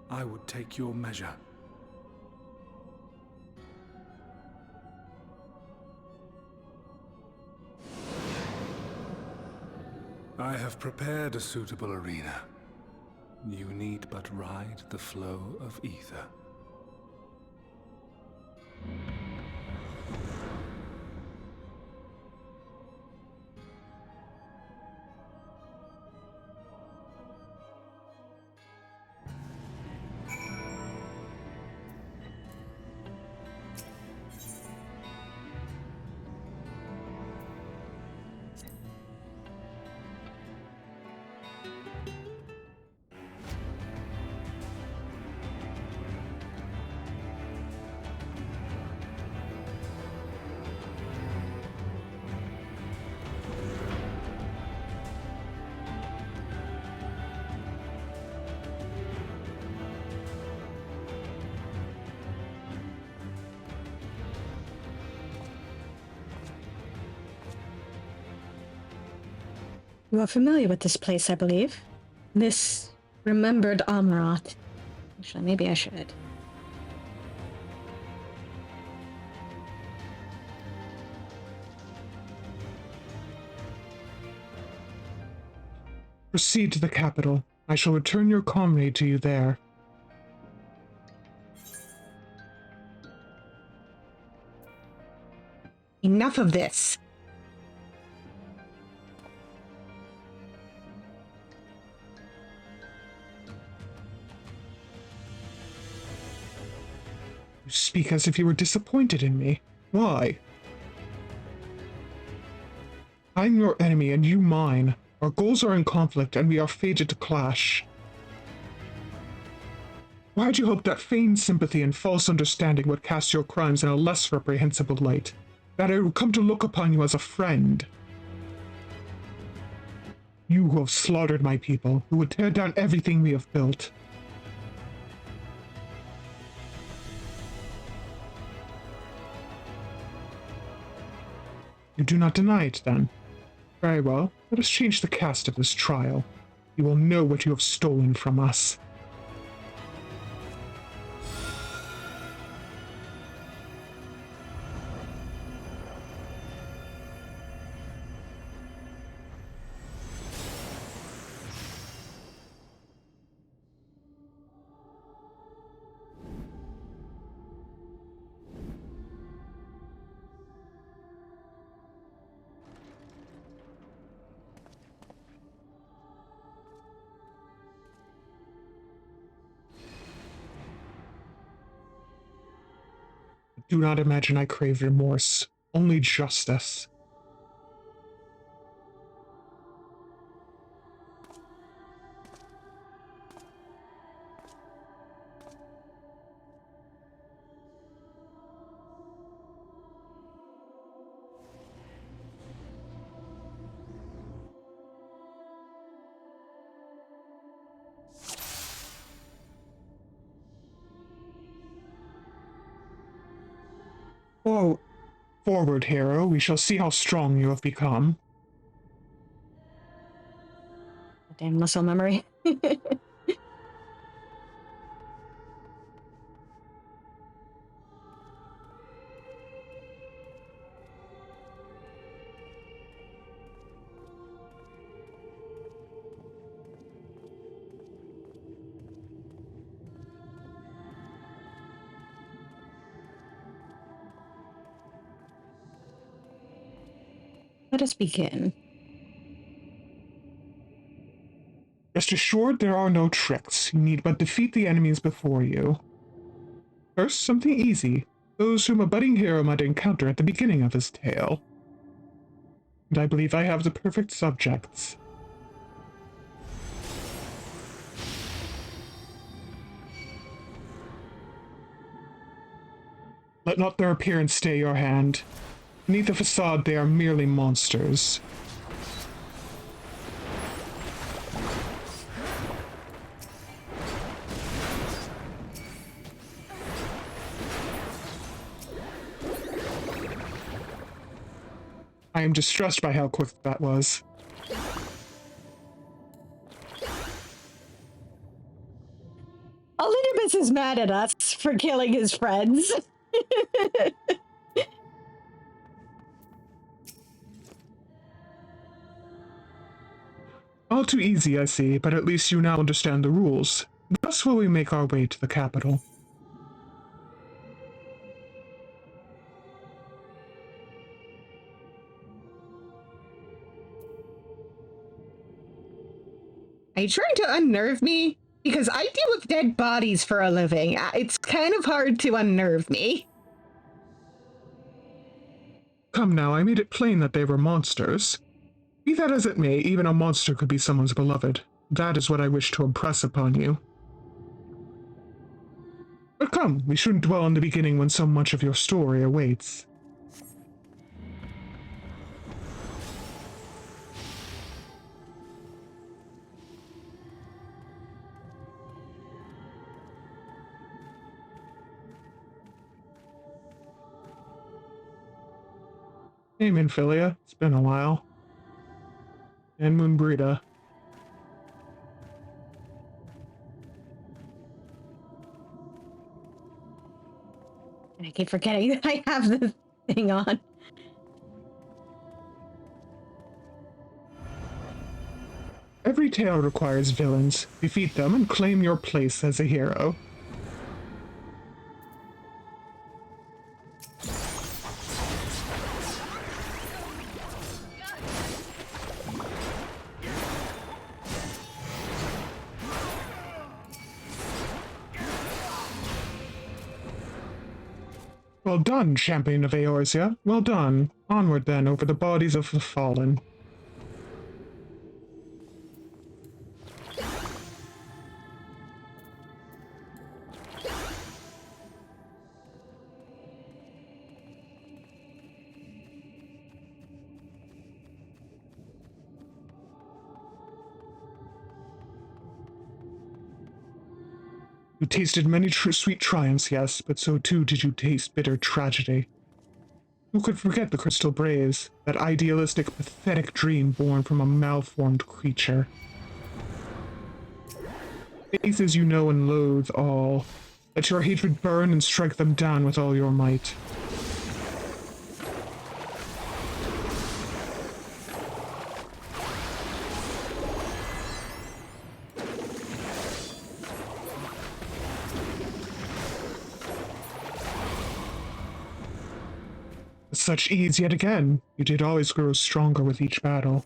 I would take your measure. I have prepared a suitable arena. You need but ride the flow of ether. You are familiar with this place, I believe. This remembered Amrat. Actually, maybe I should. Proceed to the capital. I shall return your comrade to you there. Enough of this. You speak as if you were disappointed in me. Why? I'm your enemy and you mine. Our goals are in conflict and we are fated to clash. Why'd you hope that feigned sympathy and false understanding would cast your crimes in a less reprehensible light? That I would come to look upon you as a friend? You who have slaughtered my people, who would tear down everything we have built. You do not deny it, then? Very well, let us change the cast of this trial. You will know what you have stolen from us. Do not imagine I crave remorse, only justice. Oh, forward, hero. We shall see how strong you have become. Damn muscle memory. Let us begin. Rest assured there are no tricks. You need but defeat the enemies before you. First, something easy. Those whom a budding hero might encounter at the beginning of his tale. And I believe I have the perfect subjects. Let not their appearance stay your hand. Beneath the facade, they are merely monsters. I am distressed by how quick that was. Elidibus is mad at us for killing his friends. All too easy, I see, but at least you now understand the rules. Thus will we make our way to the capital. Are you trying to unnerve me? Because I deal with dead bodies for a living. It's kind of hard to unnerve me. Come now, I made it plain that they were monsters. Be that as it may, even a monster could be someone's beloved. That is what I wish to impress upon you. But come, we shouldn't dwell on the beginning when so much of your story awaits. Hey, Minfilia. It's been a while. And Moonbrita. I keep forgetting that I have the thing on. Every tale requires villains. Defeat them and claim your place as a hero. Well done, champion of Eorzea. Well done. Onward then, over the bodies of the fallen. You tasted many sweet triumphs, yes, but so too did you taste bitter tragedy. Who could forget the Crystal Braves, that idealistic, pathetic dream born from a malformed creature? Faces you know and loathe all. Let your hatred burn and strike them down with all your might. Such ease yet again. You did always grow stronger with each battle.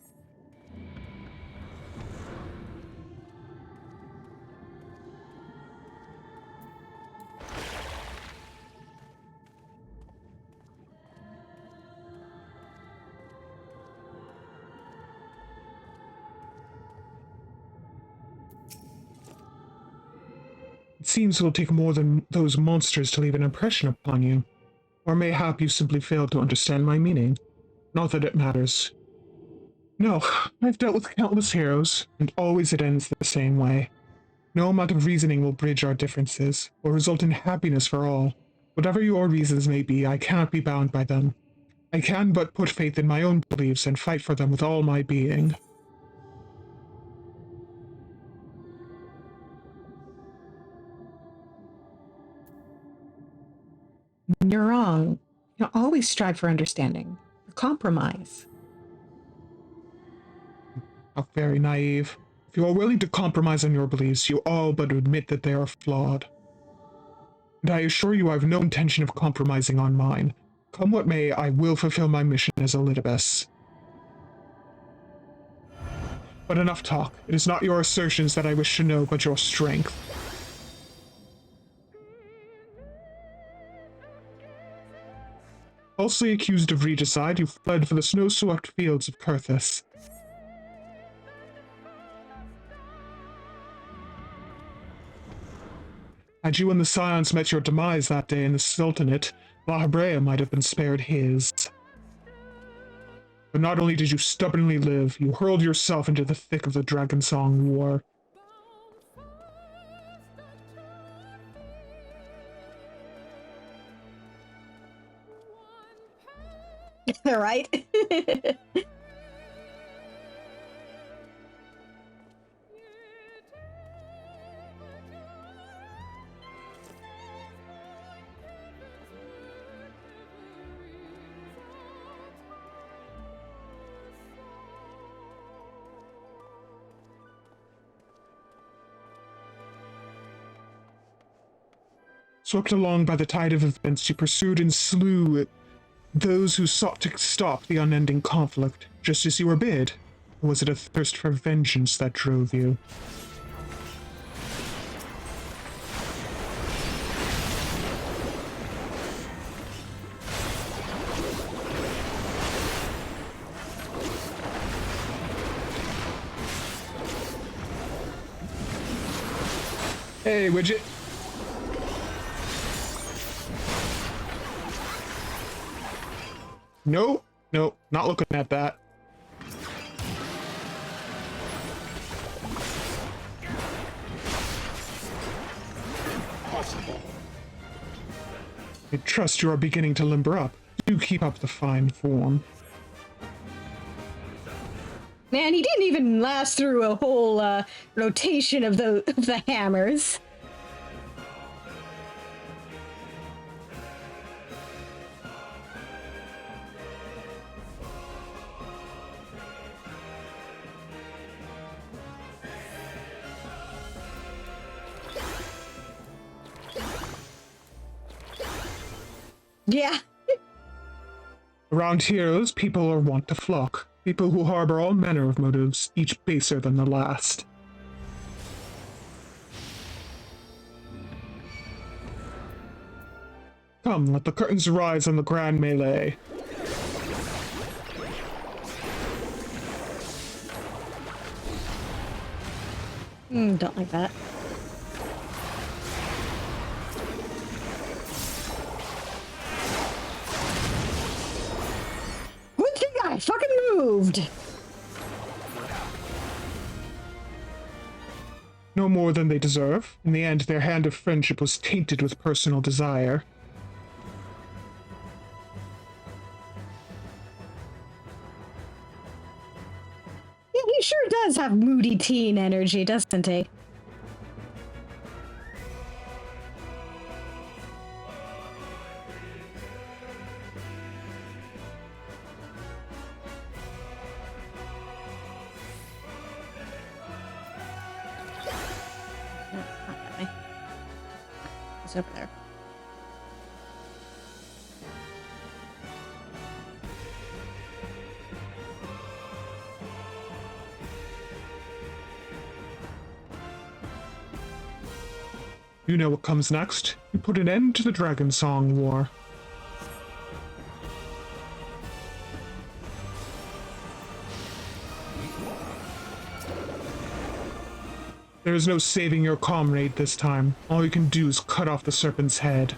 It seems it will take more than those monsters to leave an impression upon you. Or mayhap you simply failed to understand my meaning. Not that it matters. No, I've dealt with countless heroes, and always it ends the same way. No amount of reasoning will bridge our differences, or result in happiness for all. Whatever your reasons may be, I cannot be bound by them. I can but put faith in my own beliefs and fight for them with all my being. You're wrong. You always strive for understanding, for compromise. How very naive. If you are willing to compromise on your beliefs, you all but admit that they are flawed. And I assure you I have no intention of compromising on mine. Come what may, I will fulfill my mission as Elidibus. But enough talk. It is not your assertions that I wish to know, but your strength. Falsely accused of regicide, you fled for the snow-swept fields of Kurthus. Had you and the Scions met your demise that day in the Sultanate, La Habrea might have been spared his. But not only did you stubbornly live, you hurled yourself into the thick of the Dragonsong War. Right? Swept along by the tide of events, you pursued and slew those who sought to stop the unending conflict, just as you were bid. Or was it a thirst for vengeance that drove you? Hey, Widget. Nope, nope, not looking at that. Possible. I trust you are beginning to limber up. Do keep up the fine form. Man, he didn't even last through a whole rotation of the hammers. Yeah. Around heroes, people are wont to flock. People who harbor all manner of motives, each baser than the last. Come, let the curtains rise on the grand melee. Don't like that. Good thing I fucking moved! No more than they deserve. In the end, their hand of friendship was tainted with personal desire. Yeah, he sure does have moody teen energy, doesn't he? It's over there. You know what comes next. You put an end to the Dragon Song War. There is no saving your comrade this time. All you can do is cut off the serpent's head.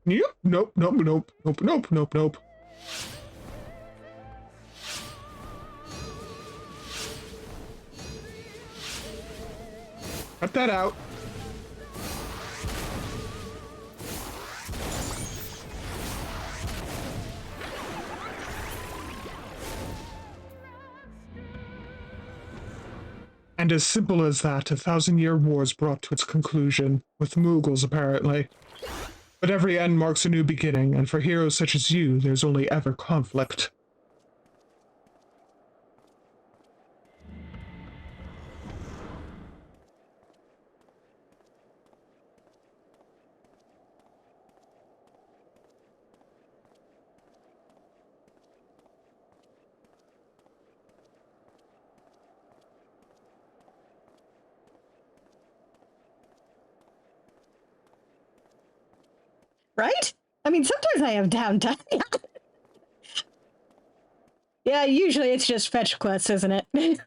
Yep. Nope, nope, nope, nope, nope, nope, nope. Cut that out. And as simple as that, 1,000-year war's brought to its conclusion, with Mughals apparently. But every end marks a new beginning, and for heroes such as you, there's only ever conflict. Right? I mean, sometimes I have downtime. Yeah, usually it's just fetch quests, isn't it?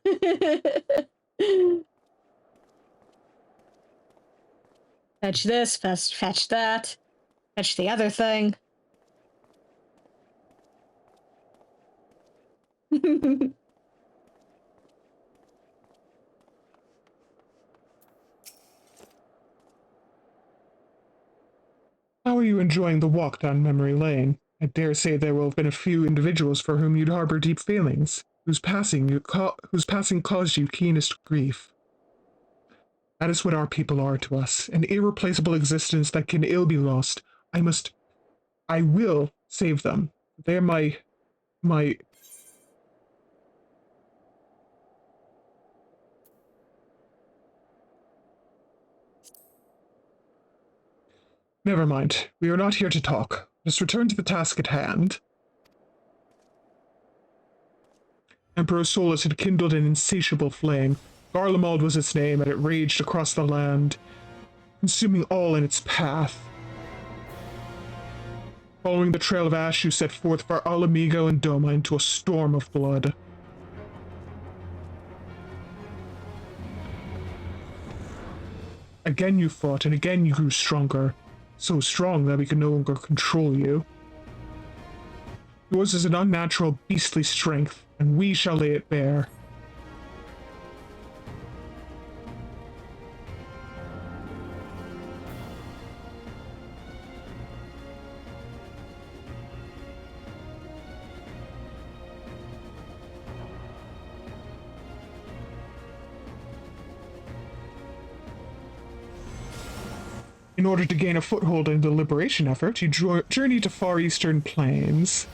Fetch this, fetch that, fetch the other thing. How are you enjoying the walk down memory lane? I dare say there will have been a few individuals for whom you'd harbor deep feelings, whose passing caused you keenest grief. That is what our people are to us, an irreplaceable existence that can ill be lost. I will save them. They're my Never mind. We are not here to talk. Just return to the task at hand. Emperor Solus had kindled an insatiable flame. Garlemald was its name, and it raged across the land, consuming all in its path. Following the trail of ash, you set forth for Alamigo and Doma into a storm of blood. Again you fought, and again you grew stronger. So strong that we could no longer control you. Yours is an unnatural, beastly strength, and we shall lay it bare. In order to gain a foothold in the liberation effort, you journey to far eastern plains.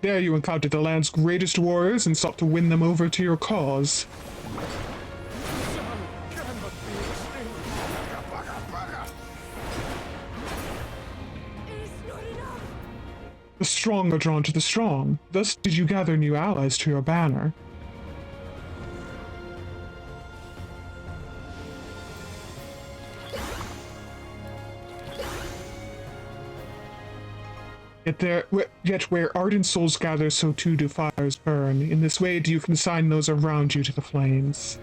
There you encountered the land's greatest warriors and sought to win them over to your cause. The strong are drawn to the strong. Thus did you gather new allies to your banner. Yet where ardent souls gather, so too do fires burn. In this way do you consign those around you to the flames.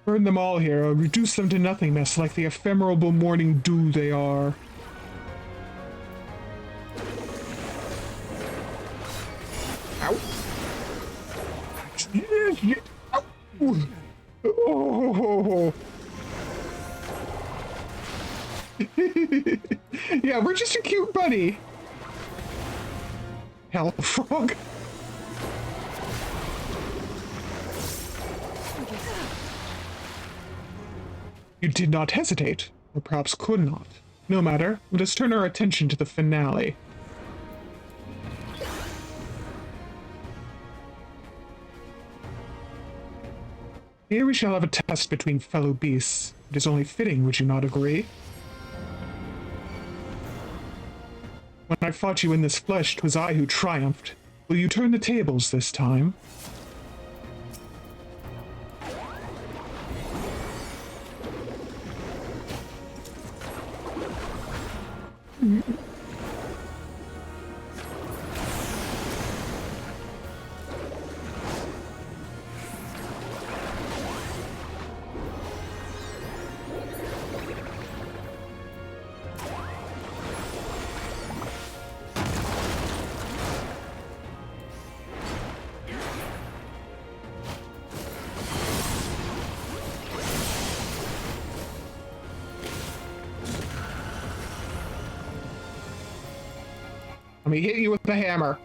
Burn them all, hero. Reduce them to nothingness like the ephemeral morning dew they are. Ow. Ow. Oh. Yeah, we're just a cute bunny. Hell, frog. You did not hesitate, or perhaps could not. No matter, let us turn our attention to the finale. Here we shall have a test between fellow beasts. It is only fitting, would you not agree? When I fought you in this flesh, 'twas I who triumphed. Will you turn the tables this time? Let me hit you with the hammer.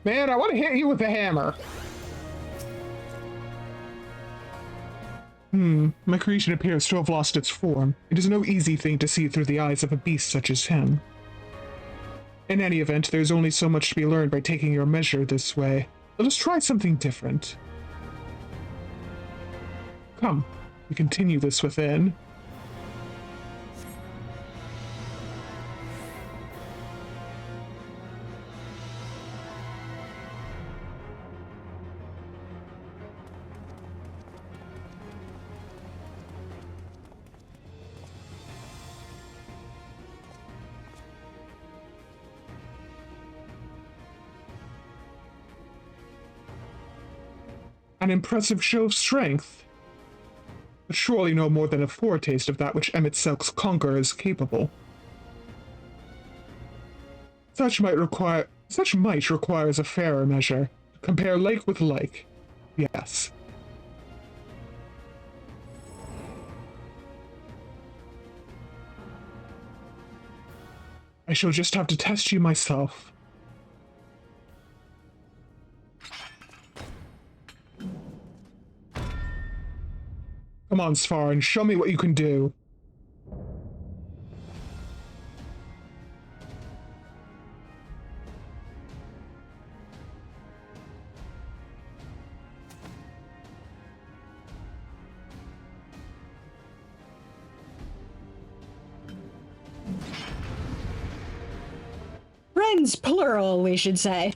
Man, I want to hit you with the hammer. My creation appears to have lost its form. It is no easy thing to see through the eyes of a beast such as him. In any event, there's only so much to be learned by taking your measure this way. Let us try something different. Come. We continue this within. An impressive show of strength. But surely no more than a foretaste of that which Emet-Selch's conqueror is capable. Such might requires a fairer measure. Compare like with like. Yes. I shall just have to test you myself. Come on, Svarn, show me what you can do. Minions, plural, we should say.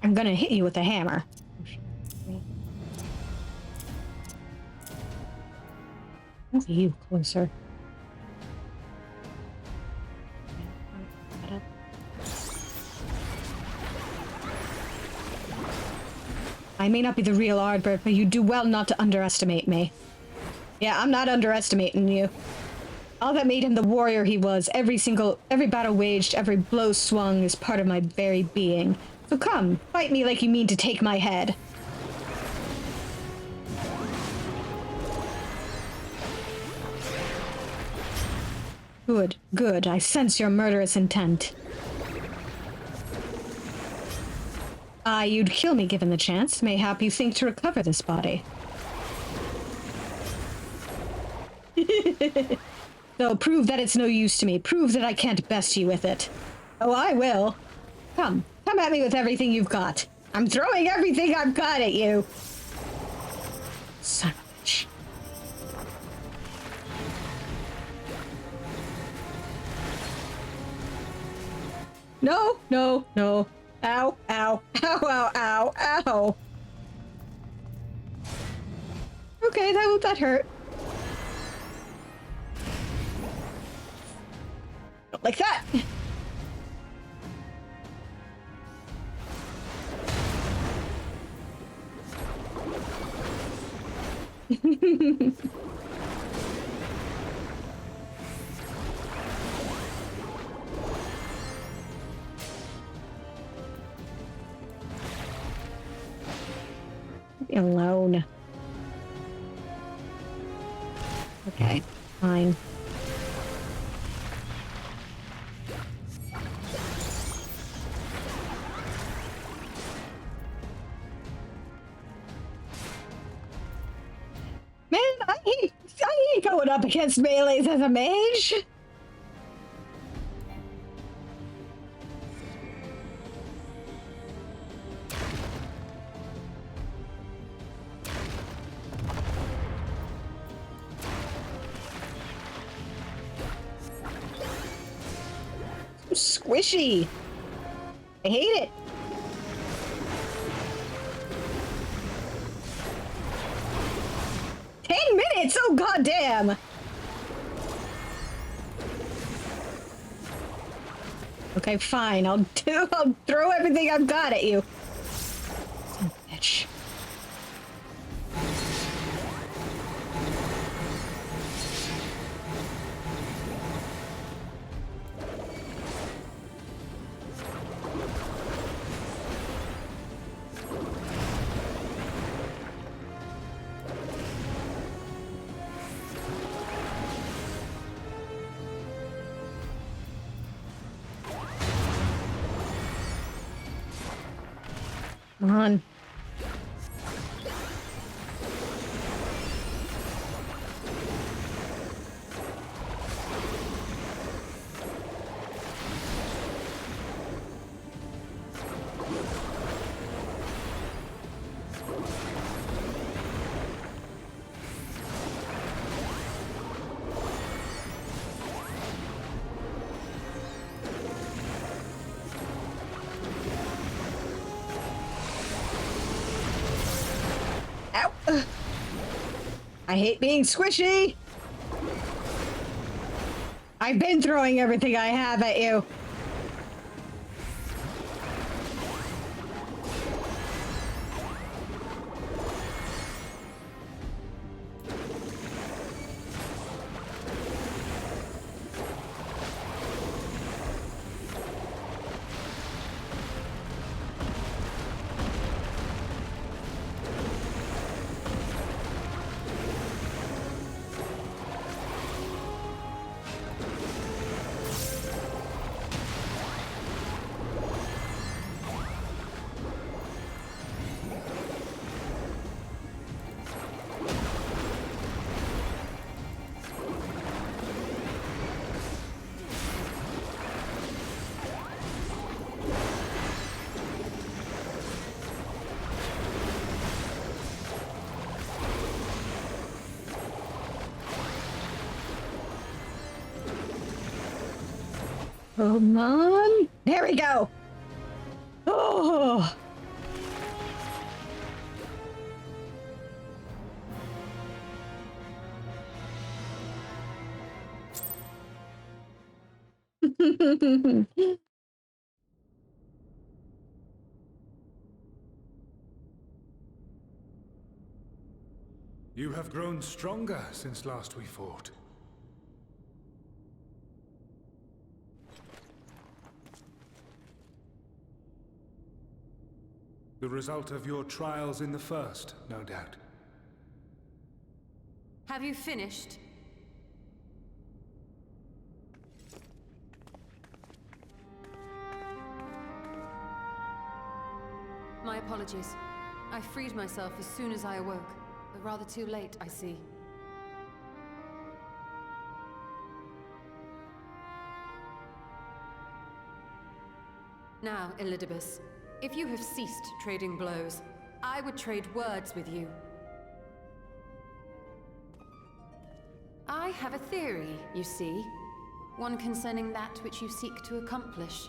I'm gonna hit you with a hammer. Move you closer. I may not be the real Ardbert, but you do well not to underestimate me. Yeah, I'm not underestimating you. All that made him the warrior he was, every battle waged, every blow swung is part of my very being. So come, fight me like you mean to take my head. Good, good. I sense your murderous intent. You'd kill me given the chance. Mayhap you think to recover this body. So prove that it's no use to me. Prove that I can't best you with it. Oh, I will. Come at me with everything you've got. I'm throwing everything I've got at you. Son of a bitch. No, no, no. Ow, ow, ow, ow, ow, ow. Okay, that hurt. Not like that. Leave me alone. Okay, fine. Man, I ain't going up against melees as a mage. So squishy. I hate it. Minutes! Oh goddamn! Okay, fine. I'll throw everything I've got at you. Son of a bitch. Come on. I hate being squishy. I've been throwing everything I have at you. Come on. There we go. Oh. You have grown stronger since last we fought. The result of your trials in the first, no doubt. Have you finished? My apologies. I freed myself as soon as I awoke, but rather too late, I see. Now, Elidibus, if you have ceased trading blows, I would trade words with you. I have a theory, you see. One concerning that which you seek to accomplish.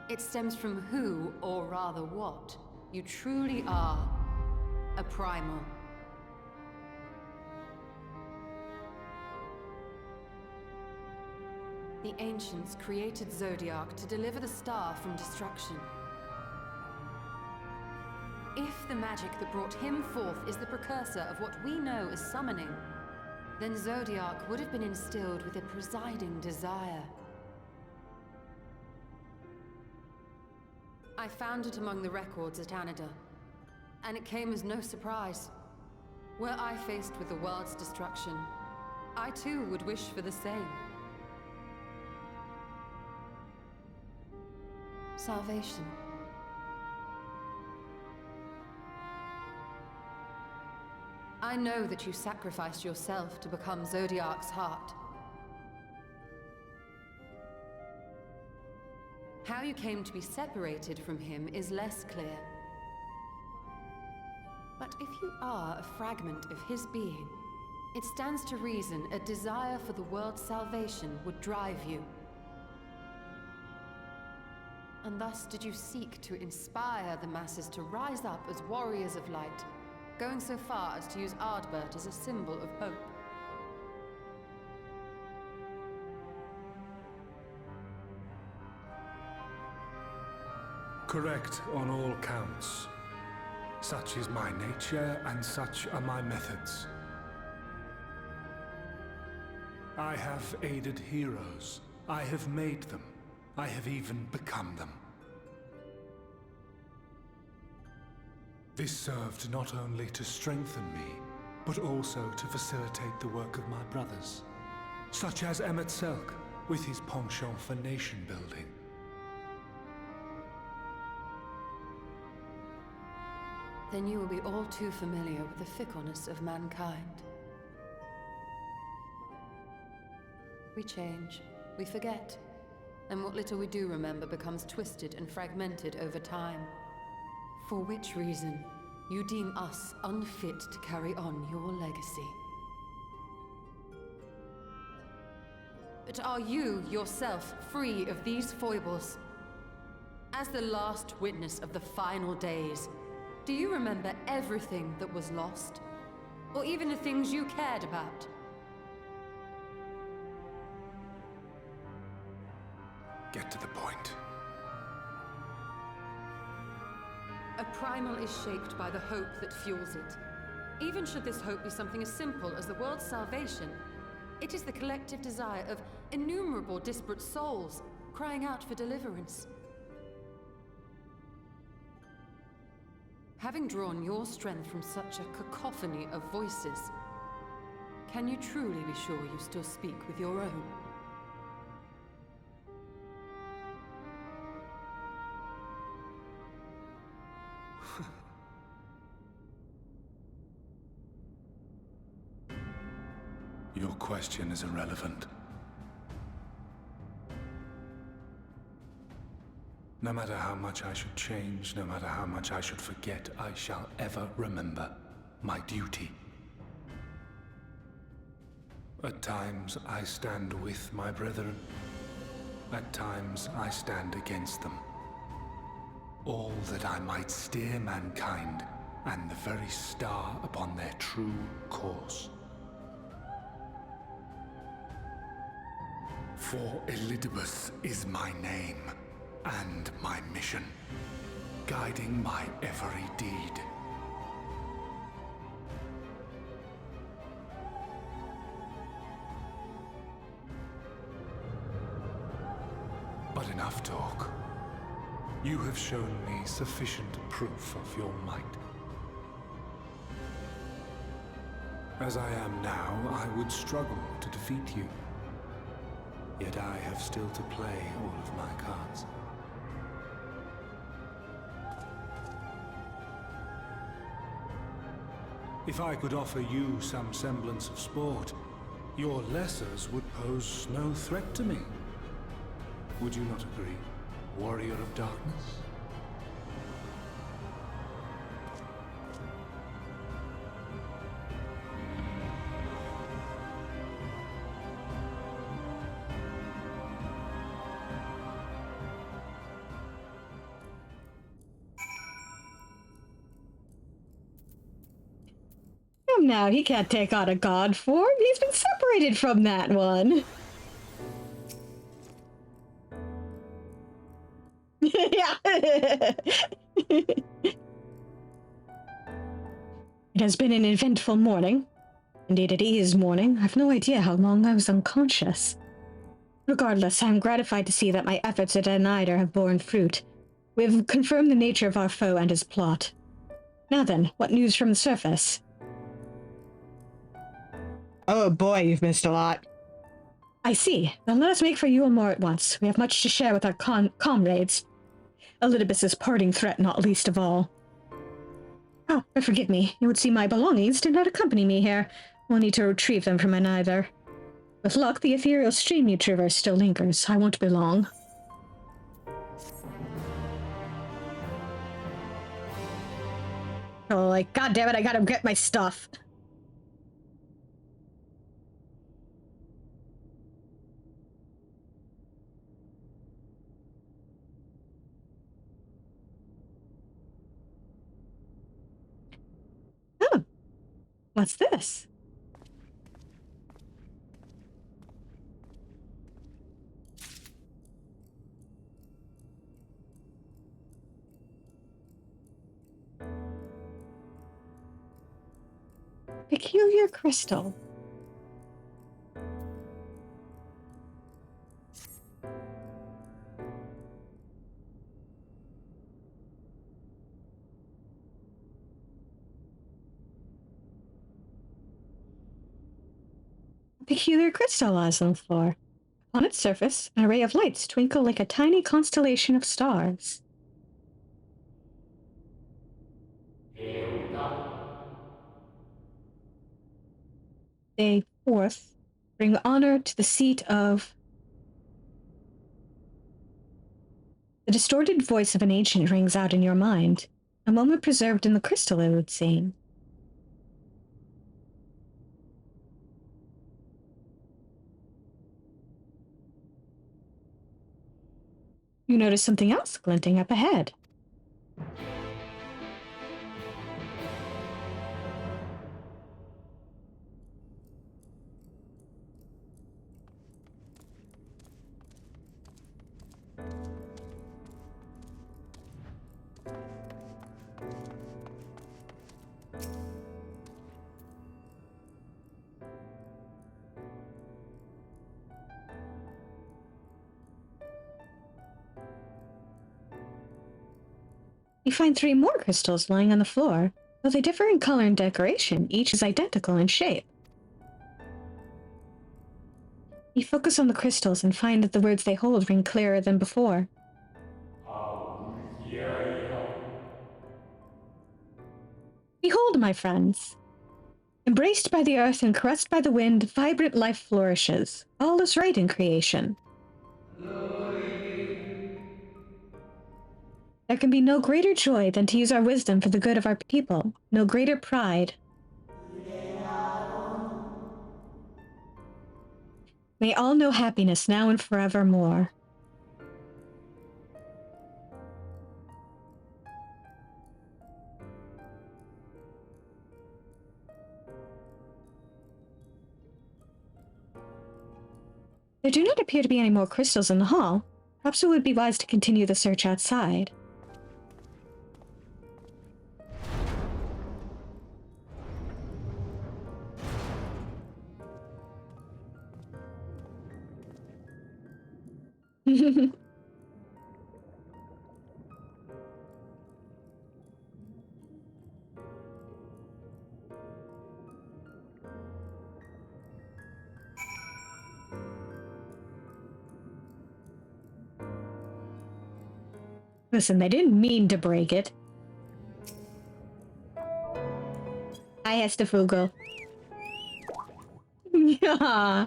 It stems from who, or rather what, you truly are. A primal. The Ancients created Zodiac to deliver the star from destruction. If the magic that brought him forth is the precursor of what we know as summoning, then Zodiac would have been instilled with a presiding desire. I found it among the records at Anida, and it came as no surprise. Were I faced with the world's destruction, I too would wish for the same. Salvation. I know that you sacrificed yourself to become Zodiac's heart. How you came to be separated from him is less clear. But if you are a fragment of his being, it stands to reason a desire for the world's salvation would drive you. And thus did you seek to inspire the masses to rise up as warriors of light, going so far as to use Ardbert as a symbol of hope. Correct on all counts. Such is my nature, and such are my methods. I have aided heroes. I have made them. I have even become them. This served not only to strengthen me, but also to facilitate the work of my brothers, such as Emmett Selk, with his penchant for nation building. Then you will be all too familiar with the fickleness of mankind. We change, we forget, and what little we do remember becomes twisted and fragmented over time. For which reason, you deem us unfit to carry on your legacy. But are you, yourself, free of these foibles? As the last witness of the final days, do you remember everything that was lost? Or even the things you cared about? Get to the point. A primal is shaped by the hope that fuels it. Even should this hope be something as simple as the world's salvation, it is the collective desire of innumerable disparate souls crying out for deliverance. Having drawn your strength from such a cacophony of voices, can you truly be sure you still speak with your own? Your question is irrelevant. No matter how much I should change, no matter how much I should forget, I shall ever remember my duty. At times I stand with my brethren. At times I stand against them. All that I might steer mankind and the very star upon their true course. For Elidibus is my name and my mission, guiding my every deed. But enough talk. You have shown me sufficient proof of your might. As I am now, I would struggle to defeat you. Yet I have still to play all of my cards. If I could offer you some semblance of sport, your lessers would pose no threat to me. Would you not agree, warrior of darkness? Now he can't take on a god form. He's been separated from that one. Yeah. It has been an eventful morning. Indeed, it is morning. I've no idea how long I was unconscious. Regardless, I'm gratified to see that my efforts at Anider have borne fruit. We have confirmed the nature of our foe and his plot. Now then, what news from the surface? Oh boy, you've missed a lot. I see. Then let us make for you more at once. We have much to share with our comrades. Elidibus' parting threat not least of all. Oh, but forgive me. It would seem my belongings did not accompany me here. We'll need to retrieve them from neither. With luck, the ethereal stream you traverse still lingers. I won't be long. Oh, like, God damn it, I gotta get my stuff. Oh, what's this? Peculiar crystal. Peculiar crystal lies on the floor. On its surface, an array of lights twinkle like a tiny constellation of stars. Day 4th, bring honor to the seat of... The distorted voice of an ancient rings out in your mind, a moment preserved in the crystal, it would seem. You notice something else glinting up ahead. You find 3 more crystals lying on the floor. Though they differ in color and decoration, each is identical in shape. You focus on the crystals and find that the words they hold ring clearer than before. Behold, my friends. Embraced by the earth and caressed by the wind, vibrant life flourishes. All is right in creation. There can be no greater joy than to use our wisdom for the good of our people, no greater pride, May all know happiness now and forevermore. There do not appear to be any more crystals in the hall. Perhaps it would be wise to continue the search outside. Listen, they didn't mean to break it. Hi, Estefugel. Yeah.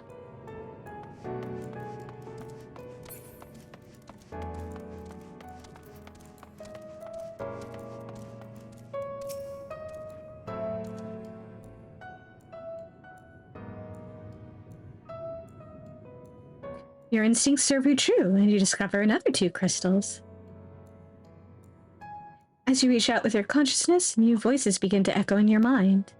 Your instincts serve you true, and you discover another 2 crystals. As you reach out with your consciousness, new voices begin to echo in your mind.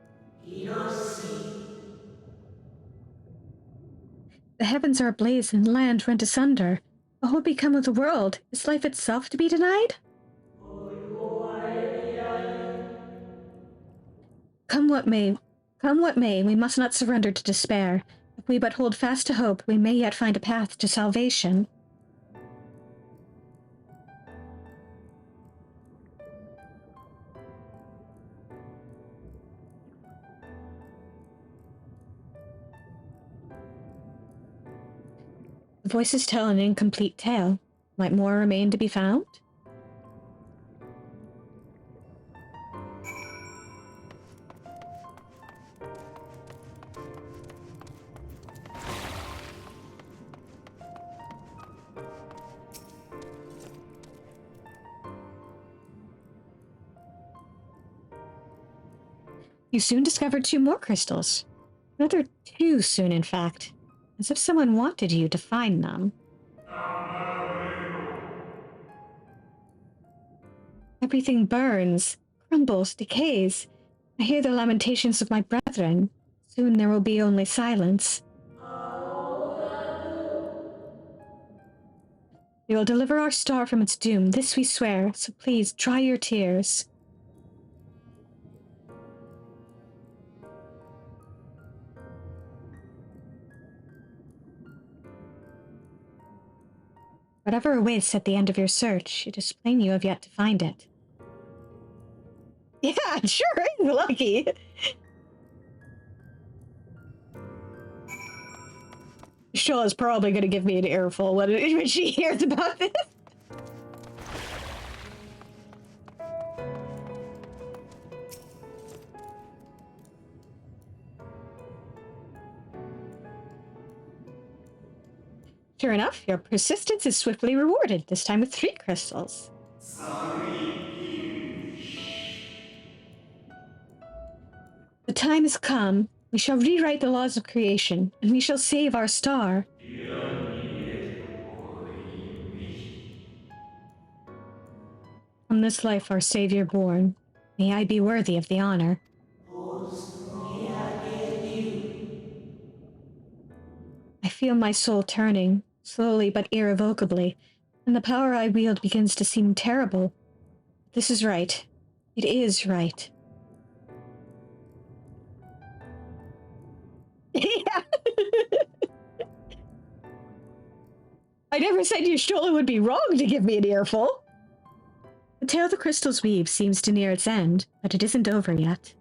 The heavens are ablaze and land rent asunder. What will become of the world? Is life itself to be denied? Come what may, we must not surrender to despair. If we but hold fast to hope, we may yet find a path to salvation. The voices tell an incomplete tale. Might more remain to be found? You soon discovered 2 more crystals. Another 2 soon, in fact. As if someone wanted you to find them. Everything burns, crumbles, decays. I hear the lamentations of my brethren. Soon there will be only silence. We will deliver our star from its doom, this we swear, so please dry your tears. Whatever awaits at the end of your search, it is plain you have yet to find it. Yeah, sure is lucky. Shaw's probably going to give me an earful when she hears about this. Sure enough, your persistence is swiftly rewarded, this time with 3 crystals. The time has come. We shall rewrite the laws of creation, and we shall save our star. From this life our Savior born, may I be worthy of the honor. I feel my soul turning, slowly but irrevocably, and the power I wield begins to seem terrible. This is right. It is right. Yeah. I never said Y'shtola would be wrong to give me an earful. The tale the crystals weave seems to near its end, but it isn't over yet.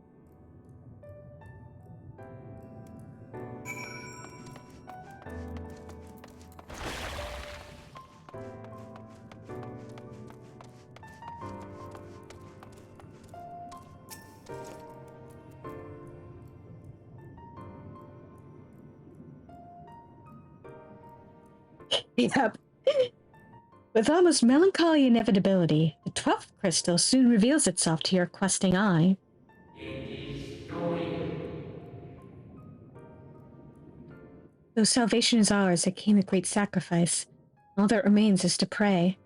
Yep. With almost melancholy inevitability, the 12th crystal soon reveals itself to your questing eye. Though salvation is ours, it came at great sacrifice. All that remains is to pray.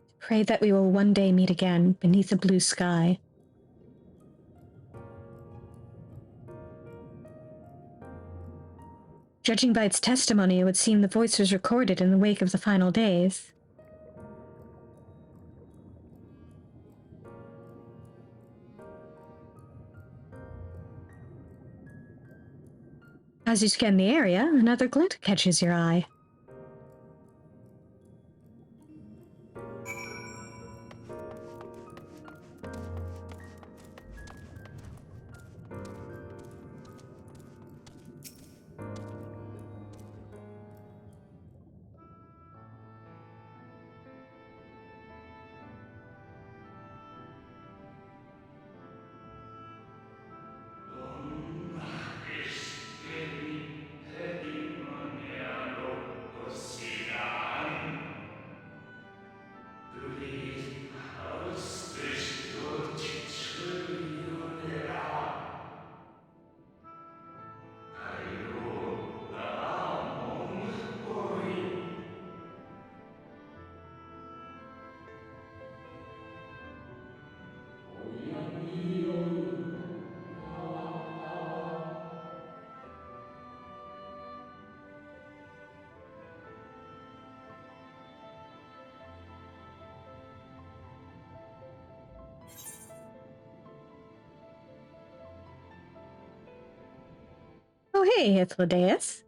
To pray that we will one day meet again beneath a blue sky. Judging by its testimony, it would seem the voice was recorded in the wake of the final days. As you scan the area, another glint catches your eye. Oh, hey, Ithlodeus.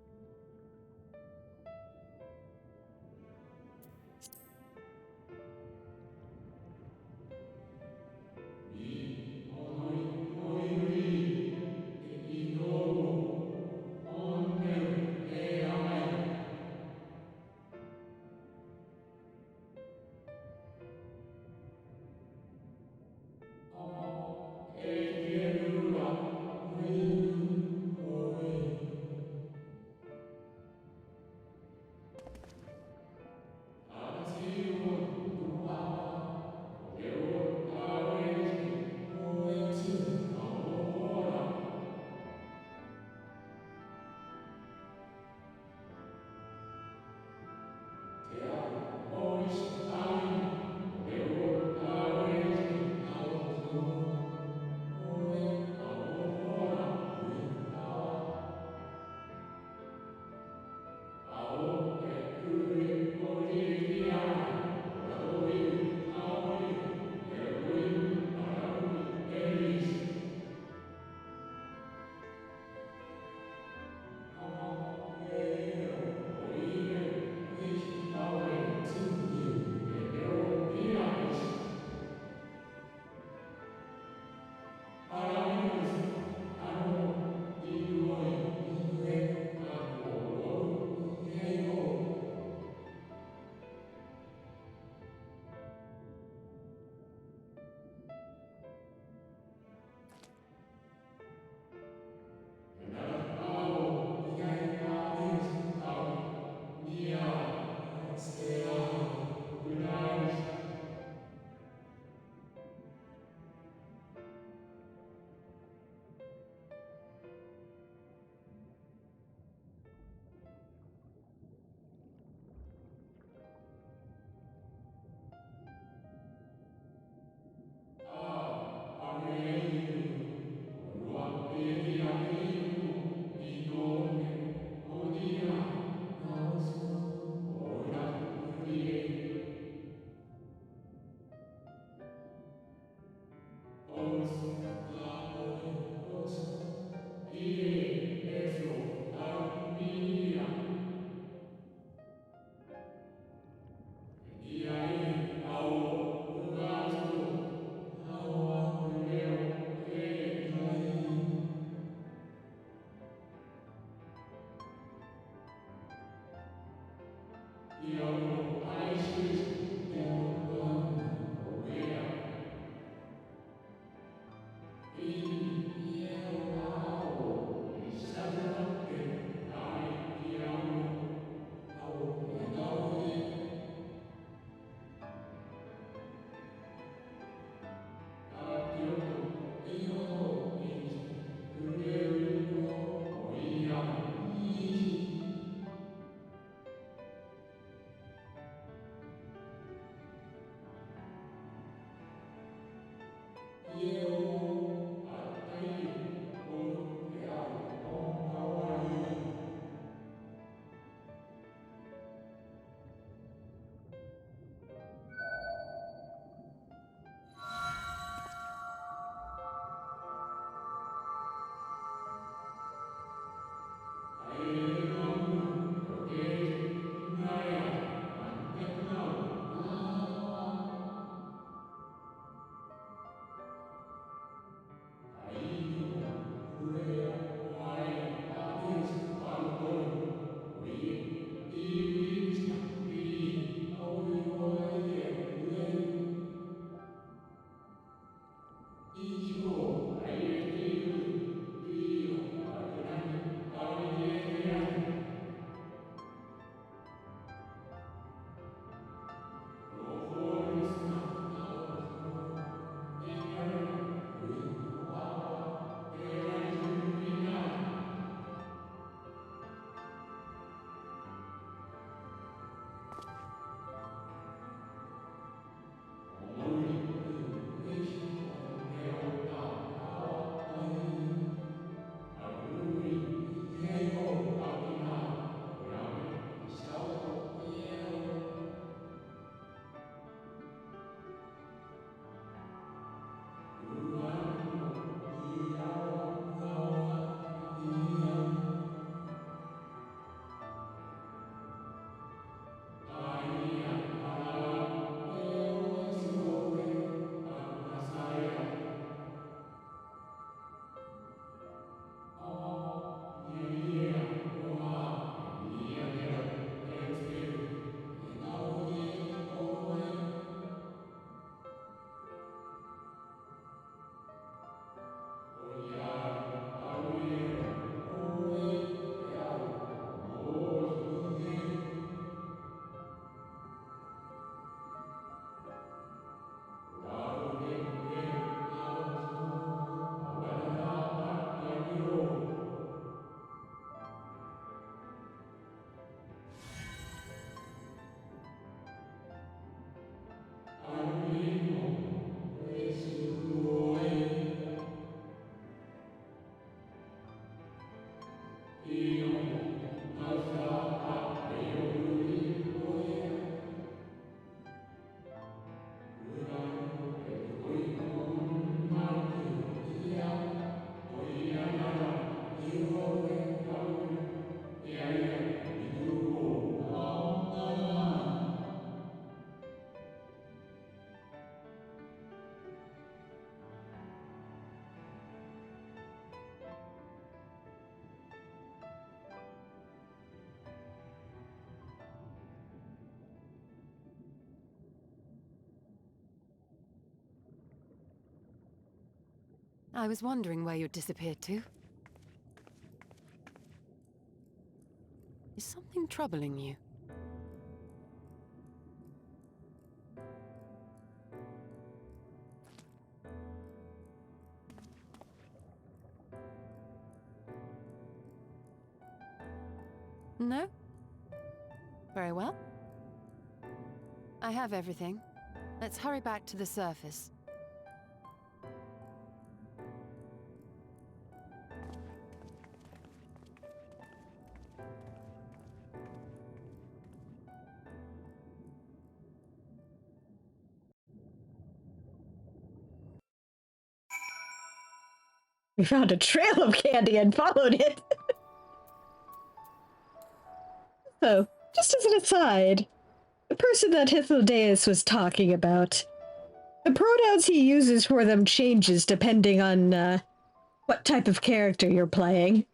I was wondering where you'd disappeared to. Is something troubling you? No? Very well. I have everything. Let's hurry back to the surface. We found a trail of candy and followed it. So, just as an aside, the person that Hythlodaeus was talking about, the pronouns he uses for them changes depending on what type of character you're playing.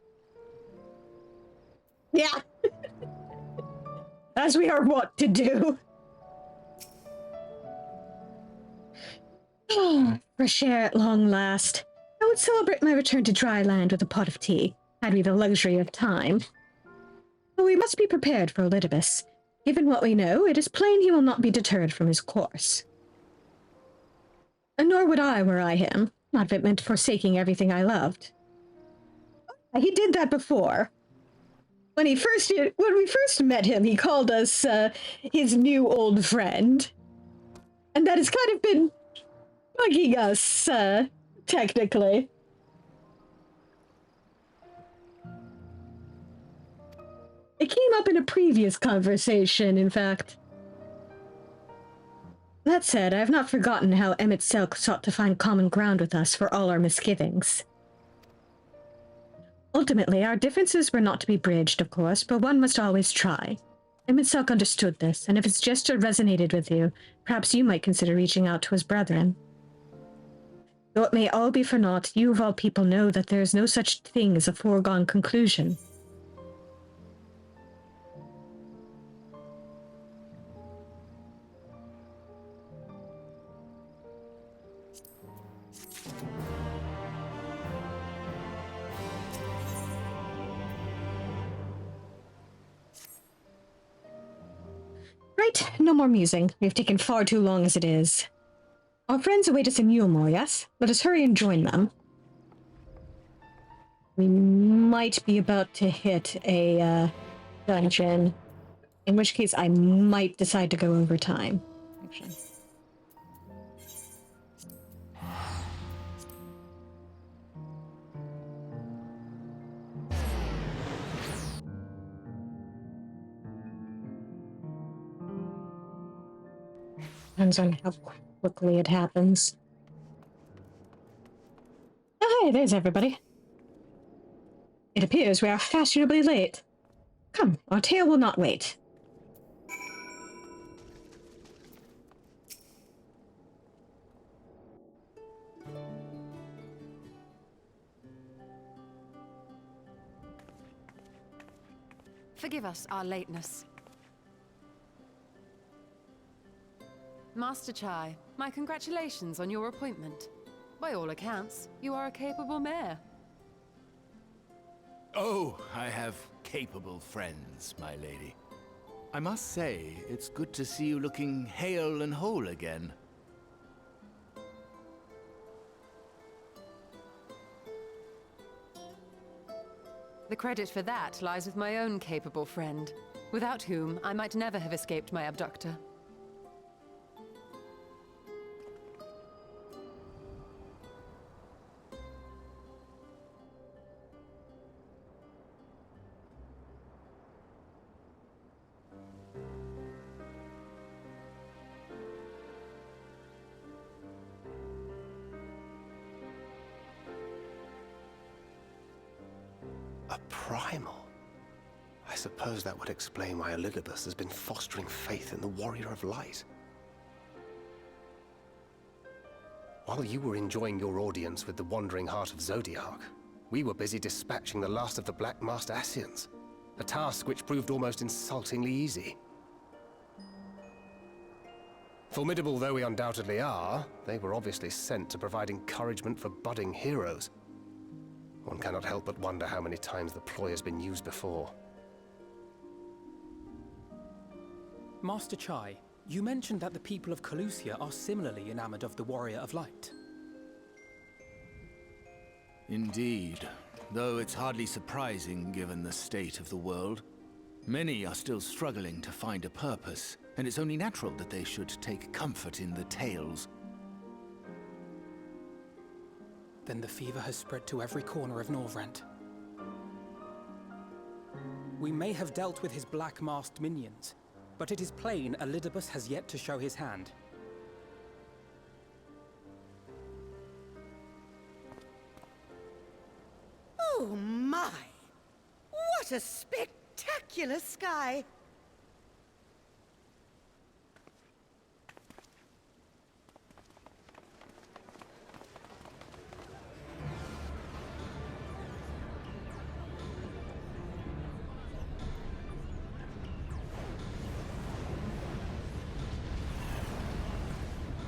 Yeah. As we are wont to do. Fresh air at long last. I would celebrate my return to dry land with a pot of tea, had we the luxury of time. But we must be prepared for Elidibus. Given what we know, it is plain he will not be deterred from his course. And nor would I were I him, not if it meant forsaking everything I loved. He did that before. When we first met him, he called us his new old friend. And that has kind of been bugging us, technically. It came up in a previous conversation, in fact. That said, I have not forgotten how Emmett Selk sought to find common ground with us for all our misgivings. Ultimately, our differences were not to be bridged, of course, but one must always try. Emmett Selk understood this, and if his gesture resonated with you, perhaps you might consider reaching out to his brethren. Though it may all be for naught, you of all people know that there is no such thing as a foregone conclusion. Right, no more musing. We have taken far too long as it is. Our friends await us in Yulmore, yes? Let us hurry and join them. We might be about to hit a dungeon, in which case I might decide to go over time. Actually. Depends on how quickly it happens. Oh, hey, there's everybody. It appears we are fashionably late. Come, our tale will not wait. Forgive us our lateness. Master Chai, my congratulations on your appointment. By all accounts, you are a capable mayor. Oh, I have capable friends, my lady. I must say, it's good to see you looking hale and whole again. The credit for that lies with my own capable friend, without whom I might never have escaped my abductor. A primal? I suppose that would explain why Elidibus has been fostering faith in the Warrior of Light. While you were enjoying your audience with the Wandering Heart of Zodiac, we were busy dispatching the last of the Black Master Scions, a task which proved almost insultingly easy. Formidable though we undoubtedly are, they were obviously sent to provide encouragement for budding heroes. One cannot help but wonder how many times the ploy has been used before. Master Chai, you mentioned that the people of Calusia are similarly enamored of the Warrior of Light. Indeed, though it's hardly surprising given the state of the world. Many are still struggling to find a purpose, and it's only natural that they should take comfort in the tales. Then the fever has spread to every corner of Norvrent. We may have dealt with his black-masked minions, but it is plain Elidibus has yet to show his hand. Oh my! What a spectacular sky!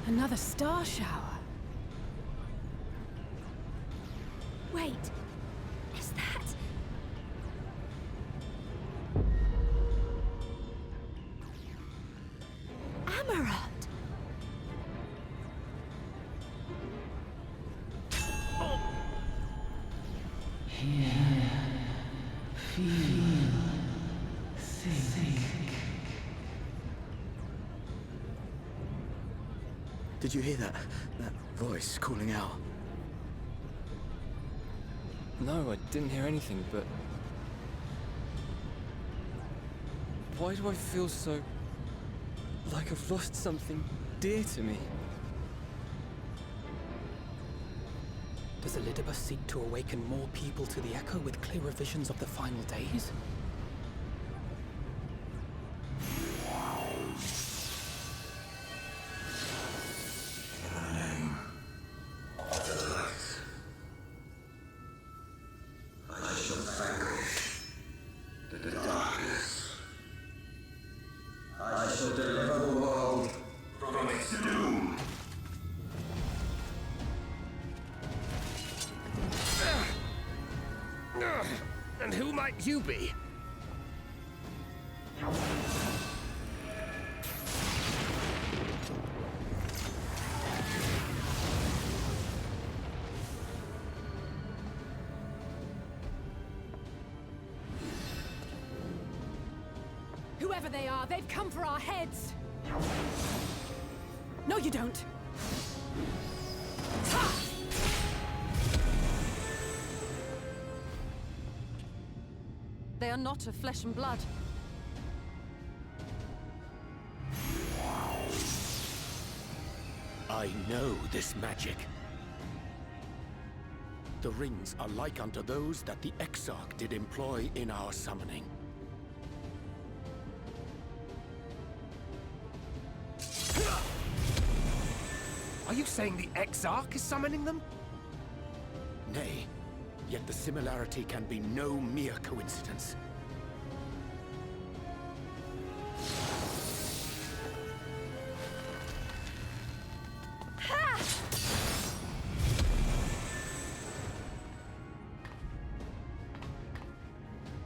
Another star shower. Wait, is that... Amaranth? Did you hear that? That voice calling out? No, I didn't hear anything, but... Why do I feel so... like I've lost something dear to me? Does Elidibus seek to awaken more people to the Echo with clearer visions of the final days? And who might you be? Whoever they are, they've come for our heads! No, you don't! They are not of flesh and blood. I know this magic. The rings are like unto those that the Exarch did employ in our summoning. Are you saying the Exarch is summoning them? Nay, yet the similarity can be no mere coincidence.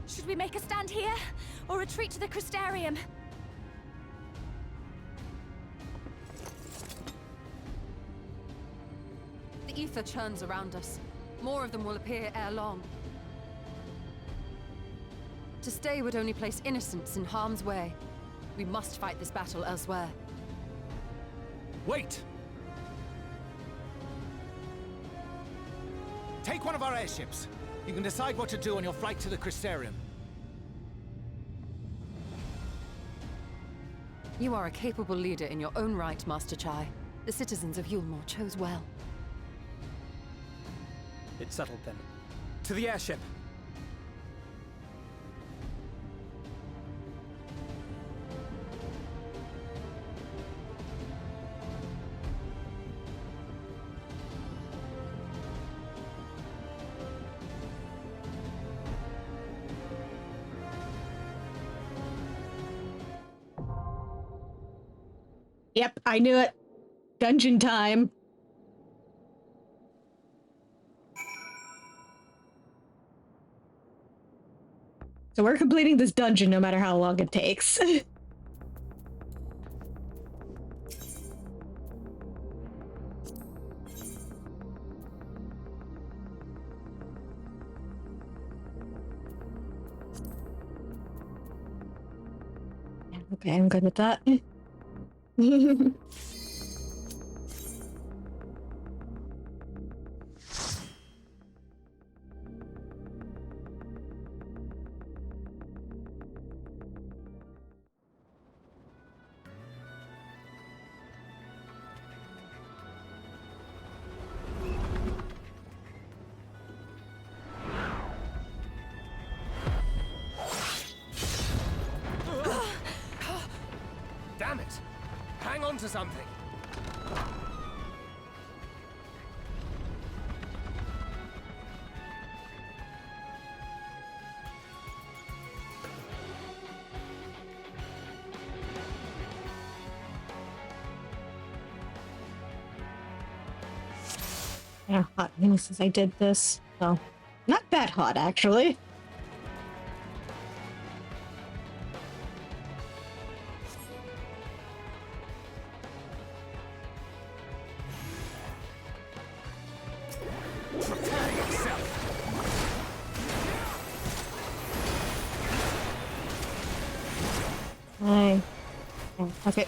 Should we make a stand here, or retreat to the Crystarium? The ether churns around us. More of them will appear ere long. To stay would only place innocents in harm's way. We must fight this battle elsewhere. Wait! Take one of our airships. You can decide what to do on your flight to the Crystarium. You are a capable leader in your own right, Master Chai. The citizens of Yulmore chose well. It's settled then. To the airship! Yep, I knew it. Dungeon time. So we're completing this dungeon no matter how long it takes. Okay, I'm good with that. Damn it! Hang on to something! Yeah, hot since I did this. Well, not that hot actually. Okay.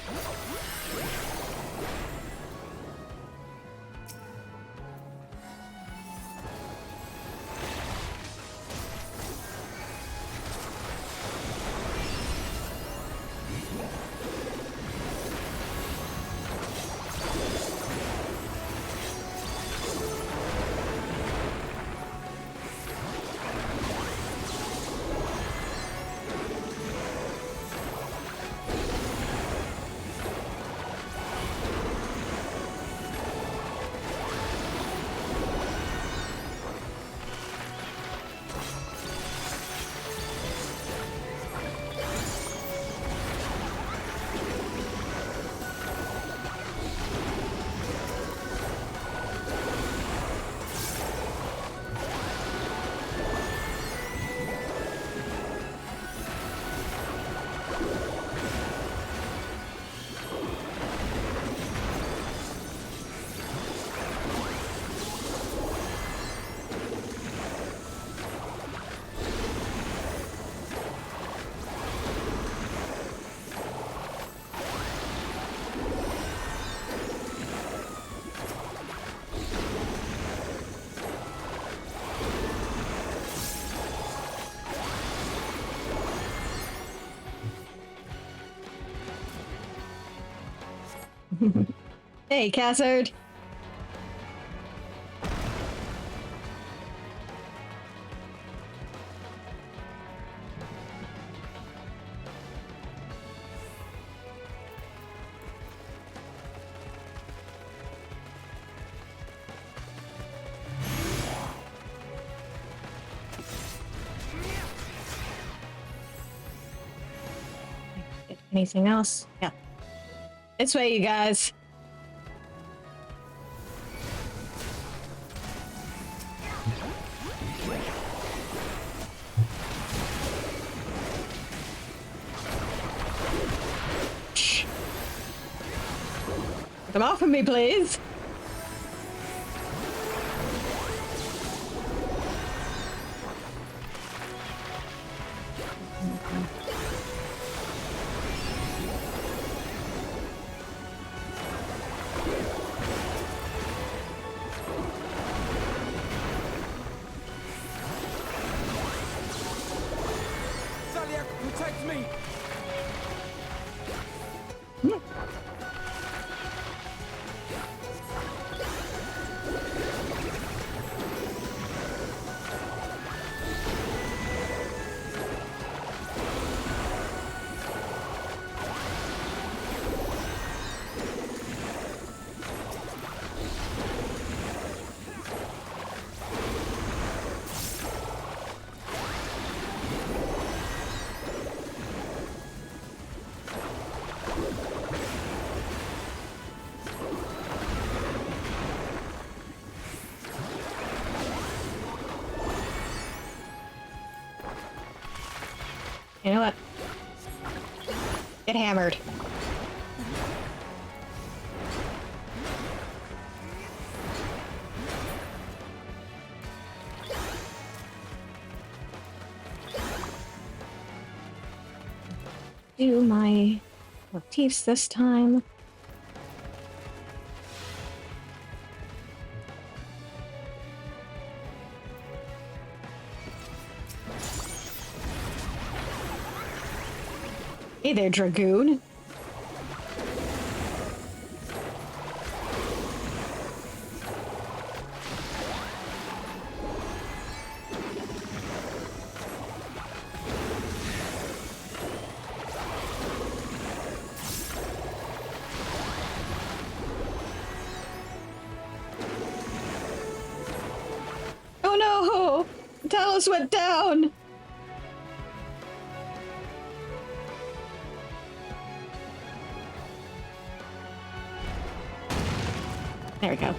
Hey, Cassard. Anything else? Yeah. This way, you guys. Come off of me, please. Protect me! You know what? Get hammered. Do my motifs this time. Hey there, Dragoon. Oh no! Talos went down! There we go.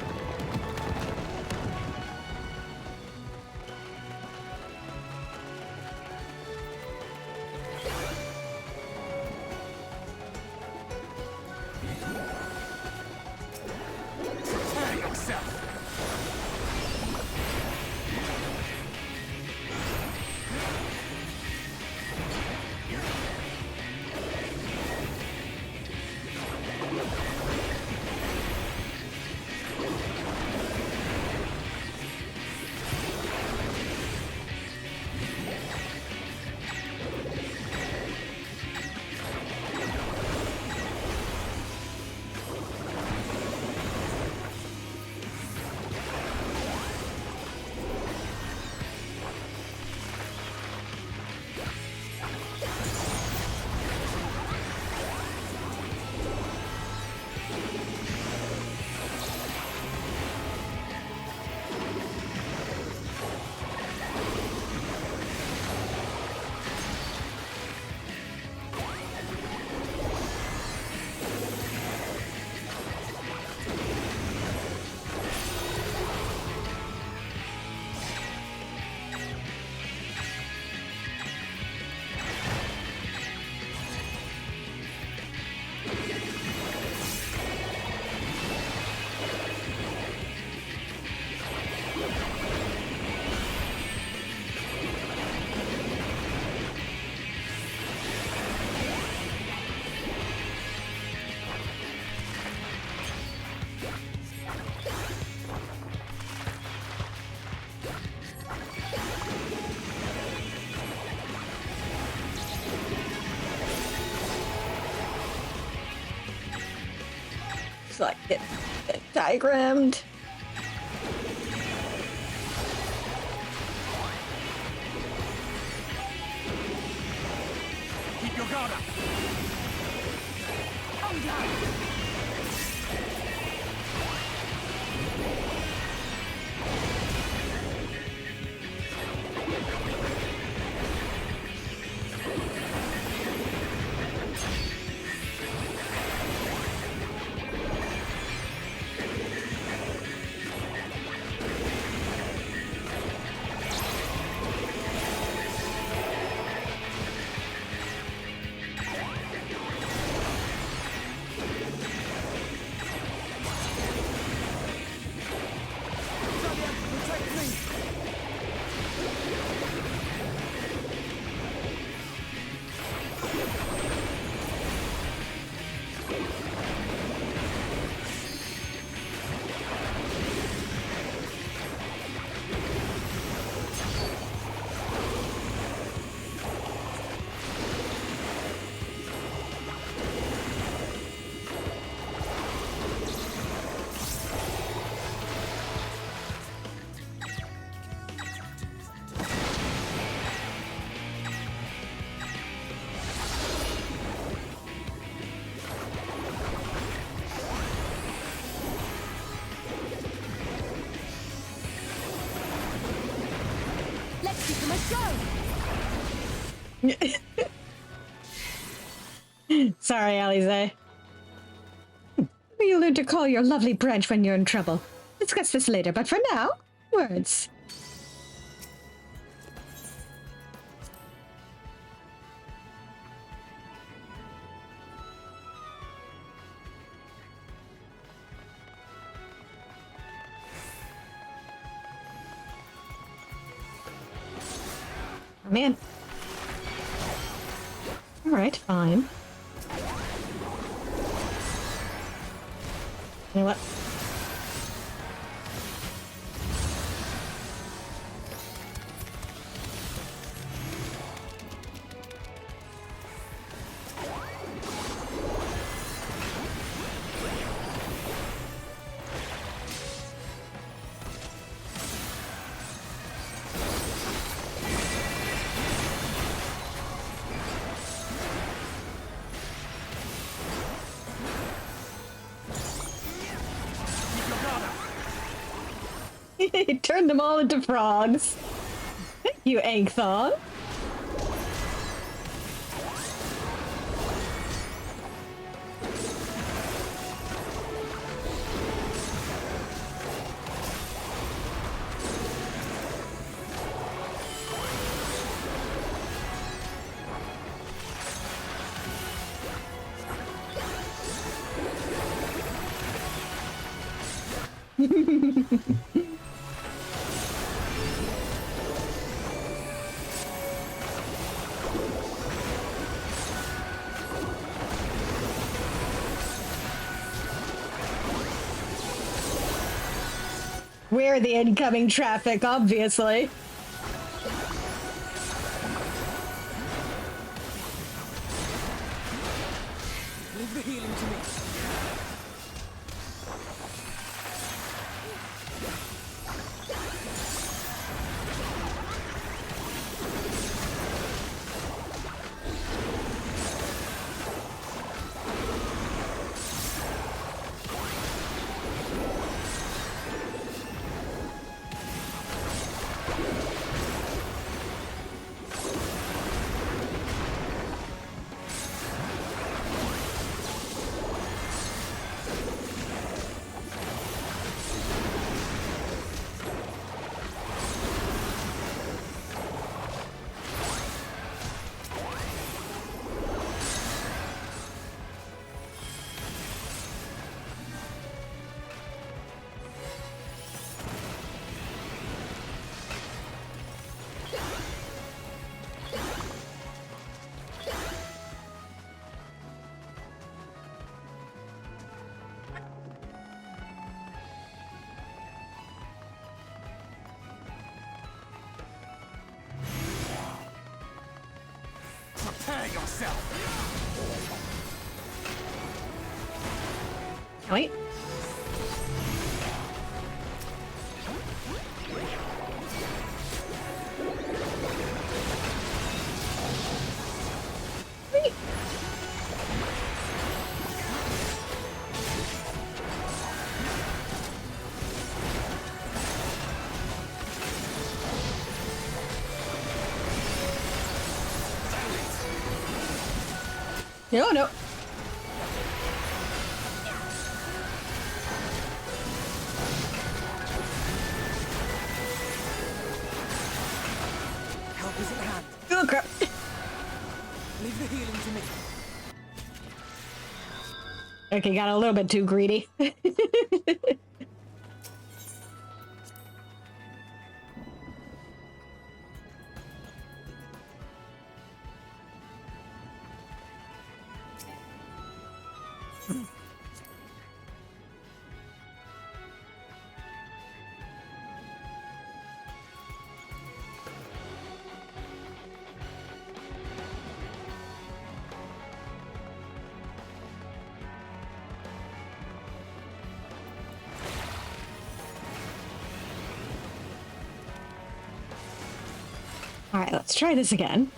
It's like get diagrammed. Keep your guard up. Calm down. Sorry, Alize. You learn to call your lovely branch when you're in trouble. Discuss this later, but for now, words. I'm in. Alright, fine. You know what? He turned them all into frogs. Thank you, Ankthon. We're the incoming traffic, obviously. Leave the healing to me. Prepare yourself. Wait. No, no. Help is at hand. Oh, crap. Leave the healing to me. Okay, got a little bit too greedy. Alright, let's try this again.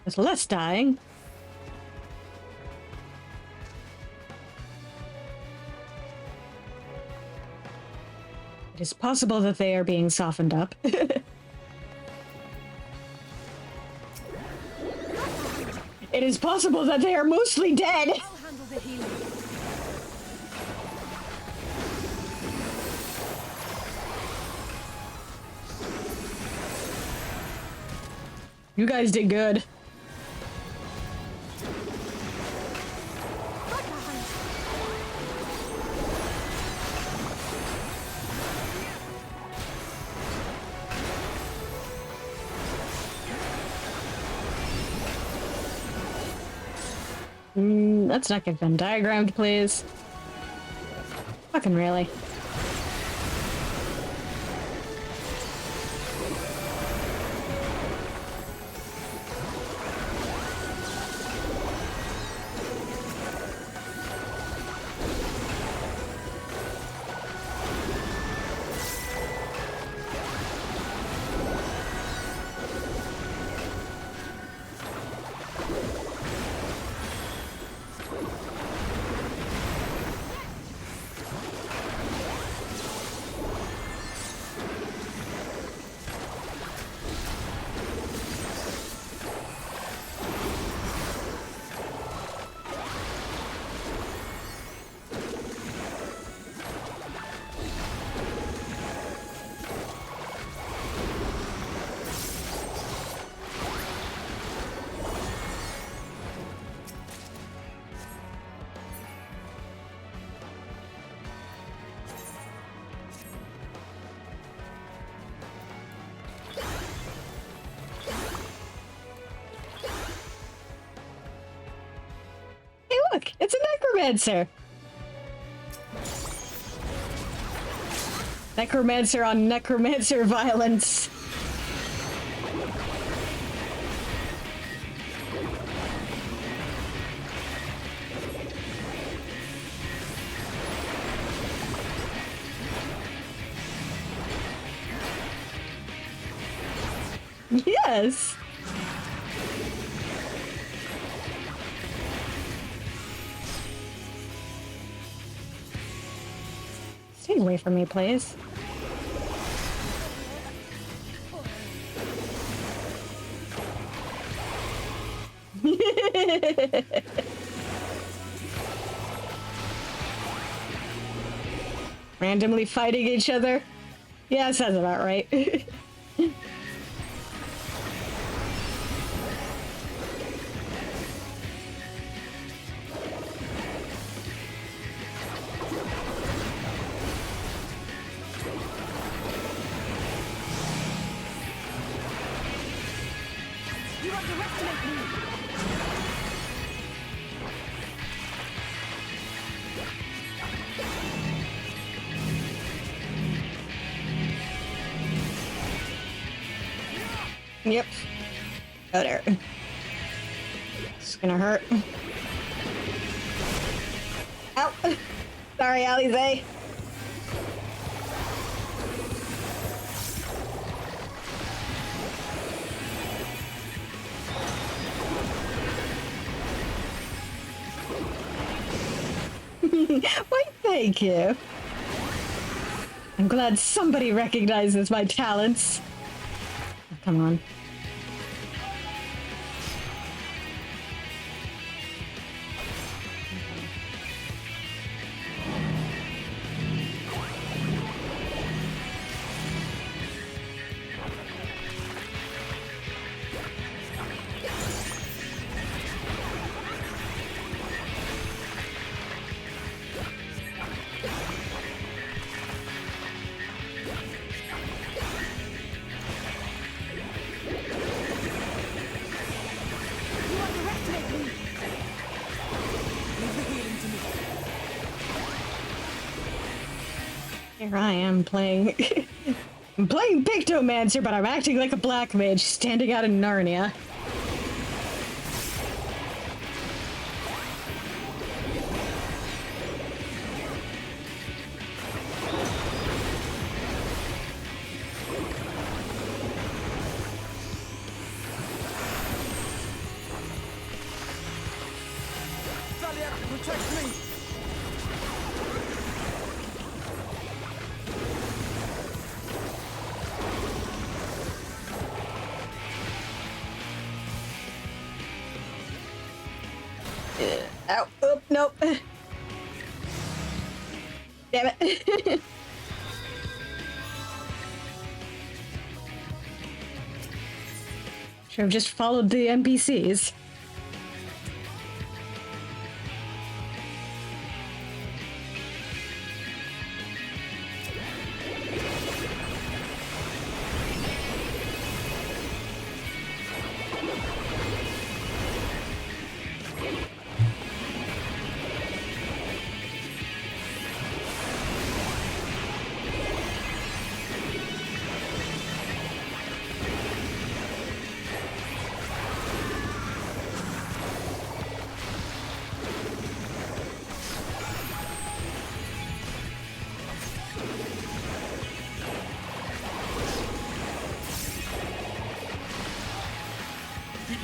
With less dying. It is possible that they are being softened up. It is possible that they are mostly dead. I'll handle the healing. You guys did good. That's not get Venn diagrammed, please. Fucking really. Hey, look! It's a necromancer! Necromancer on necromancer violence. Yes! Stay away from me, please. Randomly fighting each other? Yeah, sounds about right. You underestimate me! Yep. Oh, there. It's gonna hurt. Ow! Sorry, Alize. Why, thank you. I'm glad somebody recognizes my talents. Oh, come on. Here I am playing. I'm playing Pictomancer, but I'm acting like a black mage standing out in Narnia. Talia, protect me! Ow. Oh, nope. Damn it. Should have just followed the NPCs.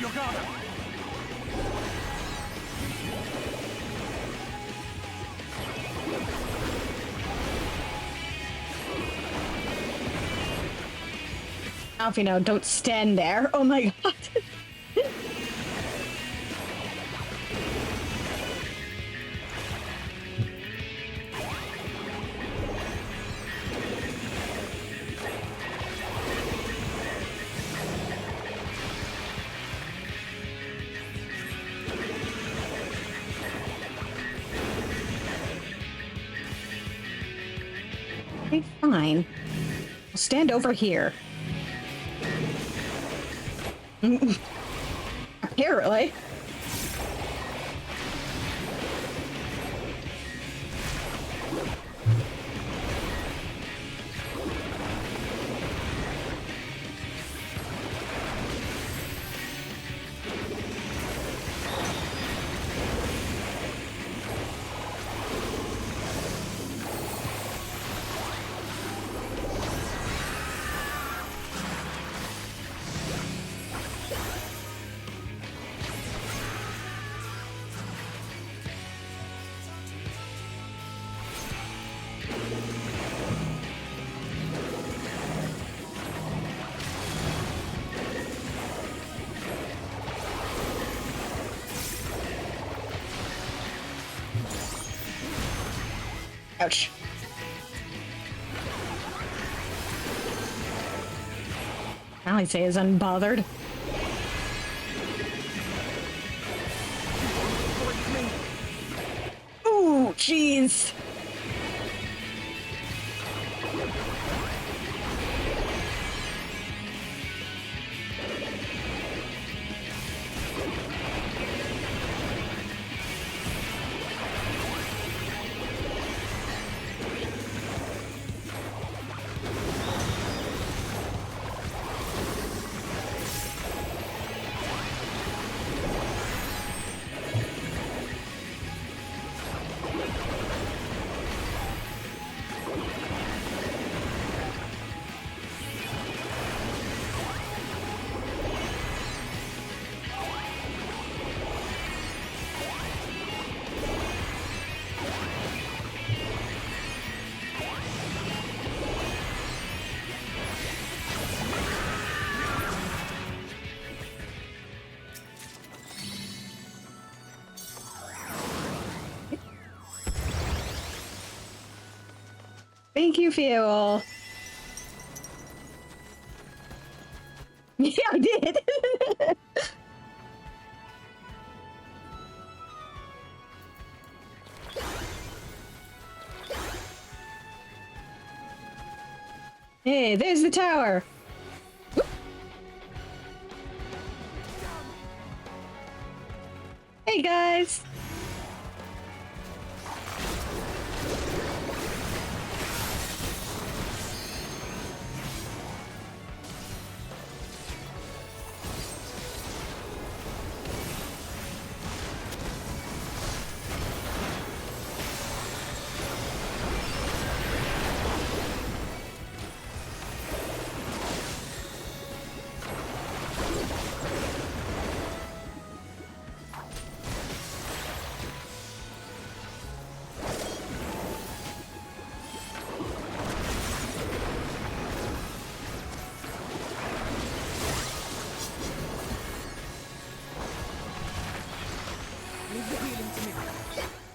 your guard up! Alfino, don't stand there. Oh my god. Okay, fine. I'll stand over here. Apparently. Ouch. I say is unbothered. Ooh, jeez. Thank you, Fuel. Yeah, I did. Hey, there's the tower. Whoop. Hey, guys.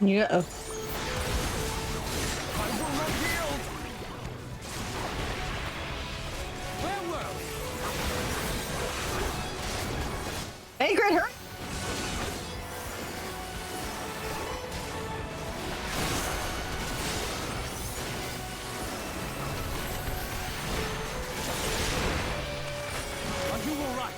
Yeah. Hey, great, hurry! Are you all right?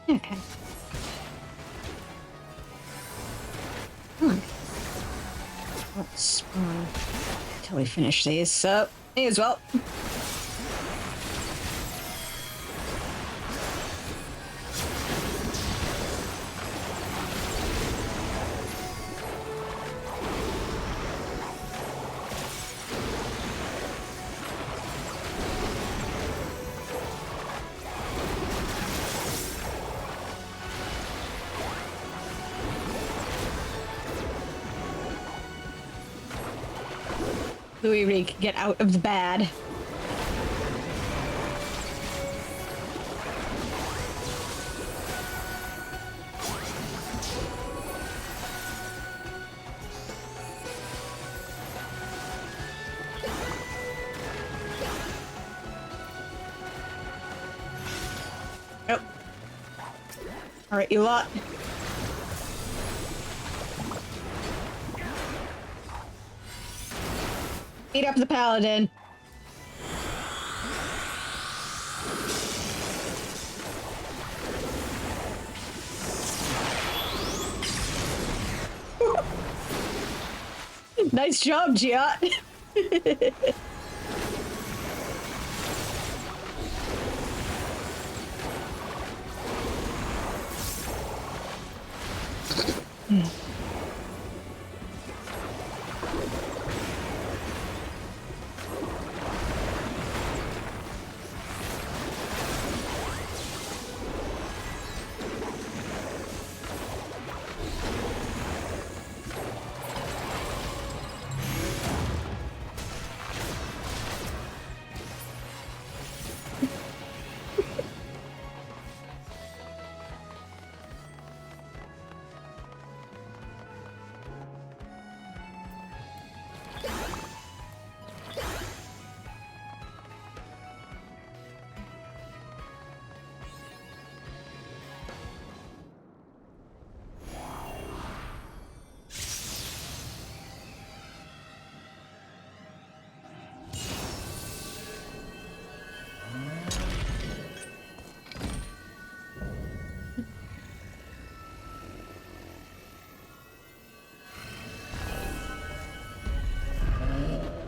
Okay. Let's spawn until we finish these, so may as well. Louis Reek, get out of the bad. Oh. All right, you lot. Beat up the paladin. Nice job, Giat.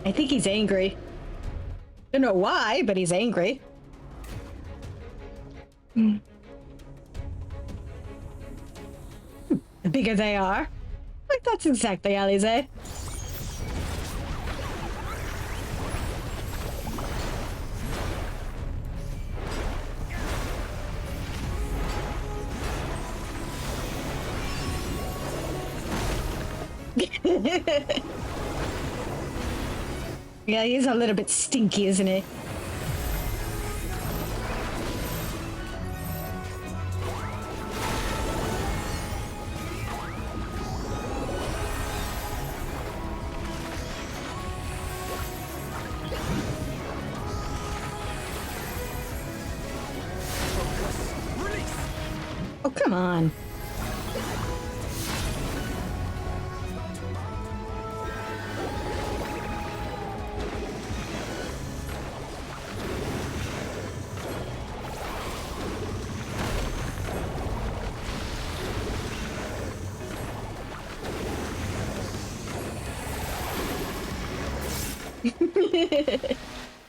I think he's angry. Don't know why, but he's angry. The bigger they are. Like, that's exactly Alize. Yeah, he's a little bit stinky, isn't he? Oh, come on.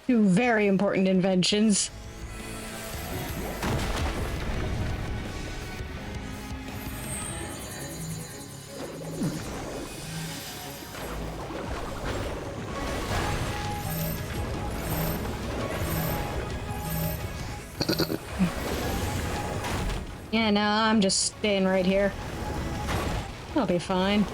Two very important inventions. Yeah, no, I'm just staying right here. I'll be fine.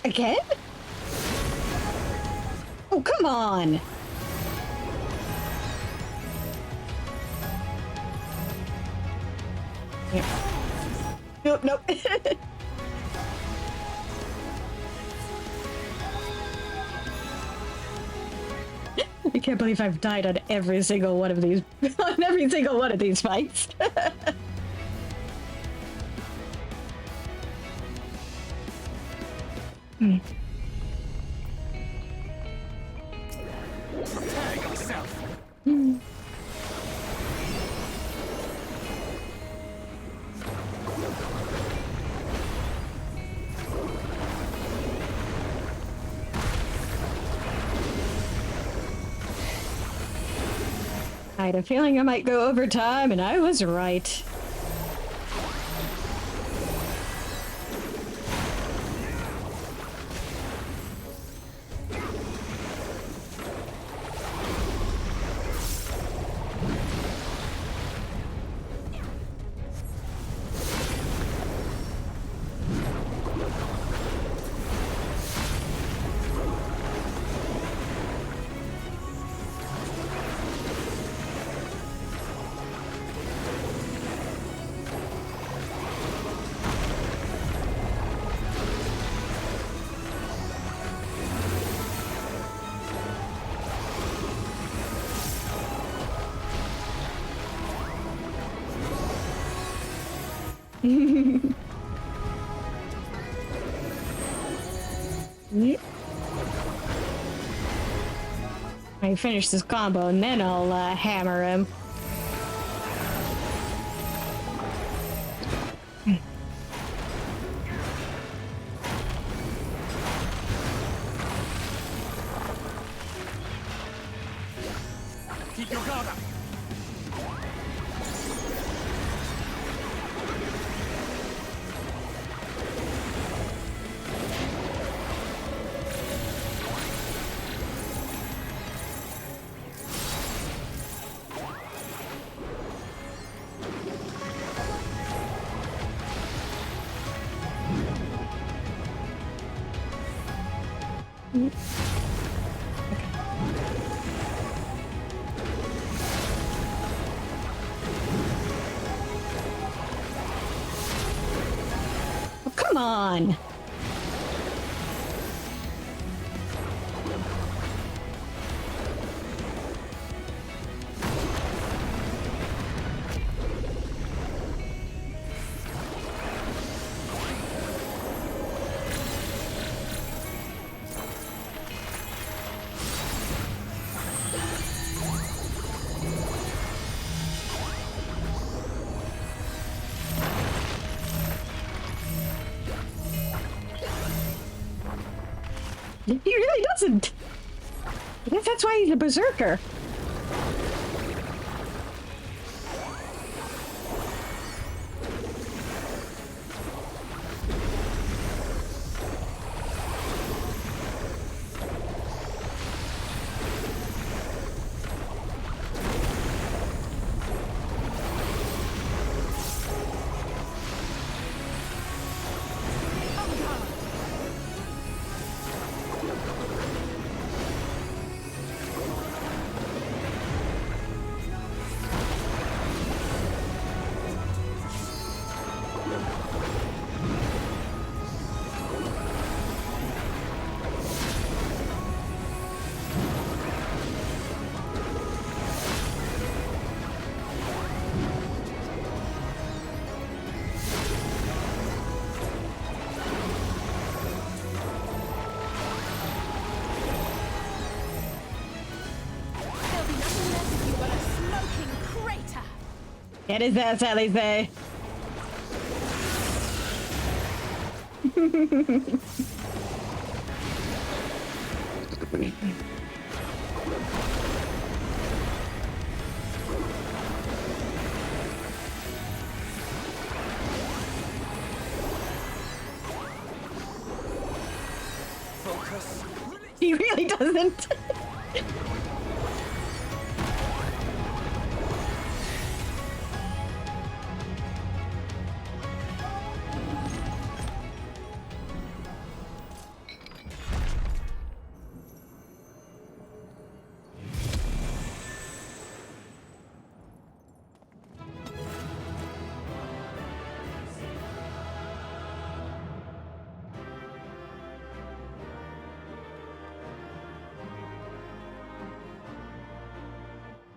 Again? Oh, come on! Nope, nope. I can't believe I've died on every single one of these on every single one of these fights. Prepare yourself. I had a feeling I might go over time, and I was right. I finish this combo and then I'll hammer him. Keep your guard up. Oh, come on! He really doesn't. I guess that's why he's a berserker. Get his ass, Alize. Focus. He really doesn't.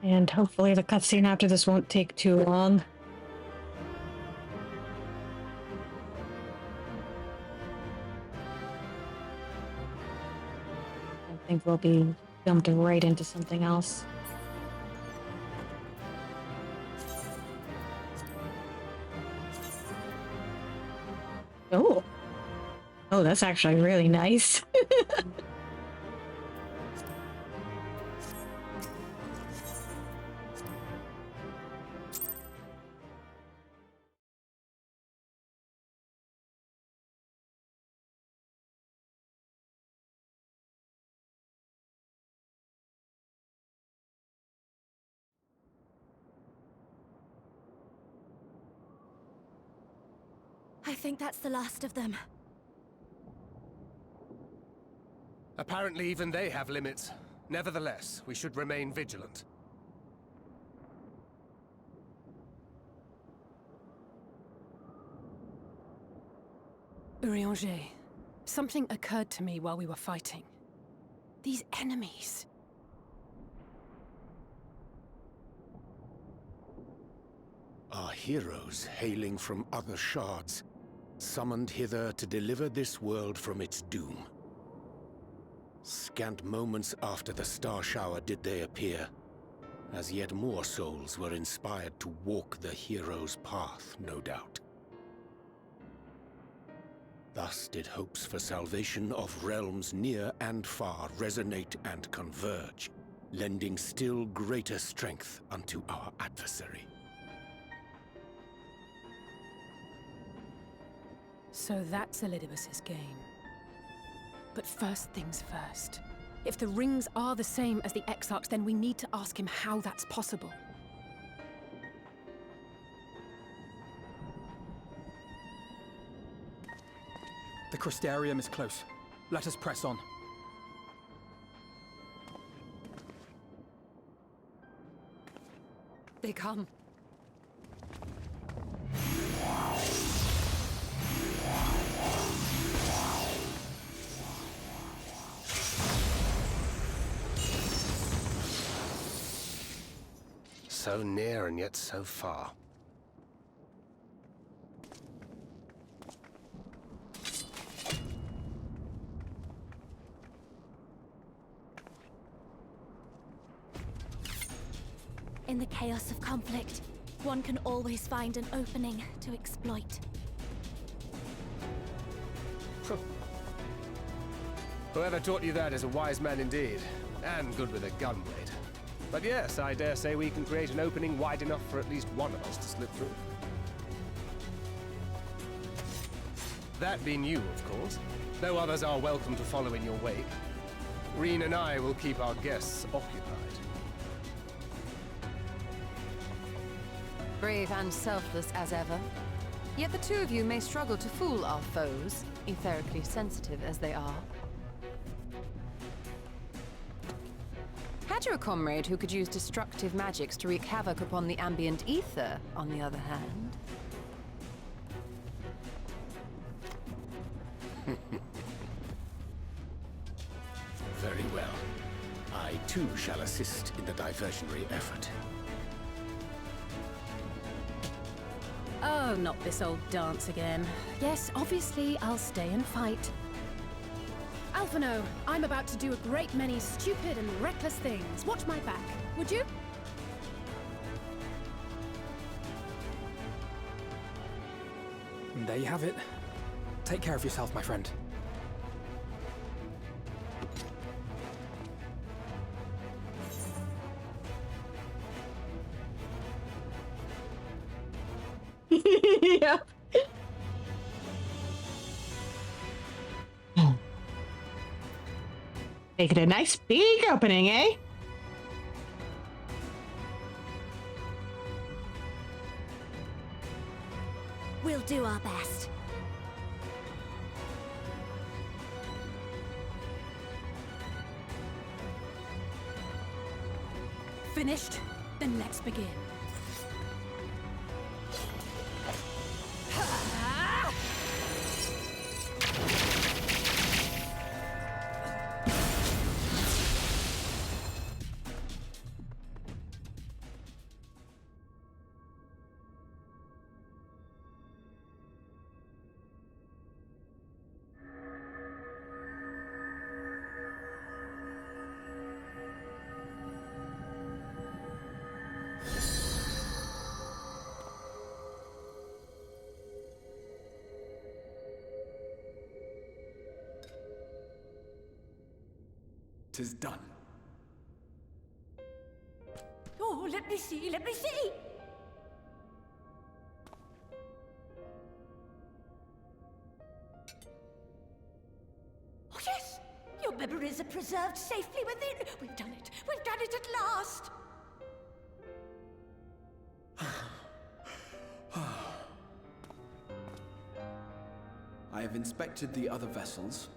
And hopefully the cutscene after this won't take too long. I think we'll be jumped right into something else. Oh. Oh, that's actually really nice. I think that's the last of them. Apparently even they have limits. Nevertheless, we should remain vigilant. Urianger, something occurred to me while we were fighting. These enemies. Are heroes hailing from other shards, summoned hither to deliver this world from its doom. Scant moments after the star shower did they appear, as yet more souls were inspired to walk the hero's path, no doubt. Thus did hopes for salvation of realms near and far resonate and converge, lending still greater strength unto our adversary. So that's Elidibus's game. But first things first. If the rings are the same as the Exarchs, then we need to ask him how that's possible. The Crystarium is close. Let us press on. They come. So near and yet so far. In the chaos of conflict, one can always find an opening to exploit. Whoever taught you that is a wise man indeed, and good with a gun blade. But yes, I dare say we can create an opening wide enough for at least one of us to slip through. That being you, of course. No others are welcome to follow in your wake. Reen and I will keep our guests occupied. Brave and selfless as ever. Yet the two of you may struggle to fool our foes, etherically sensitive as they are. Had you a comrade who could use destructive magics to wreak havoc upon the ambient ether, on the other hand? Very well. I too shall assist in the diversionary effort. Oh, not this old dance again. Yes, obviously I'll stay and fight. Alphino, I'm about to do a great many stupid and reckless things. Watch my back, would you? And there you have it. Take care of yourself, my friend. Yeah. Make it a nice big opening, eh? We'll do our best. Finished? Then let's begin. 'Tis done. Oh, let me see, let me see! Oh, yes! Your memories are preserved safely within. We've done it! We've done it at last! I have inspected the other vessels.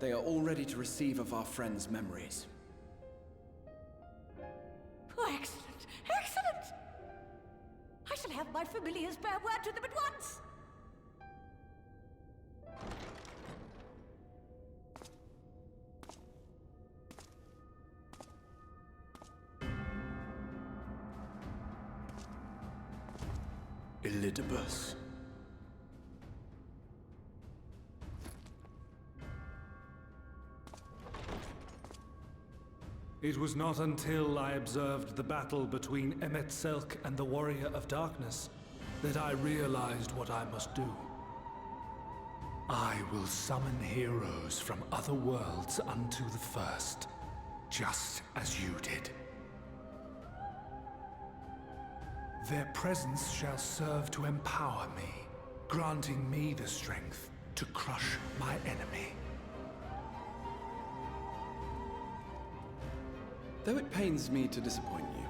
They are all ready to receive of our friends' memories. Oh, excellent! Excellent! I shall have my familiars bear word to them at once! Elidibus. It was not until I observed the battle between Emet-Selch and the Warrior of Darkness that I realized what I must do. I will summon heroes from other worlds unto the first, just as you did. Their presence shall serve to empower me, granting me the strength to crush my enemy. Though it pains me to disappoint you,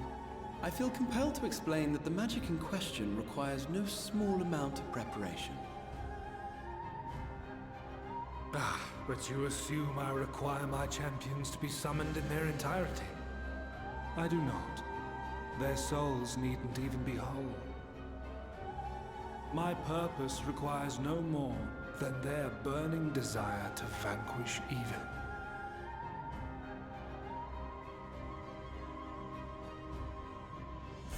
I feel compelled to explain that the magic in question requires no small amount of preparation. But you assume I require my champions to be summoned in their entirety. I do not. Their souls needn't even be whole. My purpose requires no more than their burning desire to vanquish evil.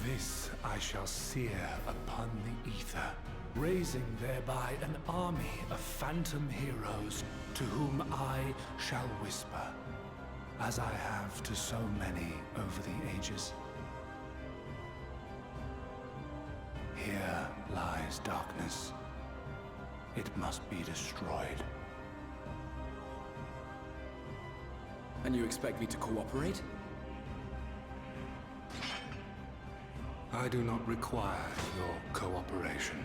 This I shall sear upon the ether, raising thereby an army of phantom heroes to whom I shall whisper, as I have to so many over the ages. Here lies darkness. It must be destroyed. And you expect me to cooperate? I do not require your cooperation.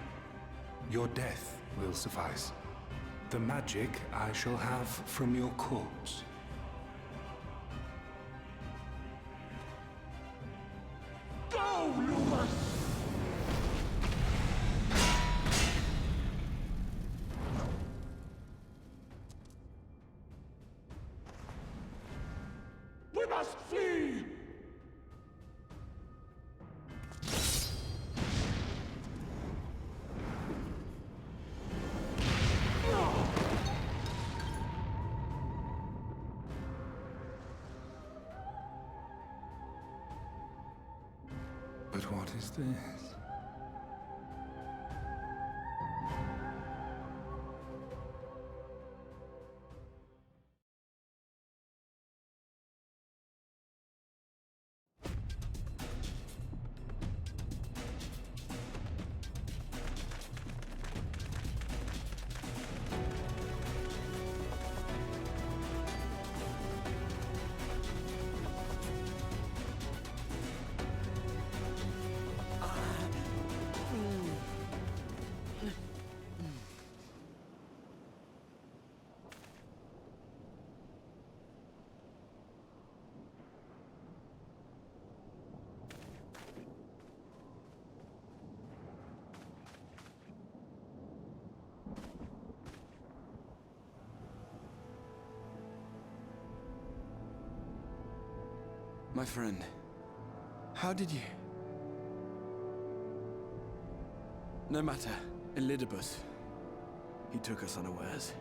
Your death will suffice. The magic I shall have from your corpse. Go, Lumos! We must flee! But what is this? My friend, how did you... No matter, Elidibus. He took us unawares.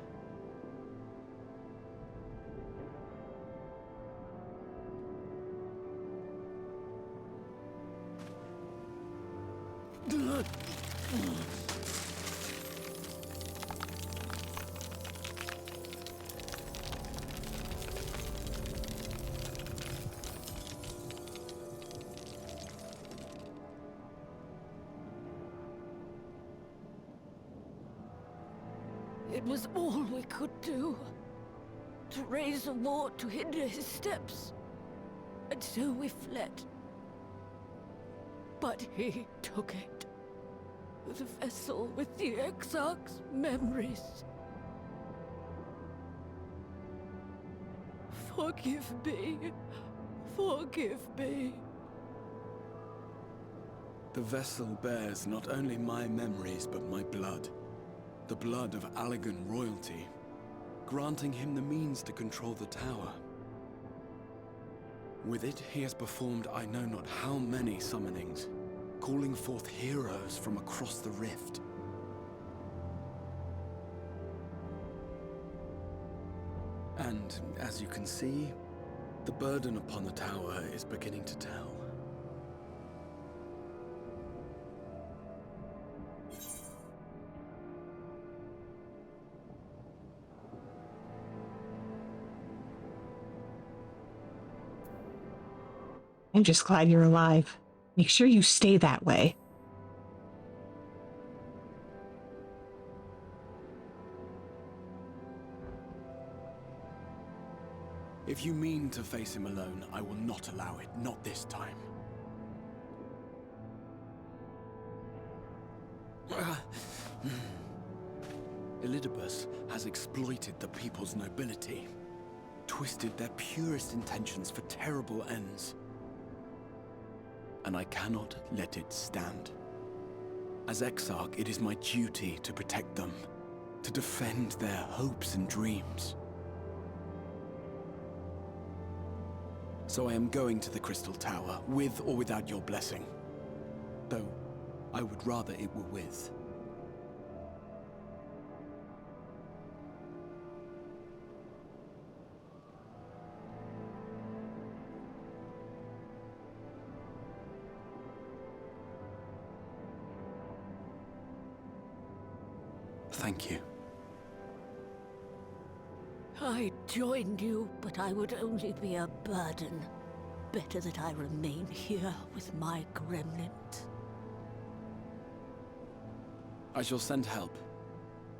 It was all we could do. to raise a ward to hinder his steps, and so we fled. But he took it. The vessel with the Exarch's memories. Forgive me. Forgive me. The vessel bears not only my memories, but my blood. The blood of Allegan royalty, granting him the means to control the tower. With it, he has performed I know not how many summonings, calling forth heroes from across the rift. And, as you can see, the burden upon the tower is beginning to tell. I'm just glad you're alive. Make sure you stay that way. If you mean to face him alone, I will not allow it, not this time. Elidibus has exploited the people's nobility, twisted their purest intentions for terrible ends. And I cannot let it stand. As Exarch, it is my duty to protect them, to defend their hopes and dreams. So I am going to the Crystal Tower, with or without your blessing. Though, I would rather it were with. Thank you. I joined you, but I would only be a burden. Better that I remain here with my gremlins. I shall send help.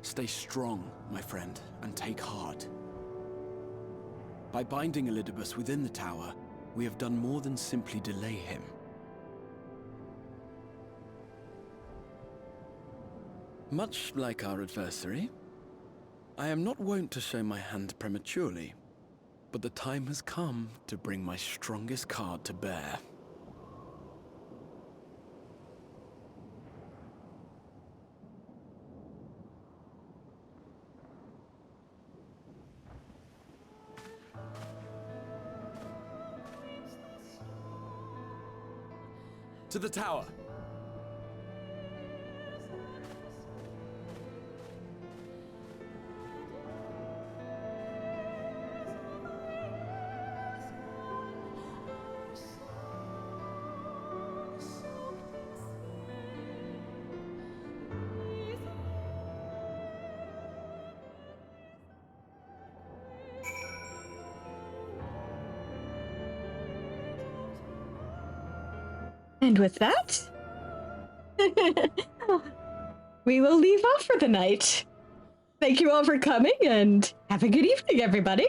Stay strong, my friend, and take heart. By binding Elidibus within the tower, we have done more than simply delay him. Much like our adversary, I am not wont to show my hand prematurely, but the time has come to bring my strongest card to bear. To the tower! And with that, we will leave off for the night. Thank you all for coming, and have a good evening, everybody.